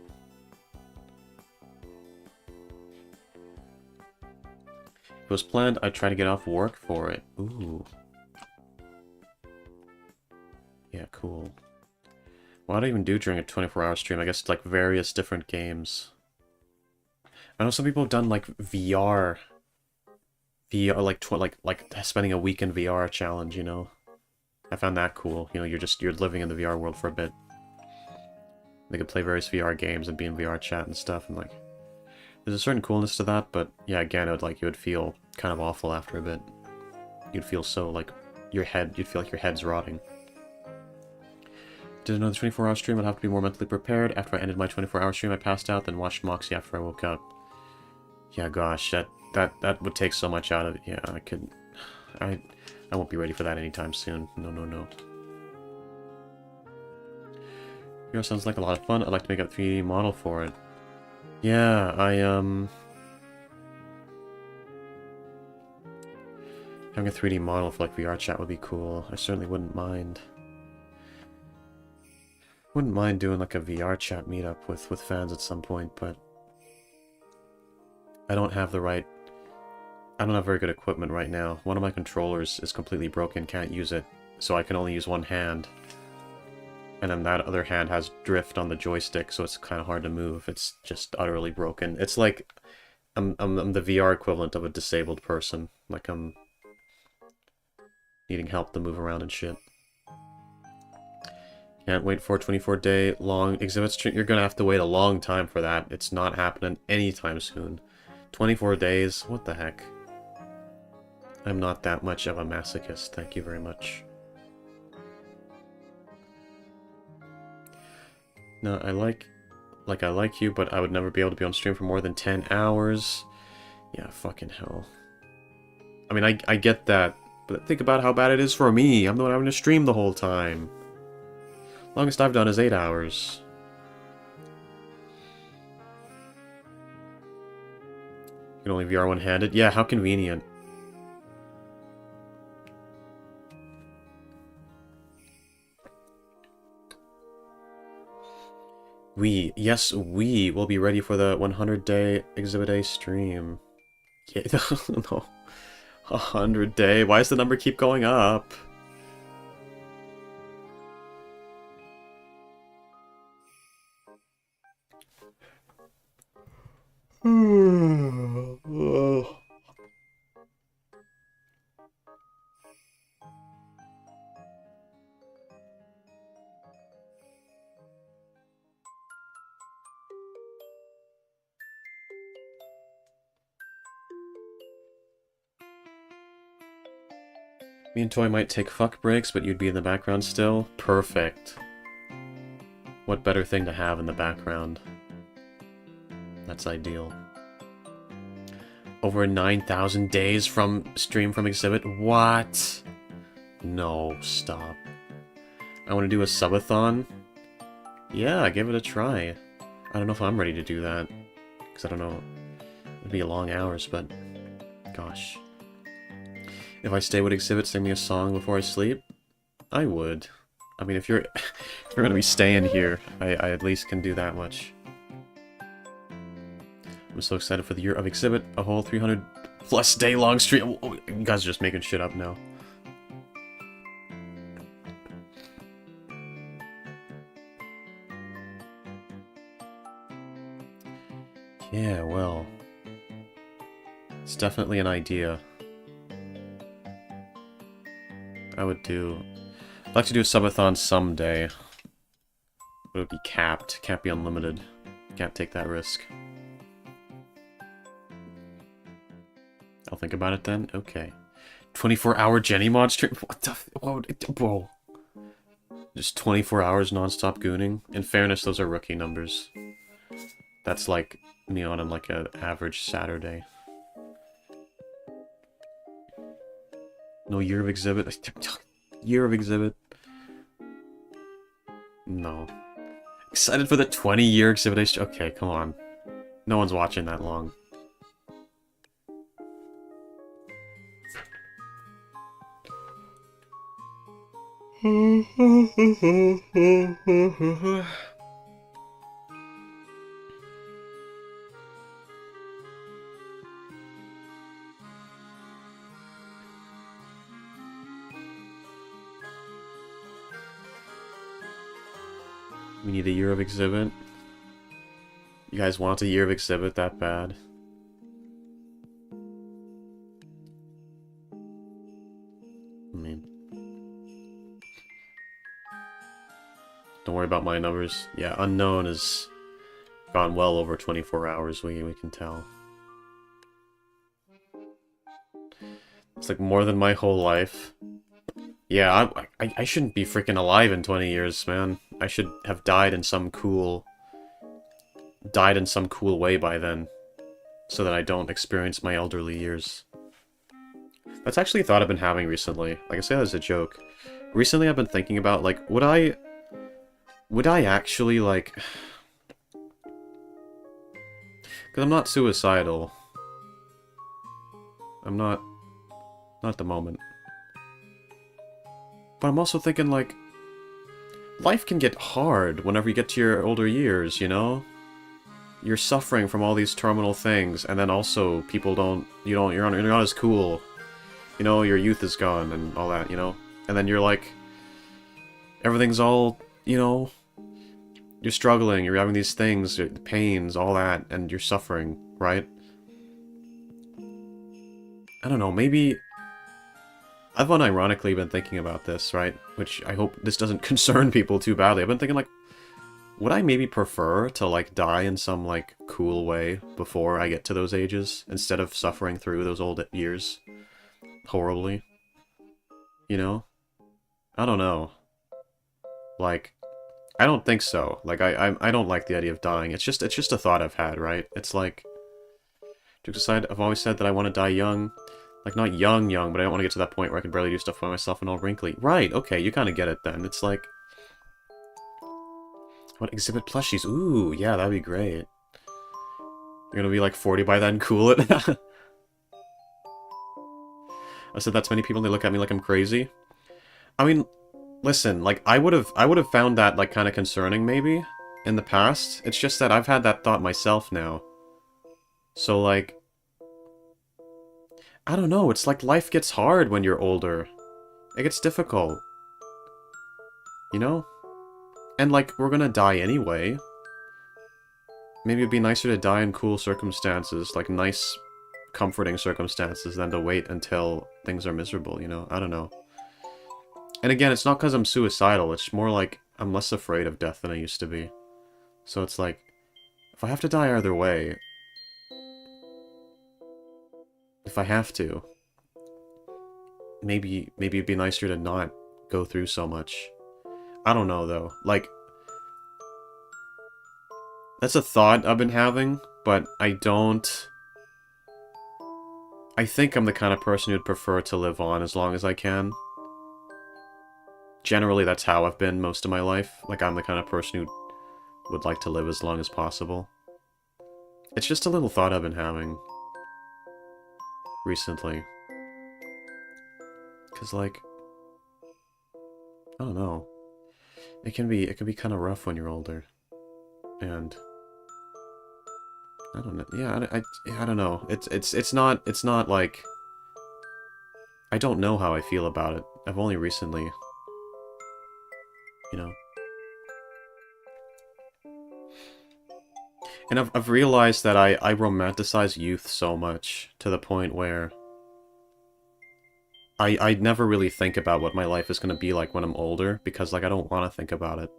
If it was planned, I'd try to get off work for it. Ooh. Yeah, cool. What do I even do during a 24-hour stream? I guess, like, various different games. I know some people have done, like, VR, like spending a week in VR challenge, you know? I found that cool. You know, you're living in the VR world for a bit. They could play various VR games and be in VR chat and stuff, and, like... There's a certain coolness to that, but, yeah, again, it would feel kind of awful after a bit. You'd feel so, like, you'd feel like your head's rotting. Did another 24-hour stream, I'd have to be more mentally prepared. After I ended my 24-hour stream, I passed out, then watched Moxie after I woke up. Yeah, gosh, that would take so much out of it. Yeah, I won't be ready for that anytime soon. No, no, no. VR sounds like a lot of fun. I'd like to make a 3D model for it. Yeah, Having a 3D model for like VR chat would be cool. I certainly wouldn't mind. Wouldn't mind doing like a VR chat meetup with fans at some point, but I don't have very good equipment right now. One of my controllers is completely broken, can't use it, so I can only use one hand. And then that other hand has drift on the joystick, so it's kind of hard to move. It's just utterly broken. It's like I'm the VR equivalent of a disabled person. Like I'm needing help to move around and shit. Can't wait for a 24-day long exhibit stream. You're gonna have to wait a long time for that. It's not happening anytime soon. 24 days? What the heck? I'm not that much of a masochist. Thank you very much. No, I like you, but I would never be able to be on stream for more than 10 hours. Yeah, fucking hell. I mean, I get that, but think about how bad it is for me. I'm the one having to stream the whole time. Longest I've done is 8 hours. You can only VR one-handed? Yeah, how convenient. Yes, we will be ready for the 100-day Exhibit A stream. Yeah, no. 100-day? Why does the number keep going up? Me and Toy might take fuck breaks, but you'd be in the background still? Perfect. What better thing to have in the background? That's ideal. Over 9,000 days from stream from Exhibit? What? No, stop. I want to do a subathon? Yeah, give it a try. I don't know if I'm ready to do that. Because I don't know. It'd be a long hours, but... Gosh. If I stay with Exhibit, sing me a song before I sleep? I would. I mean, if you're if you're gonna be staying here, I at least can do that much. I'm so excited for the year of Exhibit, a whole 300+ day long stream. Oh, you guys are just making shit up now. Yeah, well, it's definitely an idea. I'd like to do a subathon someday. But it would be capped. Can't be unlimited. Can't take that risk. I'll think about it then. Okay. 24-hour Jenny mod stream? What the whoa. Just 24 hours non-stop gooning? In fairness, those are rookie numbers. That's like me on like an average Saturday. No year of Exhibit. Year of Exhibit. No. Excited for the 20-year Exhibit. Okay, come on. No one's watching that long. We need a year of Exhibit. You guys want a year of Exhibit that bad? I mean... Don't worry about my numbers. Yeah, Unknown has gone well over 24 hours, we can tell. It's like more than my whole life. Yeah, I shouldn't be freaking alive in 20 years, man. I should have died in some cool way by then, so that I don't experience my elderly years. That's actually a thought I've been having recently. Like I say that as a joke. Recently I've been thinking about, like, would I actually, like... Because I'm not suicidal. I'm not Not at the moment. But I'm also thinking, like, life can get hard whenever you get to your older years, you know? You're suffering from all these terminal things, and then also people you're not as cool. You know, your youth is gone and all that, you know? And then you're like, everything's all, you know, you're struggling, you're having these things, pains, all that, and you're suffering, right? I don't know, maybe... I've unironically been thinking about this, right? Which I hope this doesn't concern people too badly. I've been thinking, like, would I maybe prefer to, like, die in some, like, cool way before I get to those ages, instead of suffering through those old years horribly? You know? I don't know. Like, I don't think so. Like, I don't like the idea of dying. It's just a thought I've had, right? It's like, to decide, I've always said that I want to die young. Like, not young, but I don't want to get to that point where I can barely do stuff by myself and all wrinkly. Right, okay, you kind of get it then. It's like... What, exhibit plushies? Ooh, yeah, that'd be great. You're gonna be like 40 by then, cool it. I said that to many people and they look at me like I'm crazy. I mean, listen, like, I would have found that, like, kind of concerning, maybe, in the past. It's just that I've had that thought myself now. So, like... I don't know, it's like life gets hard when you're older. It gets difficult. You know? And, like, we're gonna die anyway. Maybe it'd be nicer to die in cool circumstances, like nice, comforting circumstances, than to wait until things are miserable, you know? I don't know. And again, it's not because I'm suicidal, it's more like I'm less afraid of death than I used to be. So it's like, if I have to die either way... If I have to... Maybe it'd be nicer to not go through so much. I don't know, though. Like... That's a thought I've been having, but I don't... I think I'm the kind of person who'd prefer to live on as long as I can. Generally, that's how I've been most of my life. Like, I'm the kind of person who would like to live as long as possible. It's just a little thought I've been having recently. Because, like, I don't know. It can be kind of rough when you're older. And I don't know. Yeah, I don't know. It's not like, I don't know how I feel about it. I've only recently, you know. And I've realized that I romanticize youth so much to the point where I never really think about what my life is going to be like when I'm older, because, like, I don't want to think about it.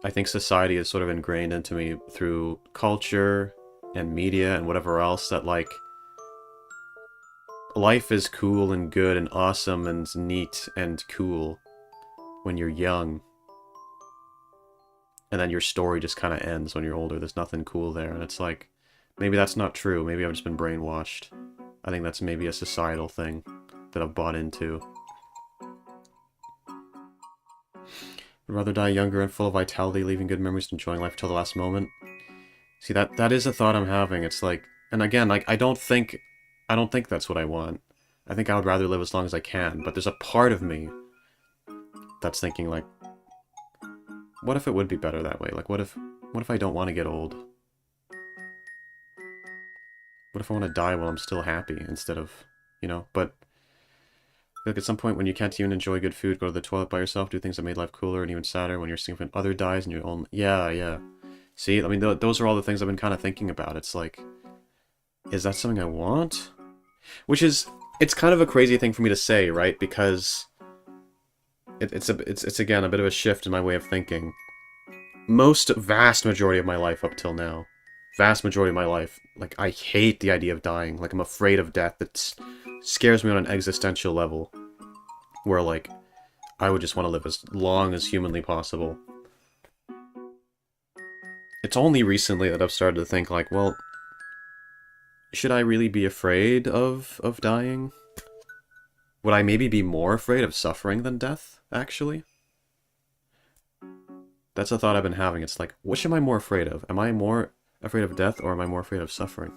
I think society is sort of ingrained into me through culture and media and whatever else that, like, life is cool and good and awesome and neat and cool when you're young. And then your story just kind of ends when you're older. There's nothing cool there. And it's like, maybe that's not true. Maybe I've just been brainwashed. I think that's maybe a societal thing that I've bought into. I'd rather die younger and full of vitality, leaving good memories, enjoying life till the last moment. See, that is a thought I'm having. It's like, and again, like, I don't think that's what I want. I think I would rather live as long as I can, but there's a part of me that's thinking, like, what if it would be better that way? Like, what if I don't want to get old? What if I want to die while I'm still happy instead of, you know, but... Like, at some point when you can't even enjoy good food, go to the toilet by yourself, do things that made life cooler and even sadder when your significant other dies and you're only... Yeah. See, I mean, those are all the things I've been kind of thinking about. It's like, is that something I want? Which is, it's kind of a crazy thing for me to say, right? Because it's again, a bit of a shift in my way of thinking. Vast majority of my life up till now, vast majority of my life, like, I hate the idea of dying. Like, I'm afraid of death. It scares me on an existential level. Where, like, I would just want to live as long as humanly possible. It's only recently that I've started to think, like, well, should I really be afraid of dying? Would I maybe be more afraid of suffering than death, actually? That's a thought I've been having. It's like, which am I more afraid of? Am I more afraid of death, or am I more afraid of suffering?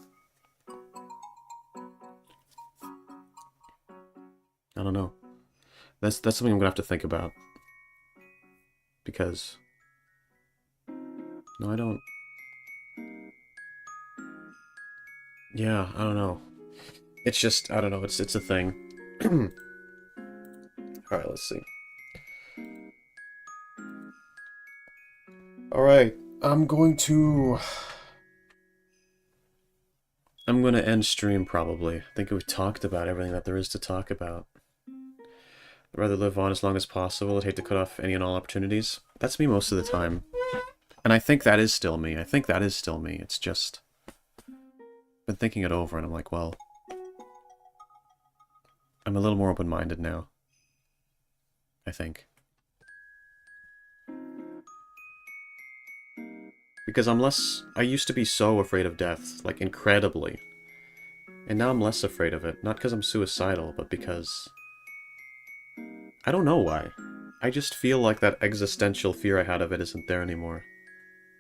I don't know. That's something I'm gonna have to think about. Because... No, I don't... Yeah, I don't know. It's just, I don't know, it's a thing. Alright, let's see. Alright, I'm going to end stream, probably. I think we've talked about everything that there is to talk about. I'd rather live on as long as possible. I'd hate to cut off any and all opportunities. That's me most of the time. And I think that is still me. I think that is still me. It's just... I've been thinking it over, and I'm like, well... I'm a little more open-minded now. I think. Because I'm less... I used to be so afraid of death, like, incredibly. And now I'm less afraid of it. Not because I'm suicidal, but because... I don't know why. I just feel like that existential fear I had of it isn't there anymore.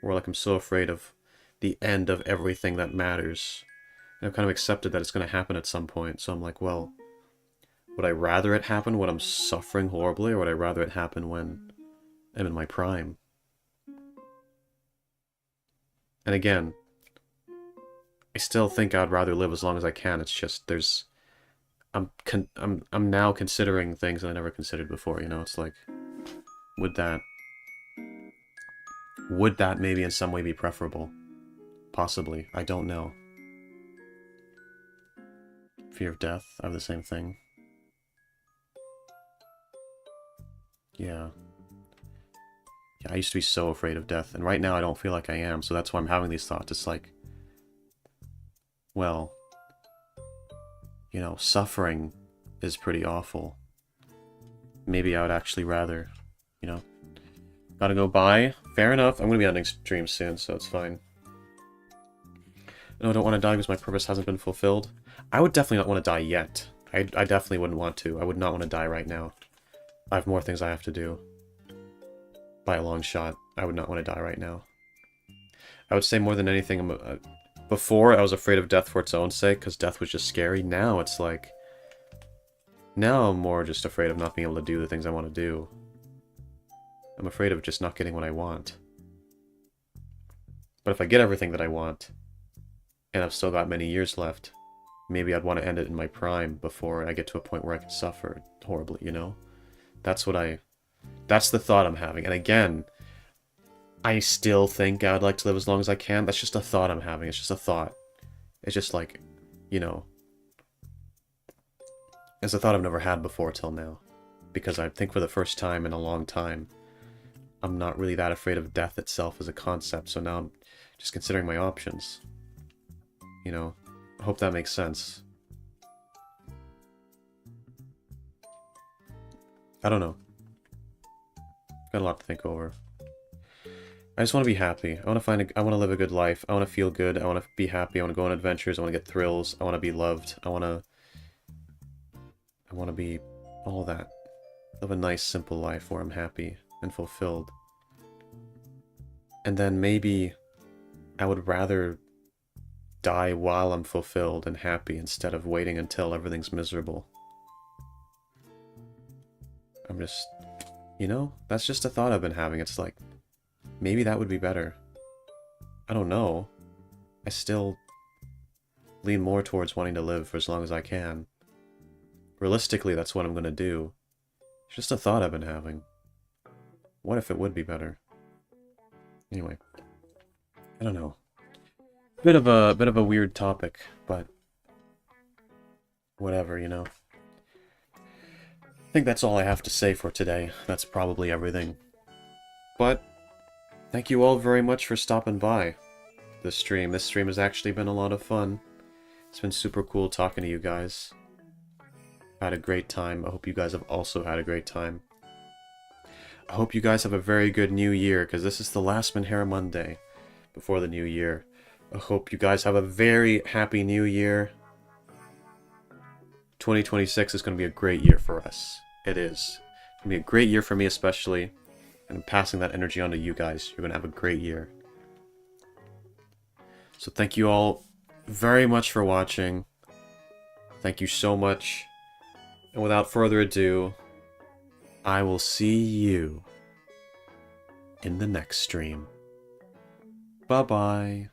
Or like I'm so afraid of the end of everything that matters. And I've kind of accepted that it's going to happen at some point, so I'm like, well... Would I rather it happen when I'm suffering horribly, or would I rather it happen when I'm in my prime? And again, I still think I'd rather live as long as I can. It's just there's, I'm now considering things that I never considered before. You know, it's like, would that maybe in some way be preferable? Possibly. I don't know. Fear of death. I have the same thing. Yeah. Yeah, I used to be so afraid of death, and right now I don't feel like I am, so that's why I'm having these thoughts. It's like, well, you know, suffering is pretty awful. Maybe I would actually rather, you know. Gotta go bye. Fair enough. I'm gonna be ending stream soon, so it's fine. No, I don't want to die because my purpose hasn't been fulfilled. I would definitely not want to die yet. I definitely wouldn't want to. I would not want to die right now. I have more things I have to do. By a long shot. I would not want to die right now. I would say more than anything, before I was afraid of death for its own sake, because death was just scary. Now it's like... Now I'm more just afraid of not being able to do the things I want to do. I'm afraid of just not getting what I want. But if I get everything that I want, and I've still got many years left, maybe I'd want to end it in my prime before I get to a point where I can suffer horribly, you know? That's the thought I'm having. And again, I still think I'd like to live as long as I can. That's just a thought I'm having. It's just a thought. It's just like, you know... It's a thought I've never had before till now. Because I think for the first time in a long time, I'm not really that afraid of death itself as a concept. So now I'm just considering my options. You know, I hope that makes sense. I don't know. Got a lot to think over. I just want to be happy. I want to live a good life. I want to feel good. I want to be happy. I want to go on adventures. I want to get thrills. I want to be loved. I want to be all that. Live a nice, simple life where I'm happy and fulfilled. And then maybe I would rather die while I'm fulfilled and happy instead of waiting until everything's miserable. I'm just, you know, that's just a thought I've been having. It's like, maybe that would be better. I don't know. I still lean more towards wanting to live for as long as I can. Realistically, that's what I'm gonna do. It's just a thought I've been having. What if it would be better? Anyway. I don't know. Bit of a weird topic, but whatever, you know. I think that's all I have to say for today. That's probably everything. But thank you all very much for stopping by this stream. This stream has actually been a lot of fun. It's been super cool talking to you guys. I had a great time. I hope you guys have also had a great time. I hope you guys have a very good new year, because this is the last Menhera Monday before the new year. I hope you guys have a very happy new year. 2026 is going to be a great year for us. It is. It's going to be a great year for me especially. And I'm passing that energy on to you guys. You're going to have a great year. So thank you all very much for watching. Thank you so much. And without further ado, I will see you in the next stream. Bye-bye.